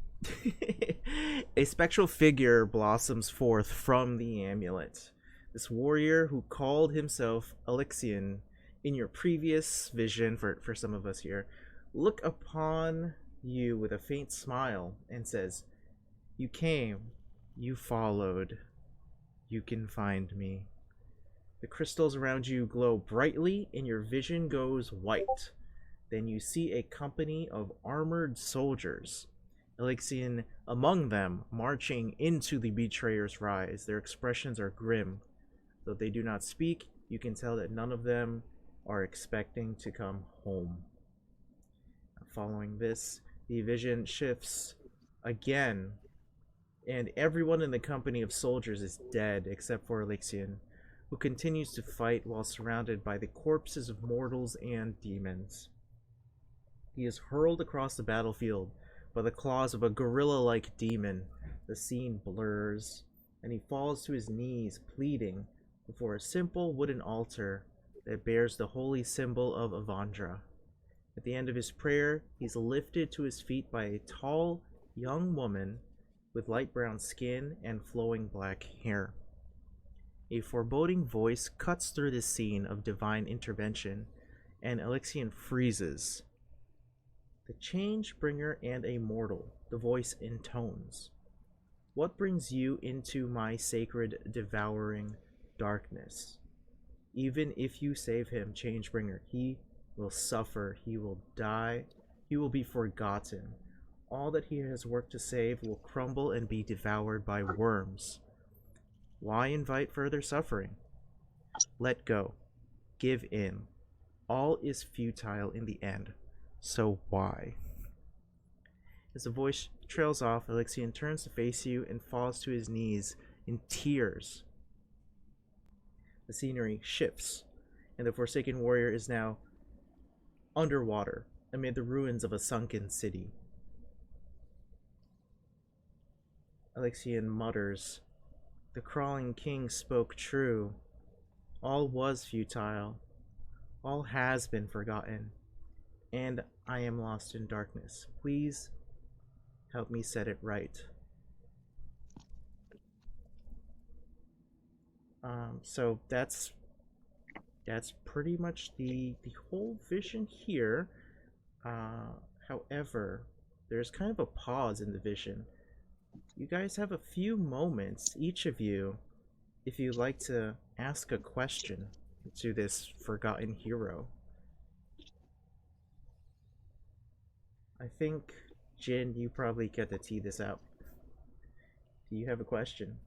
A spectral figure blossoms forth from the amulet. This warrior who called himself Elixion in your previous vision, for some of us here, look upon you with a faint smile and says, "You came, you followed, you can find me." The crystals around you glow brightly and your vision goes white. Then you see a company of armored soldiers, Elixion among them, marching into the betrayer's rise. Their expressions are grim. Though they do not speak, you can tell that none of them are expecting to come home. Following this, the vision shifts again, and everyone in the company of soldiers is dead except for Elixion, who continues to fight while surrounded by the corpses of mortals and demons. He is hurled across the battlefield by the claws of a gorilla-like demon. The scene blurs, and he falls to his knees, pleading before a simple wooden altar that bears the holy symbol of Avandra. At the end of his prayer, he's lifted to his feet by a tall, young woman with light brown skin and flowing black hair. A foreboding voice cuts through this scene of divine intervention, and Elixion freezes. "The Changebringer and a mortal," the voice intones. "What brings you into my sacred, devouring darkness? Even if you save him, Changebringer, he will suffer, he will die, he will be forgotten. All that he has worked to save will crumble and be devoured by worms. Why invite further suffering? Let go. Give in. All is futile in the end. So why?" As the voice trails off, Elixion turns to face you and falls to his knees in tears. The scenery shifts, and the Forsaken Warrior is now underwater amid the ruins of a sunken city. Alexian mutters, "The crawling king spoke true. All was futile. All has been forgotten. And I am lost in darkness. Please help me set it right." So that's pretty much the whole vision here. However, there's kind of a pause in the vision. You guys have a few moments, each of you, if you'd like to ask a question to this forgotten hero. I think, Jin, you probably get to tee this out. Do you have a question?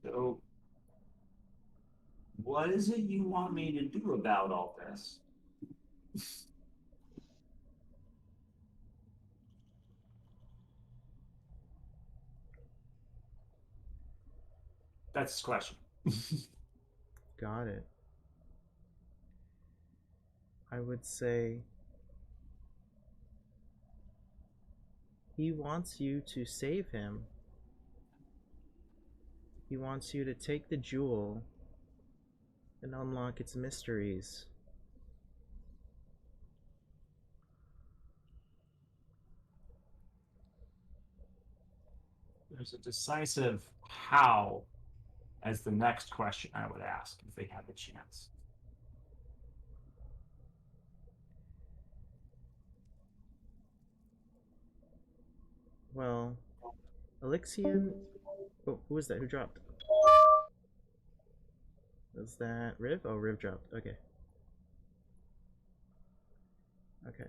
So, what is it you want me to do about all this? That's his question. Got it. I would say he wants you to save him. He wants you to take the jewel and unlock its mysteries. There's a decisive how as the next question I would ask if they had the chance. Well, Alexian... Oh, who was that? Who dropped? Was that Riv? Oh, Riv dropped. Okay. Okay.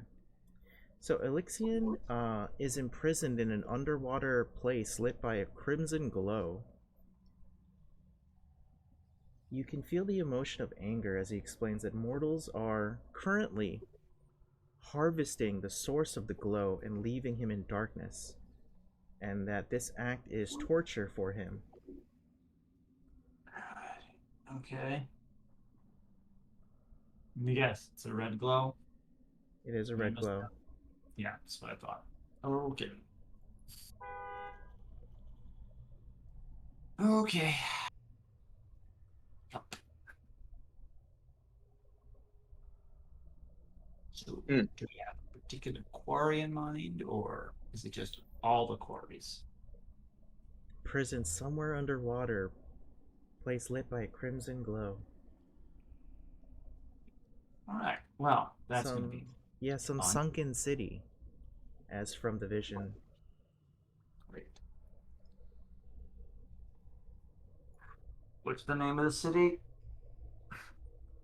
So Alexian is imprisoned in an underwater place lit by a crimson glow. You can feel the emotion of anger as he explains that mortals are currently harvesting the source of the glow and leaving him in darkness, and that this act is torture for him. Okay. Yes, it's a red glow. It is a red glow. Yeah, that's what I thought. Okay. Okay. So, do we have a particular quarry in mind, or is it just all the quarries? Prison somewhere underwater, place lit by a crimson glow. Alright, well, that's gonna be... Yeah, some fun. sunken city, as from the vision. Great. What's the name of the city?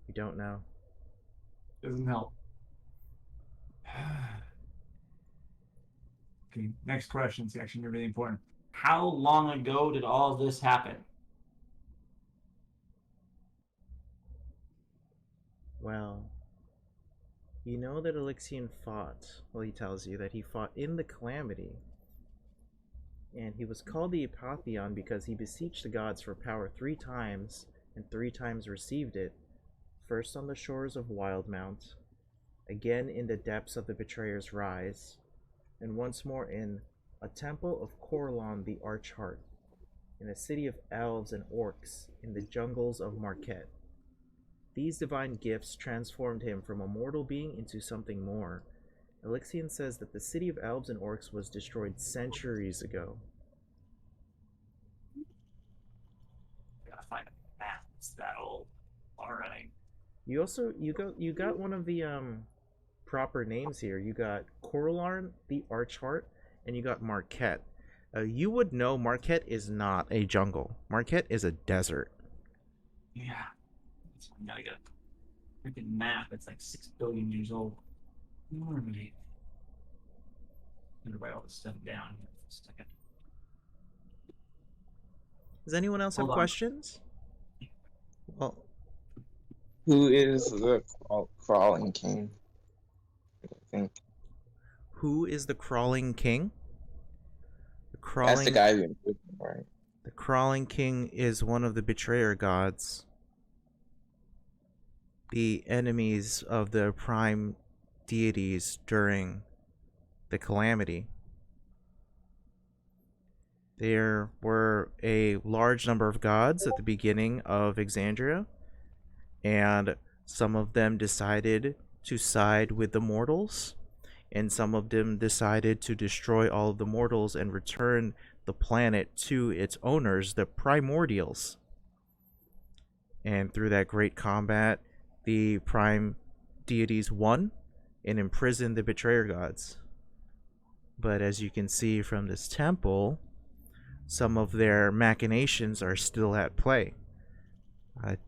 You don't know. Doesn't help. Okay, next question is actually really important. How long ago did all this happen? Well, you know that Alexian fought. Well, he tells you that he fought in the Calamity. And he was called the Apotheon because he beseeched the gods for power 3 times, and 3 times received it. First on the shores of Wildmount, again in the depths of the Betrayer's Rise, and once more in a temple of Corlon the Archheart, in a city of elves and orcs in the jungles of Marquette. These divine gifts transformed him from a mortal being into something more. Alexian says that the city of elves and orcs was destroyed centuries ago. Gotta find a map that's that old already. You got one of the proper names here. You got Corlarn the Archheart, and you got Marquette. You would know Marquette is not a jungle. Marquette is a desert. Yeah. You gotta get a freaking map that's like 6 billion years old. Normally. I'm gonna write all this stuff down here for a second. Does anyone else have questions? Well, who is the crawling king? I think. Who is the crawling king? That's the guy who imprisoned, right? The crawling king is one of the betrayer gods. the enemies of the prime deities during the calamity. There were a large number of gods at the beginning of Exandria, and some of them decided to side with the mortals, and some of them decided to destroy all of the mortals and return the planet to its owners, the primordials. And through that great combat, the prime deities won and imprisoned the betrayer gods. But as you can see from this temple, some of their machinations are still at play.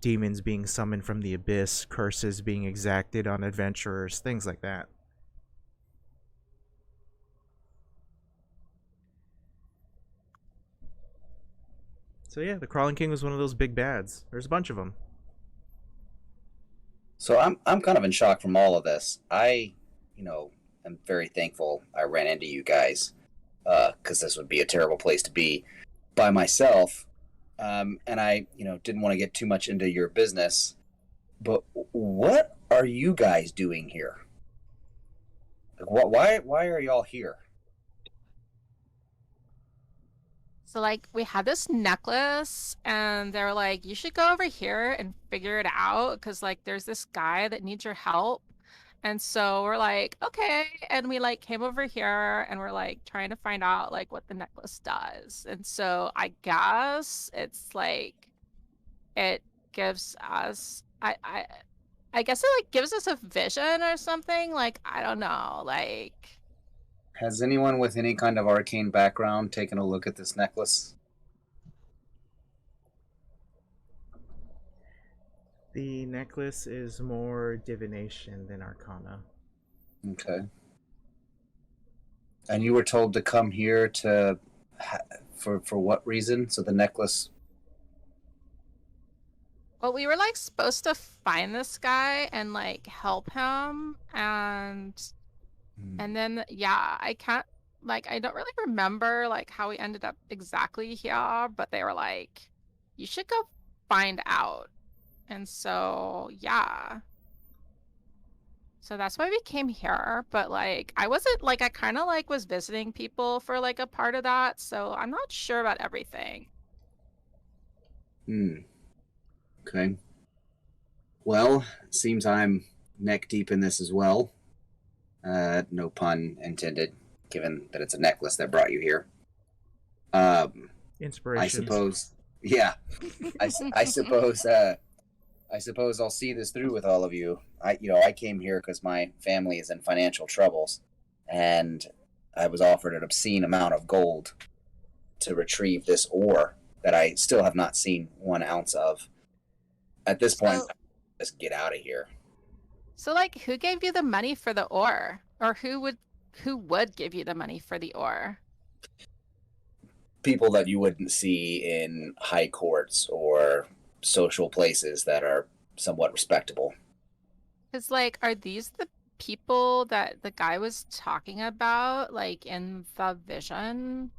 Demons being summoned from the abyss, curses being exacted on adventurers, things like that. So yeah, the Crawling King was one of those big bads. There's a bunch of them. So I'm kind of in shock from all of this. I, am very thankful I ran into you guys, because this would be a terrible place to be by myself. And I, didn't want to get too much into your business. But what are you guys doing here? Like, why are y'all here? So like we had this necklace and they were like, you should go over here and figure it out because like there's this guy that needs your help. And so we're like, okay. And we like came over here and we're like trying to find out like what the necklace does. And so I guess it's like it gives us I guess it like gives us a vision or something. Like I don't know, like Has anyone with any kind of arcane background taken a look at this necklace? The necklace is more divination than arcana. Okay. And you were told to come here to, for what reason? So the necklace. well, we were like supposed to find this guy and like help him and then yeah, I can't like I don't really remember like how we ended up exactly here, but they were like, you should go find out. And so yeah. So that's why we came here, but like I wasn't like I kind of like was visiting people for like a part of that, so I'm not sure about everything. Okay. Well, it seems I'm neck deep in this as well. No pun intended, given that it's a necklace that brought you here. I Inspiration. suppose. Yeah. I suppose. I suppose I'll see this through with all of you. I came here because my family is in financial troubles, and I was offered an obscene amount of gold to retrieve this ore that I still have not seen 1 ounce of. At this point, just get out of here. So like who gave you the money for the ore? Or who would give you the money for the ore? People that you wouldn't see in high courts or social places that are somewhat respectable. Because like are these the people that the guy was talking about like in the vision?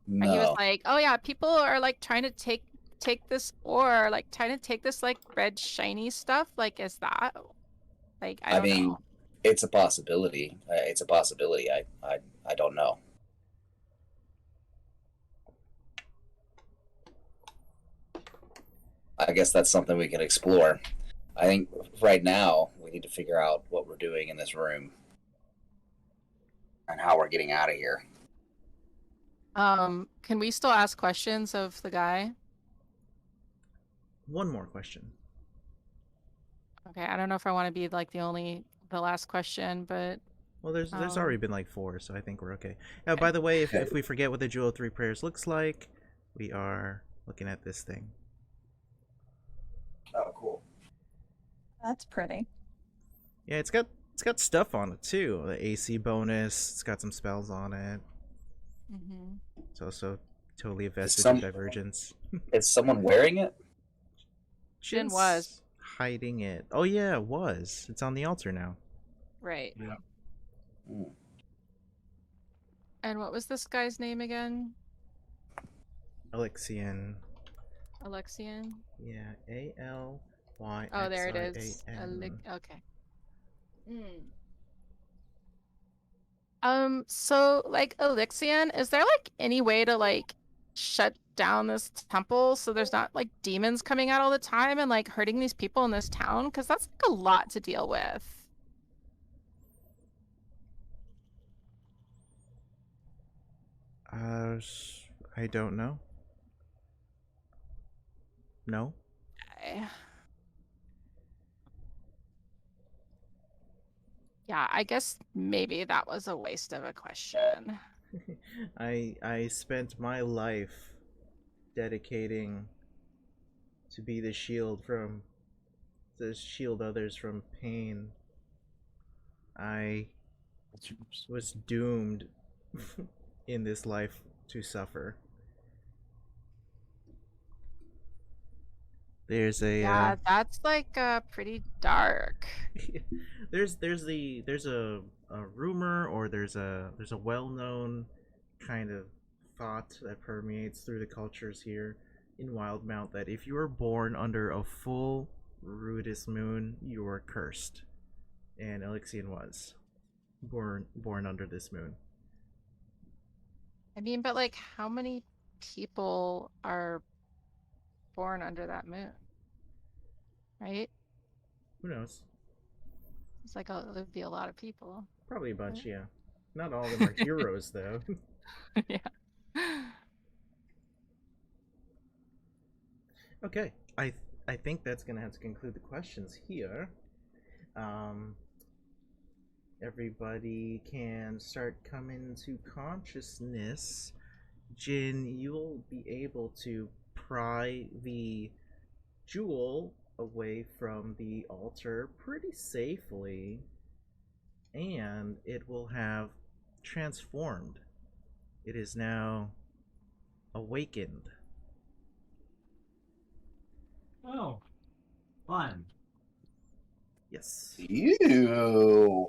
Where he was No. like, oh yeah, people are like trying to take this ore, like trying to take this like red shiny stuff. Like is that like I don't know. It's a possibility. It's a possibility. I don't know. I guess that's something we can explore. I think right now we need to figure out what we're doing in this room and how we're getting out of here. Can we still ask questions of the guy? One more question. Okay, I don't know if I want to be like the last question, but Well, there's already been like 4, so I think we're okay. By the way, if we forget what the Jewel of 3 Prayers looks like, we are looking at this thing. Oh, cool. That's pretty. Yeah, it's got stuff on it too. The AC bonus. It's got some spells on it. It's also totally a vestige of divergence. Is someone wearing it? Jin was hiding it. Oh yeah, it was. It's on the altar now. right. Yeah. And what was this guy's name again? Alexian. Alexian? Yeah, Y Oh, there it X is. I A N. Okay. So like Elixian, is there like any way to like shut down this temple so there's not like demons coming out all the time and like hurting these people in this town? Because that's like a lot to deal with. I don't know. No. Okay. Yeah, I guess maybe that was a waste of a question. I spent my life dedicating to be the shield others from pain. I was doomed in this life to suffer. There's a Yeah, that's like pretty dark. there's a rumor, or there's a well-known kind of thought that permeates through the cultures here in Wildmount that if you are born under a full Rudis moon, you are cursed. And Elixian was born under this moon. I mean, but like how many people are born under that moon? Right? Who knows? It's like there'd be a lot of people. Probably a bunch, yeah. Not all of them are heroes, though. Yeah. Okay, I think that's gonna have to conclude the questions here. Everybody can start coming to consciousness. Jin, you'll be able to pry the jewel away from the altar pretty safely, and it will have transformed. It is now awakened. Oh, fun. Yes. Ew.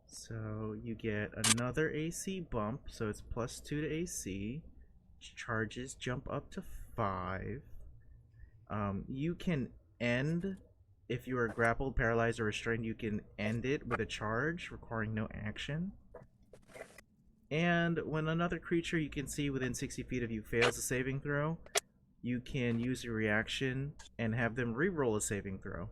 So you get another AC bump, so it's +2 to AC. Charges jump up to 5. You can end, if you are grappled, paralyzed, or restrained, you can end it with a charge, requiring no action. And when another creature you can see within 60 feet of you fails a saving throw, you can use a reaction and have them re-roll a saving throw.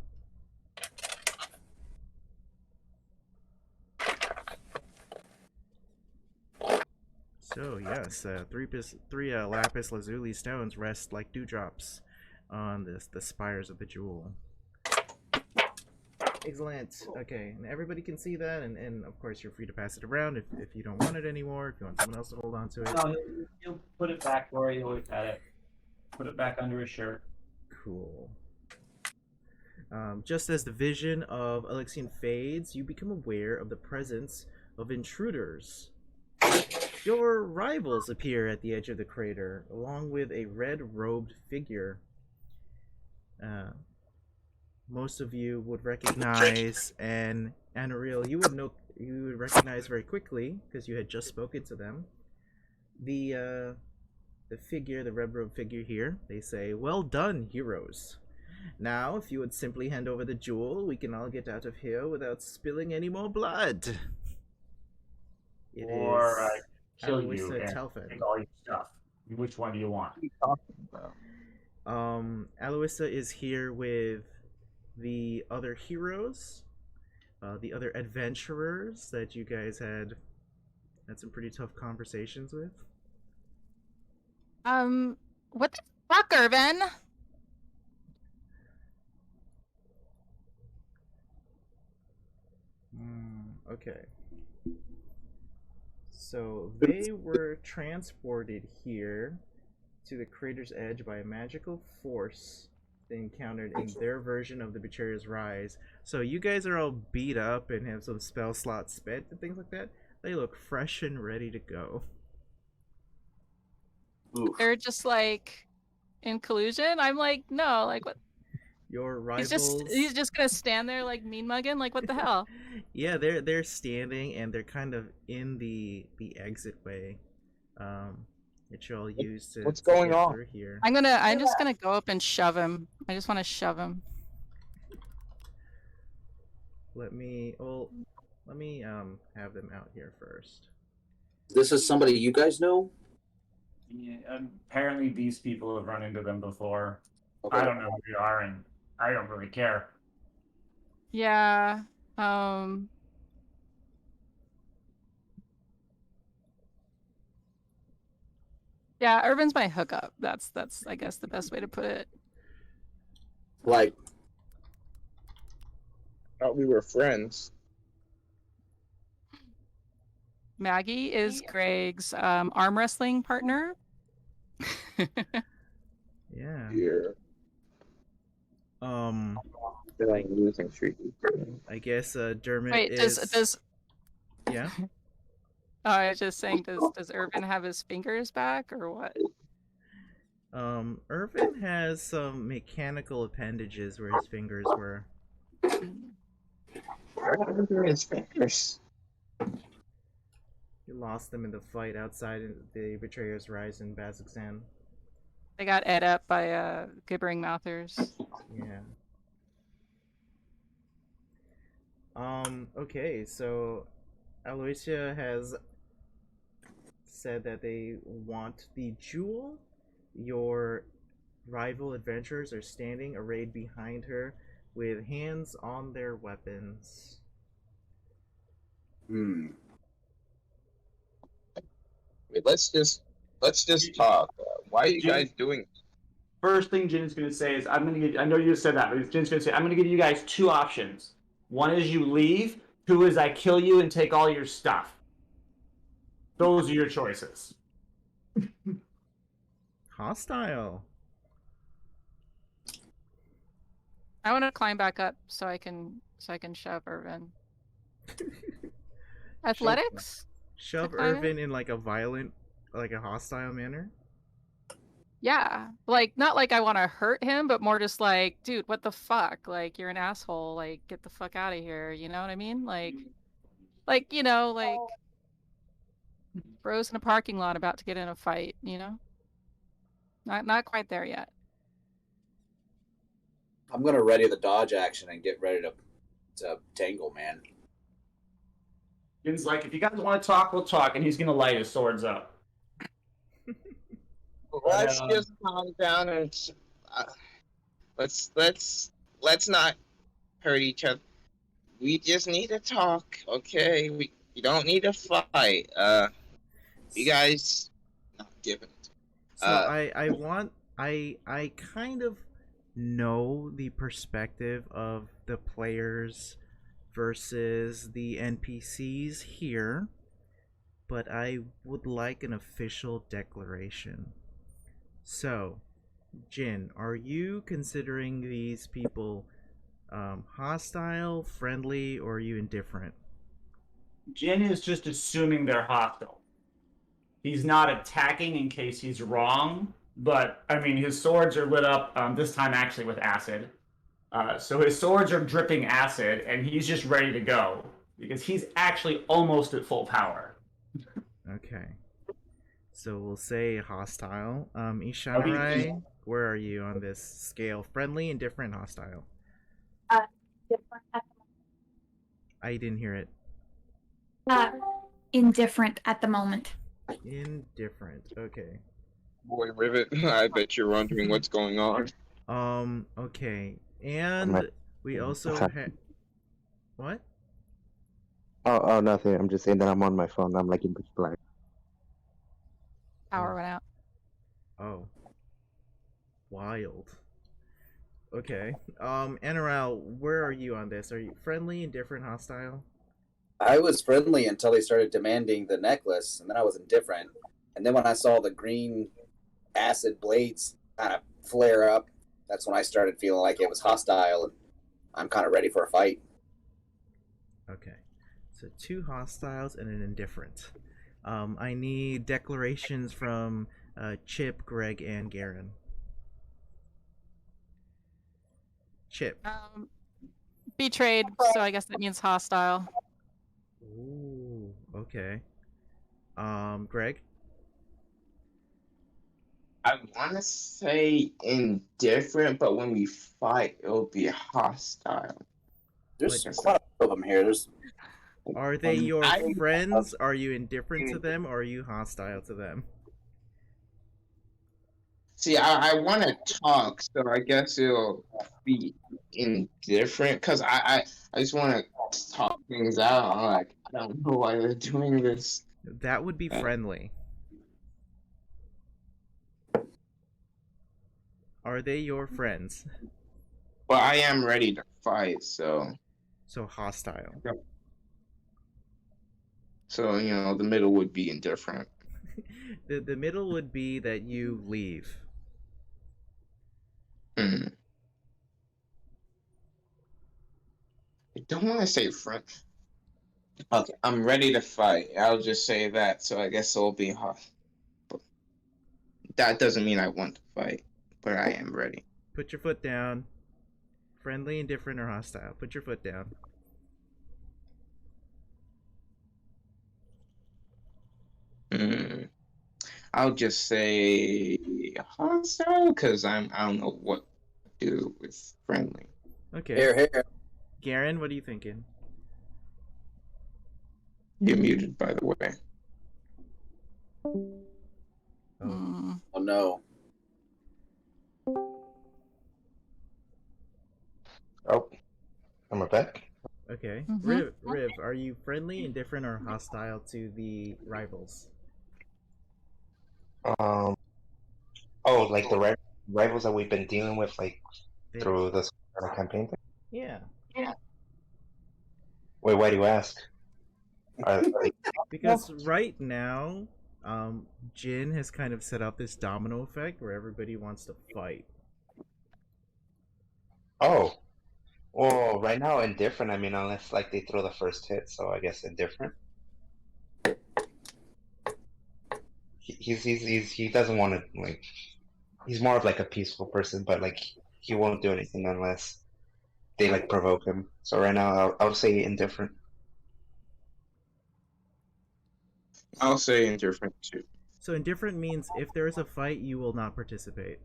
So yes, three lapis lazuli stones rest like dewdrops on the spires of the jewel. Excellent. Okay, and everybody can see that, and of course you're free to pass it around if you don't want it anymore, if you want someone else to hold on to it. No, he'll put it back where he always had it. Put it back under his shirt. Cool. Just as the vision of Elixian fades, you become aware of the presence of intruders. Your rivals appear at the edge of the crater, along with a red-robed figure. Most of you would recognize, and Anariel, you would recognize very quickly because you had just spoken to them. The figure, the red-robed figure here, they say, "Well done, heroes. Now, if you would simply hand over the jewel, we can all get out of here without spilling any more blood." It Or I is kill you Aloysia and Telfin. take all your stuff. Which one do you want? What are you talking about? Aloysia is here with the other heroes, the other adventurers that you guys had some pretty tough conversations with. What the fuck, Irvin? Okay. So they were transported here to the crater's edge by a magical force they encountered in their version of the Betrayer's Rise. So you guys are all beat up and have some spell slots spent and things like that. They look fresh and ready to go. Oof. They're just like in collusion. I'm like, no, like what? Your rivals. He's just gonna stand there like mean mugging. Like what the hell? Yeah, they're standing and they're kind of in the exit way. That y'all use to What's to going get on? through here. I'm just gonna go up and shove him. I just want to shove him. let me have them out here first. This is somebody you guys know? Yeah, apparently these people have run into them before. Okay. I don't know who they are, and I don't really care. Yeah. Yeah, Urban's my hookup. That's I guess the best way to put it. Like, Thought we were friends. Maggie is Greg's arm wrestling partner. Yeah. Yeah. Like losing streak. I guess Dermot Wait, is. does Yeah. Oh, I was just saying, does Urban have his fingers back or what? Irvin has some mechanical appendages where his fingers were. Where are his fingers? He lost them in the fight outside in the Betrayer's Rise in Bazzoxan. They got ate up by gibbering mouthers. Yeah. Okay, so Aloysia has said that they want the jewel. Your rival adventurers are standing arrayed behind her with hands on their weapons. hmm. Wait, let's just talk. Why are you guys doing? First thing Jin's going to say is, I'm going to give, I know you said that, but Jin's going to say, I'm going to give you guys two options. One is you leave, two is I kill you and take all your stuff. Those are your choices. Hostile. I want to climb back up so I can shove Irvin. Athletics? Shove To climb Irvin in like a violent, like a hostile manner. Yeah. Like, not like I want to hurt him, but more just like, dude, what the fuck? Like, you're an asshole. Like, get the fuck out of here. You know what I mean? Like, you know, like bros in a parking lot about to get in a fight, you know? Not quite there yet. I'm gonna ready the dodge action and get ready to tangle, man. Jin's like, if you guys want to talk, we'll talk, and he's going to light his swords up. Let's just calm down and let's not hurt each other. We just need to talk, okay? We don't need to fight. You guys not giving it. So I kind of know the perspective of the players versus the NPCs here, but I would like an official declaration. So, Jin, are you considering these people hostile, friendly, or are you indifferent? Jin is just assuming they're hostile. He's not attacking in case he's wrong, but I mean, his swords are lit up, this time actually with acid. So his swords are dripping acid, and he's just ready to go because he's actually almost at full power. Okay. So we'll say hostile. Ishanrai, where are you on this scale? Friendly, indifferent, hostile? Different. I didn't hear it. Indifferent at the moment. Indifferent. Okay. Boy, Rivet, I bet you're wondering what's going on. Okay. And we also have... What? Oh, nothing. I'm just saying that I'm on my phone. I'm like in pitch black. Power went out. Oh. Wild. Okay. Anaral, where are you on this? Are you friendly, indifferent, hostile? I was friendly until they started demanding the necklace, and then I was indifferent. And then when I saw the green acid blades kind of flare up, that's when I started feeling like it was hostile, and I'm kind of ready for a fight. Okay. So 2 hostiles and an indifferent. I need declarations from Chip, Greg, and Garen. Chip. Betrayed, so I guess that means hostile. Ooh, okay. Greg? I want to say indifferent, but when we fight, it'll be hostile. There's But- quite a of them here. There's Are they your I- friends? Are you indifferent to them? Or are you hostile to them? See, I want to talk, so I guess it'll be indifferent because I just want to talk things out. I'm like, I don't know why they're doing this. That would be friendly. Are they your friends? But I am ready to fight, so So hostile. so the middle would be indifferent. The middle would be that you leave. I don't want to say friend. Okay, I'm ready to fight. I'll just say that. So I guess it'll be hot. But that doesn't mean I want to fight, but I am ready. Put your foot down. Friendly, indifferent, or hostile. Put your foot down. I'll just say hostile because I don't know what to do with friendly. Okay. here. Garen, what are you thinking? You're muted, by the way. Oh. Oh no. Oh, I'm back. Okay. Mhm. Riv, are you friendly, indifferent, or hostile to the rivals? Oh, like the rivals that we've been dealing with, like through this campaign thing. Yeah. Wait, why do you ask? Are they... Because right now, Jin has kind of set up this domino effect where everybody wants to fight. Oh, well, right now indifferent. I mean, unless like they throw the first hit, so I guess indifferent. He doesn't want to like. He's more of like a peaceful person, but like he won't do anything unless they like provoke him. So right now, I'll say indifferent. I'll say indifferent too. So indifferent means if there is a fight, you will not participate.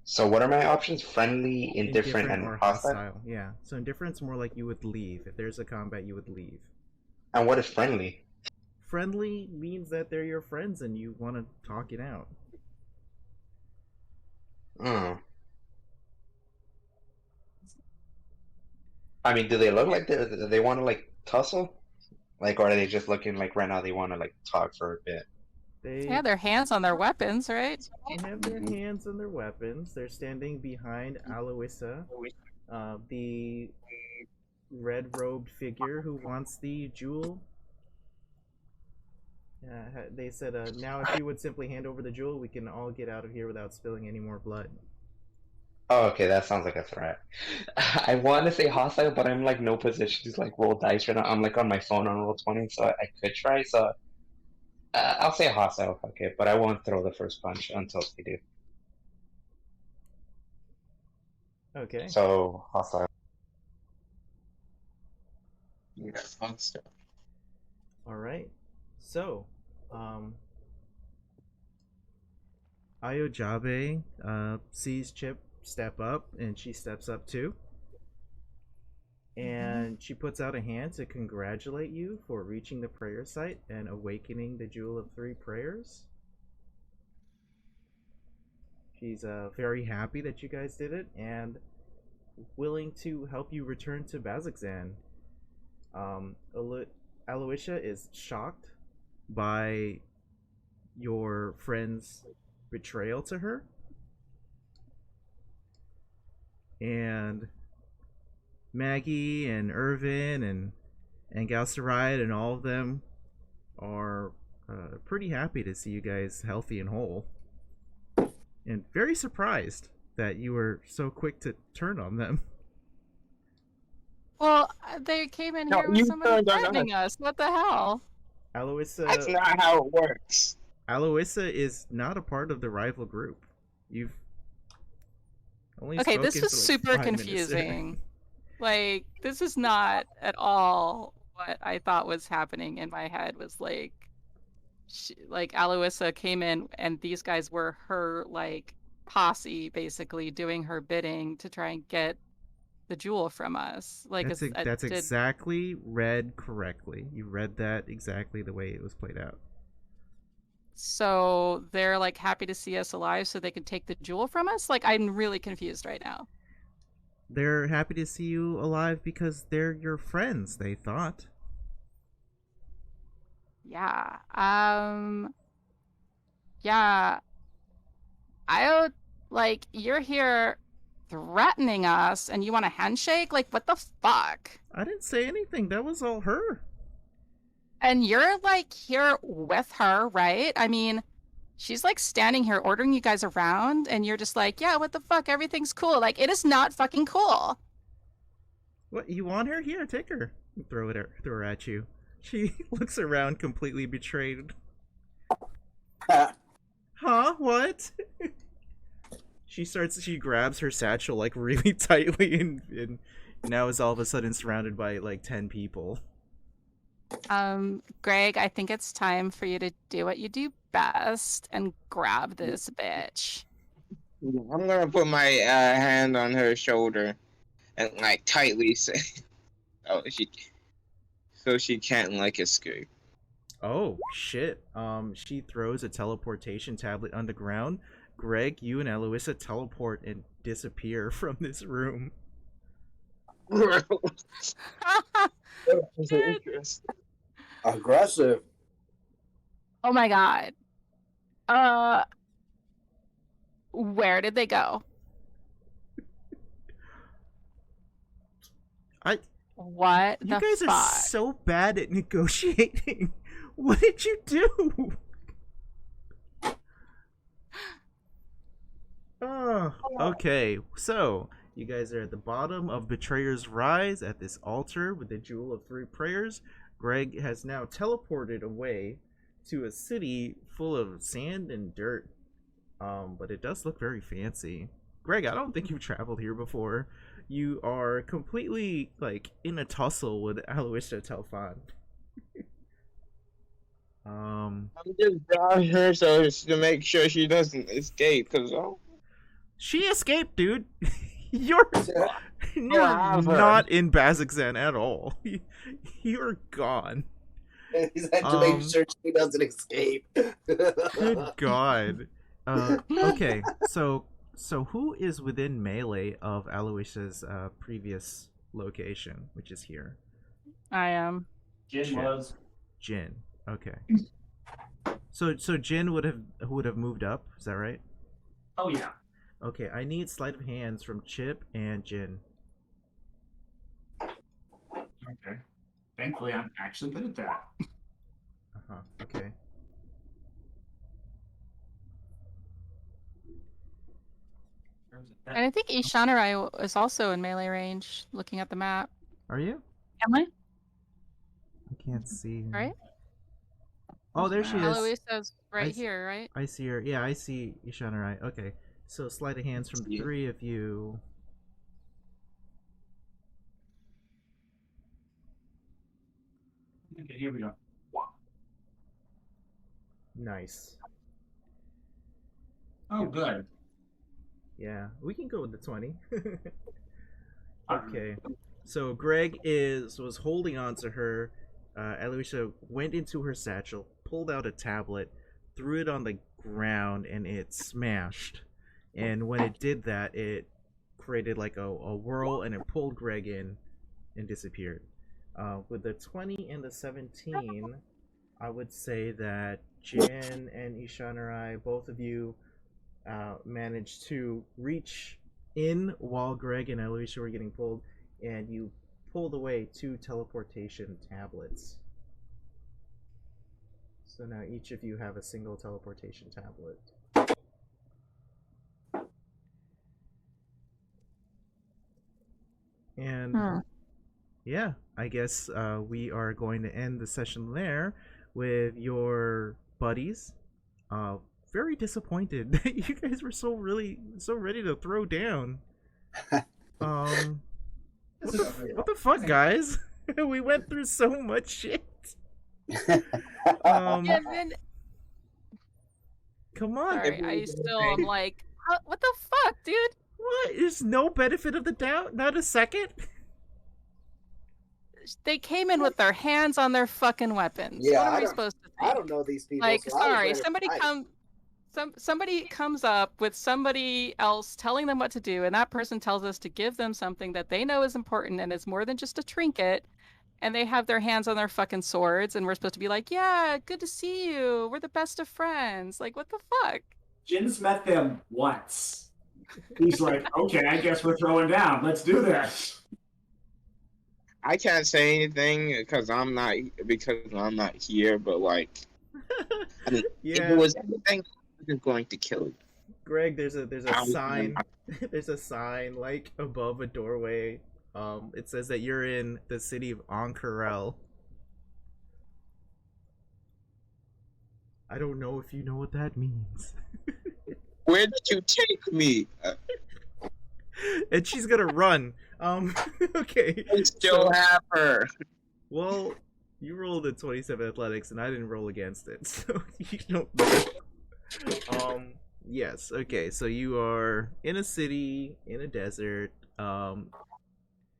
So what are my options? Friendly, indifferent, and or hostile. Yeah. So indifferent's more like you would leave. If there's a combat, you would leave. And what is friendly? Friendly means that they're your friends and you want to talk it out. Oh. I mean, do they look like they want to like tussle? Like, or are they just looking like right now they want to like talk for a bit? They have their hands on their weapons, right? They have their hands on their weapons. They're standing behind Aloysia, the red-robed figure who wants the jewel. They said, now if you would simply hand over the jewel, we can all get out of here without spilling any more blood. Oh, okay, that sounds like a threat. I want to say hostile, but I'm like no position to like roll dice right now. I'm like on my phone on Roll20, so I could try. So I'll say hostile, okay, but I won't throw the first punch until they do. Okay. So hostile. Yeah, hostile. All right. So, Ayojabe sees Chip step up, and she steps up too. And she puts out a hand to congratulate you for reaching the prayer site and awakening the Jewel of Three Prayers. She's very happy that you guys did it and willing to help you return to Bazakzan. Aloysia is shocked by your friend's betrayal to her. And Maggie and Irvin and Galceride and all of them are pretty happy to see you guys healthy and whole. And very surprised that you were so quick to turn on them. Well, they came in No, here with you somebody turned on threatening us. What the hell? Aloysia, That's not how it works. Aloysia is not a part of the rival group. You've only Okay, this spoken was for like super 5 minutes there. confusing. Like, this is not at all what I thought was happening in my head. Was like, like Aloysia came in and these guys were her like posse, basically doing her bidding to try and get the jewel from us. Like, That's exactly read correctly. You read that exactly the way it was played out. So they're like happy to see us alive so they can take the jewel from us? Like, I'm really confused right now. They're happy to see you alive because they're your friends, they thought. Yeah. Yeah. I would, like, you're here threatening us and you want a handshake? Like, what the fuck? I didn't say anything. That was all her. And you're like here with her, right? I mean, she's like standing here ordering you guys around and you're just like, yeah, what the fuck? Everything's cool. Like, it is not fucking cool. What, you want her? Here, take her. Throw her at you. She looks around completely betrayed. Huh? What? She grabs her satchel like really tightly and now is all of a sudden surrounded by like 10 people. Greg, I think it's time for you to do what you do best and grab this bitch. I'm gonna put my hand on her shoulder and like tightly say, "Oh, so she can't like escape." Oh shit! She throws a teleportation tablet underground. Greg, you and Eloisa teleport and disappear from this room. Aggressive. Oh my god. Where did they go? What You the guys fuck? are so bad at negotiating. What did you do? Oh, okay. So, you guys are at the bottom of Betrayer's Rise at this altar with the Jewel of Three Prayers. Greg has now teleported away to a city full of sand and dirt. But it does look very fancy. Greg, I don't think you've traveled here before. You are completely, like, in a tussle with Aloysia Telfan. I'm just grabbing her so to make sure she doesn't escape, cause she escaped, dude. You're not in Bazikzan at all. You're gone. He's had to make sure she doesn't escape. Good God. Okay, so who is within melee of Aloysia's previous location, which is here? I am. Jin was. Jin. Okay. So Jin would have moved up. Is that right? Oh yeah. Okay, I need sleight of hands from Chip and Jin. Okay. Thankfully, I'm actually good at that. Okay. And I think Ishanurai is also in melee range, looking at the map. Are you? Am I? I can't see her. Right? Oh, there she is. Eloisa's right here, right? I see her. Yeah, I see Ishanurai. Okay. So sleight of hands from the three of you. Okay, here we go. Nice. Oh, good. Yeah, we can go with the 20. Okay. So Greg was holding on to her. Eloisa went into her satchel, pulled out a tablet, threw it on the ground, and it smashed. And when it did that, it created like a whirl, and it pulled Greg in and disappeared. With the 20 and the 17, I would say that Jen and Ishanurai, both of you, managed to reach in while Greg and Eloisa were getting pulled, and you pulled away 2 teleportation tablets. So now each of you have a single teleportation tablet. And yeah, I guess we are going to end the session there with your buddies. Very disappointed that you guys were so ready to throw down. What the fuck, guys? We went through so much shit. Yeah, then... Come on. Sorry, I still am like, what the fuck, dude? What? There's no benefit of the doubt? Not a second? They came in with their hands on their fucking weapons. Yeah, What are we supposed to think? I don't know these people. Like, so I was sorry, ready to fight. somebody comes up with somebody else telling them what to do, and that person tells us to give them something that they know is important and it's more than just a trinket, and they have their hands on their fucking swords, and we're supposed to be like, yeah, good to see you. We're the best of friends. Like, what the fuck? Jin's met them once. He's like, okay, I guess we're throwing down. Let's do this. I can't say anything because I'm not here. But like, I mean, if Yeah. it was anything, I was going to kill you. Greg, there's a sign. There's a sign like above a doorway. It says that you're in the city of Ankarel. I don't know if you know what that means. Where did you take me? And she's gonna run. Okay. I still have her. Well, you rolled a 27 athletics, and I didn't roll against it, so you don't know. Yes. Okay. So you are in a city, in a desert,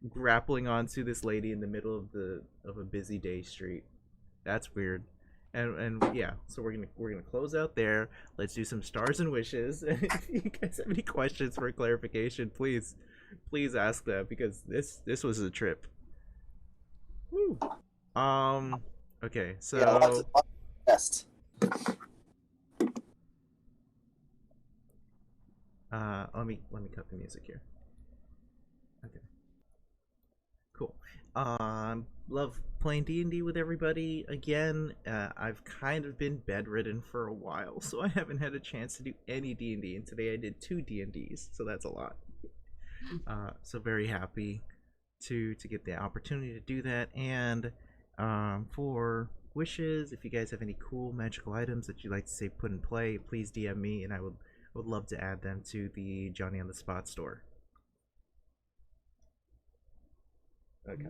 grappling onto this lady in the middle of a busy day street. That's weird. And yeah, so we're gonna close out there. Let's do some stars and wishes. And if you guys have any questions for clarification, please ask them, because this was a trip. Woo. Okay, so Yeah, lots of best. let me cut the music here. Okay. Cool. Love playing D&D with everybody again. I've kind of been bedridden for a while, so I haven't had a chance to do any D&D, and today I did 2 D&Ds, so that's a lot. So very happy to get the opportunity to do that. And for wishes, if you guys have any cool magical items that you'd like to see put in play, please DM me, and I would love to add them to the Johnny on the Spot store. Okay,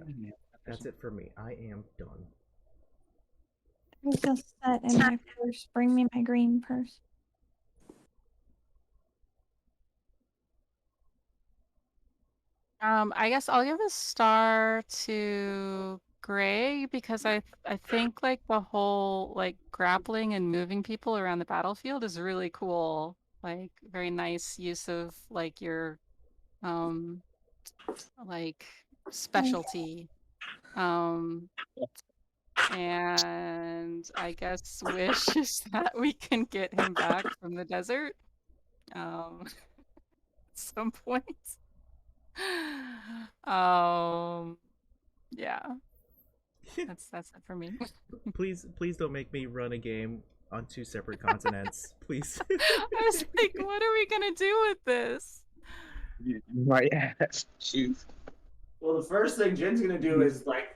that's it for me. I am done. There's a set in my purse. Bring me my green purse. I guess I'll give a star to Greg, because I think like the whole like grappling and moving people around the battlefield is really cool. Like, very nice use of like your like specialty. And I guess wish is that we can get him back from the desert at some point. Yeah. That's it for me. Please don't make me run a game on 2 separate continents. Please. I was like, what are we gonna do with this? My ass. Shoot. Well, the first thing Jin's gonna do is like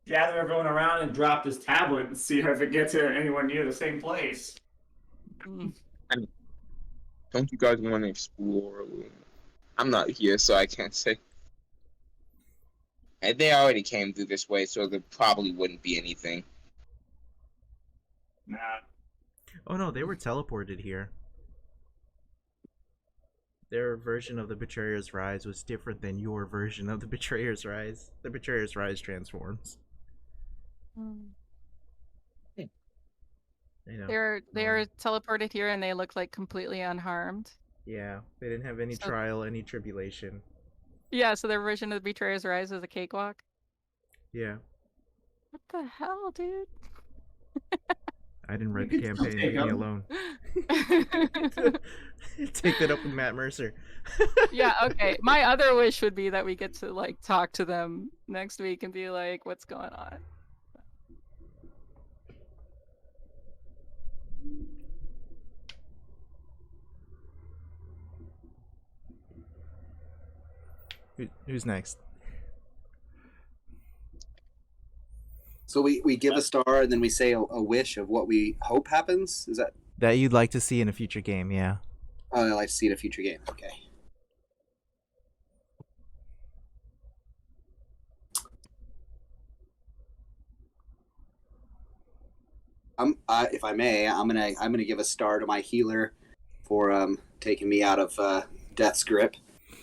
gather everyone around and drop this tablet and see if it gets anyone near the same place. Don't you guys want to explore? I'm not here, so I can't say. And they already came through this way, so there probably wouldn't be anything. Nah. Oh no, they were teleported here. Their version of the Betrayer's Rise was different than your version of the Betrayer's Rise. The Betrayer's Rise transforms. You know, They are teleported here, and they look like completely unharmed. yeah, they didn't have any trial, any tribulation. Yeah, so their version of the Betrayer's Rise is a cakewalk. Yeah. What the hell, dude? I didn't write the campaign, leave me alone. Take that up with Matt Mercer. Yeah, okay. My other wish would be that we get to like talk to them next week and be like, what's going on? Who's next? So we give a star and then we say a wish of what we hope happens. Is that you'd like to see in a future game? Yeah. Oh, I'd like to see in a future game. Okay. If I may, I'm gonna give a star to my healer for taking me out of death's grip.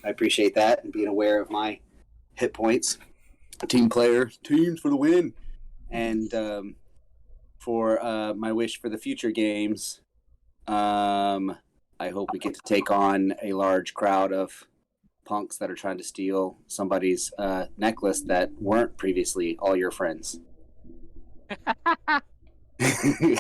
I appreciate that and being aware of my hit points. Team player, teams for the win. And for my wish for the future games, I hope we get to take on a large crowd of punks that are trying to steal somebody's necklace that weren't previously all your friends. He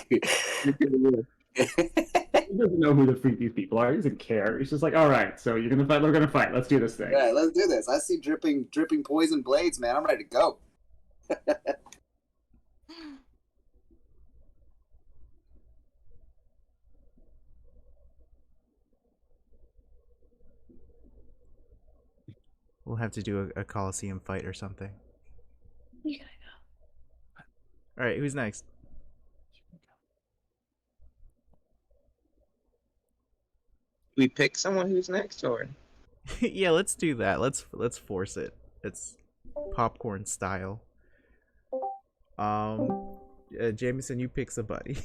doesn't know who the freak these people are. He doesn't care. He's just like, all right, so you're gonna fight. We're gonna fight. Let's do this thing. Yeah, let's do this. I see dripping poison blades, man. I'm ready to go. We'll have to do a Coliseum fight or something. You gotta All right, who's next? We pick someone who's next, or Yeah, let's do that. Let's force it. It's popcorn style. Jameson, you pick somebody.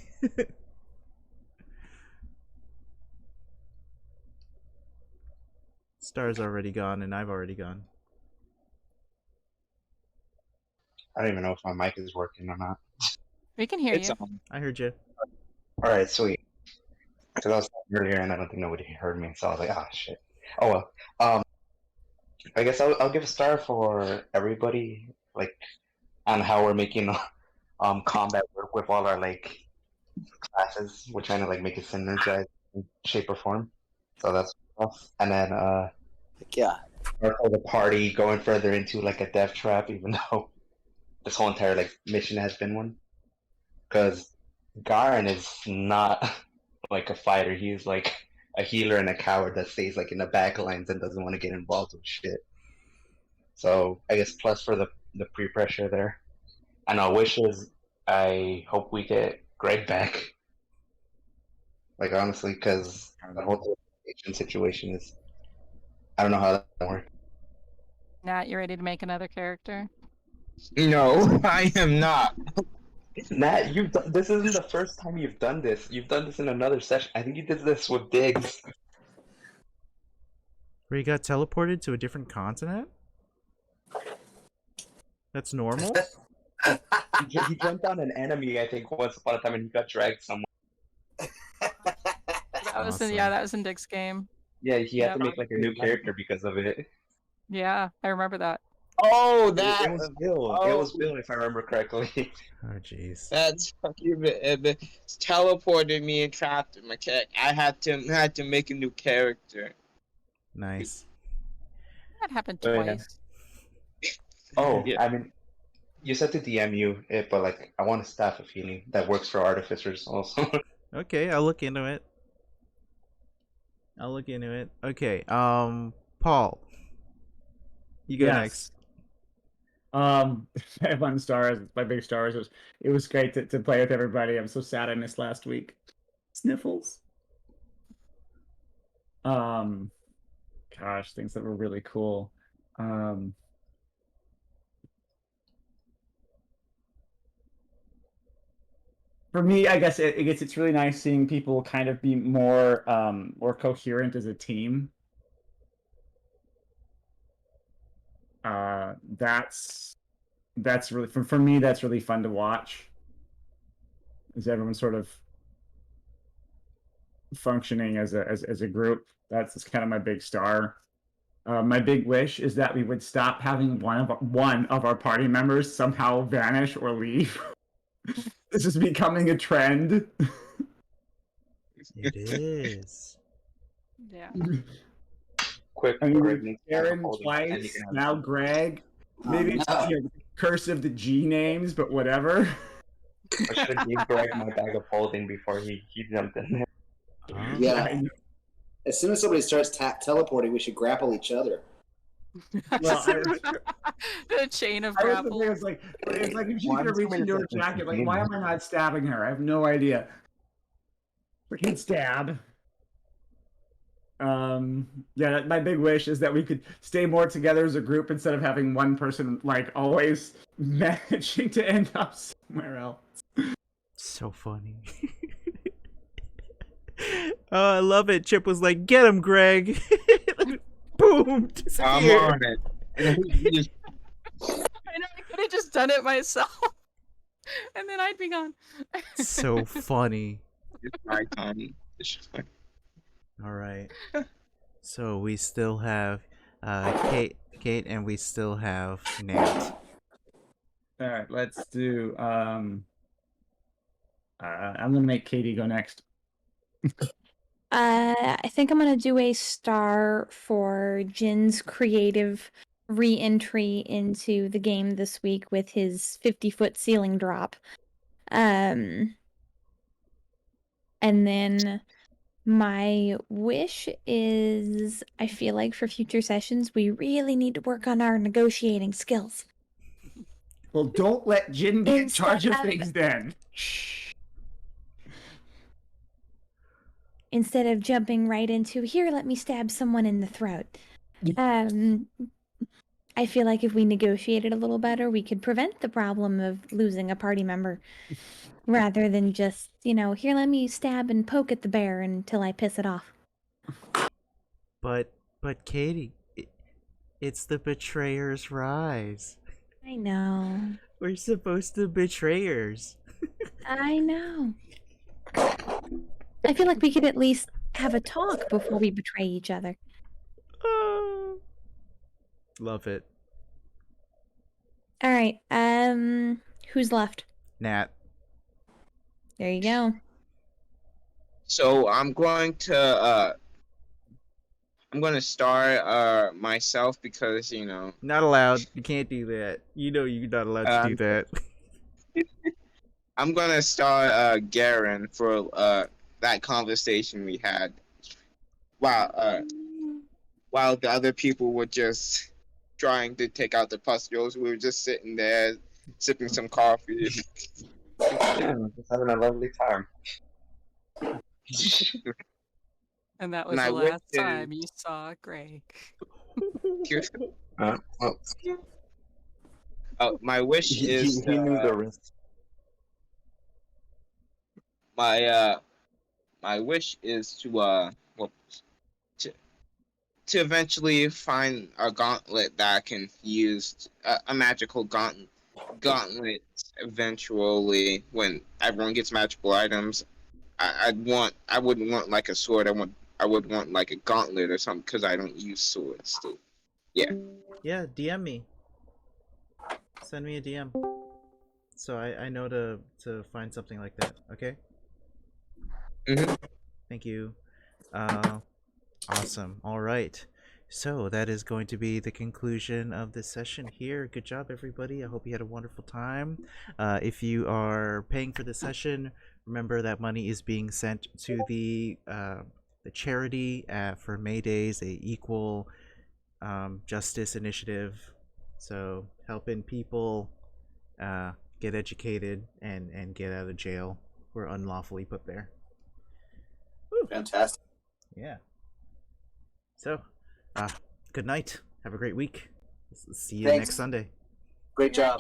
Star's already gone, and I've already gone. I don't even know if my mic is working or not. We can hear it's you. on. I heard you. All right, sweet. Because I was talking earlier and I don't think nobody heard me, so I was like, ah, shit. Oh well. I guess I'll give a star for everybody, like, on how we're making combat work with all our like classes. We're trying to like make it synergize in shape or form. So that's tough. And then Yeah. for the party going further into like a death trap, even though this whole entire like mission has been one. Because Garen is not like a fighter. He's like a healer and a coward that stays like in the back lines and doesn't want to get involved with shit. So I guess plus for the pre-pressure there. And our wishes, I hope we get Greg back. Like honestly, because the whole situation is, I don't know how that works. Nat, you ready to make another character? No, I am not. Nat, this isn't the first time you've done this. You've done this in another session. I think you did this with Diggs. Where you got teleported to a different continent? That's normal? He jumped on an enemy, I think, once upon a time, and he got dragged somewhere. That was Awesome. that was in Dick's game. Yeah, he had Yeah. to make like a new character because of it. Yeah, I remember that. Oh, It that was Bill. It was Bill, if I remember correctly. Oh, jeez. that's fucking teleported me and trapped my character. I had to make a new character. Nice. That happened Oh, yeah. twice. Oh, Yeah. I mean, you said to DM you it, but like, I want a staff of healing that works for artificers also. Okay, I'll look into it. Okay, Paul. You go next. I have one stars. My big stars. It was great to play with everybody. I'm so sad I missed last week. Sniffles. Gosh, things that were really cool. For me, I guess it's really nice seeing people kind of be more coherent as a team. That's really for me. That's really fun to watch. Is everyone sort of functioning as a group? That's kind of my big star. My big wish is that we would stop having one of our party members somehow vanish or leave. This is becoming a trend. It is. Yeah. Quick, I mean, Greg with needs to have a Aaron holding, and you twice, can have now some. Greg. Maybe it's the curse of the G names, but whatever. I should have gave Greg my bag of holding before he jumped in there. Yeah. As soon as somebody starts teleporting, we should grapple each other. Well, The chain of I was grapple. it's like if she's Why gonna does reach somebody into her think this jacket, is like why am I not stabbing her? I have no idea. Freaking stab. Yeah, my big wish is that we could stay more together as a group instead of having one person like always managing to end up somewhere else. So funny. Oh, I love it. Chip was like, "Get him, Greg." Boom. Boom! Disappear. I'm on it. And then he just I know I could have just done it myself, and then I'd be gone. So funny. it's my time. It's just like, All right. So we still have Kate, and we still have Nat. All right, let's do. I'm gonna make Katie go next. I think I'm gonna do a star for Jin's creative re-entry into the game this week with his 50-foot ceiling drop. And then my wish is I feel like for future sessions we really need to work on our negotiating skills. Well, don't let Jin be in charge of Instead of- things then. Instead of jumping right into here, let me stab someone in the throat. I feel like if we negotiated a little better, we could prevent the problem of losing a party member rather than just, here, let me stab and poke at the bear until I piss it off. But Katie, it's the betrayer's rise. I know. We're supposed to betrayers. I know. I feel like we could at least have a talk before we betray each other. Love it. All right. Who's left? Nat. There you go. so I'm going to start myself because Not allowed. You can't do that. You know you're not allowed to do that. I'm gonna start Garen for that conversation we had while the other people were just trying to take out the pustules. We were just sitting there sipping some coffee. Yeah, just having a lovely time. And that was And I the wish last to- time you saw Greg. My wish He is knew the risk. my wish is to eventually find a gauntlet that I can use, a magical gauntlet eventually when everyone gets magical items. I wouldn't want like a sword. I would want like a gauntlet or something because I don't use swords still. Yeah. Yeah, DM me. Send me a DM. So I know to find something like that, okay? Mhm. Thank you. Awesome. All right. So that is going to be the conclusion of this session here. Good job, everybody. I hope you had a wonderful time. If you are paying for the session, remember that money is being sent to the charity for May Days, a equal justice initiative. So helping people get educated and get out of jail who are unlawfully put there. Fantastic. Yeah. So, good night. Have a great week. See you Thanks. next Sunday. Great job.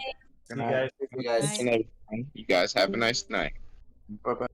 Good night. You guys. You guys have a nice night. Bye bye.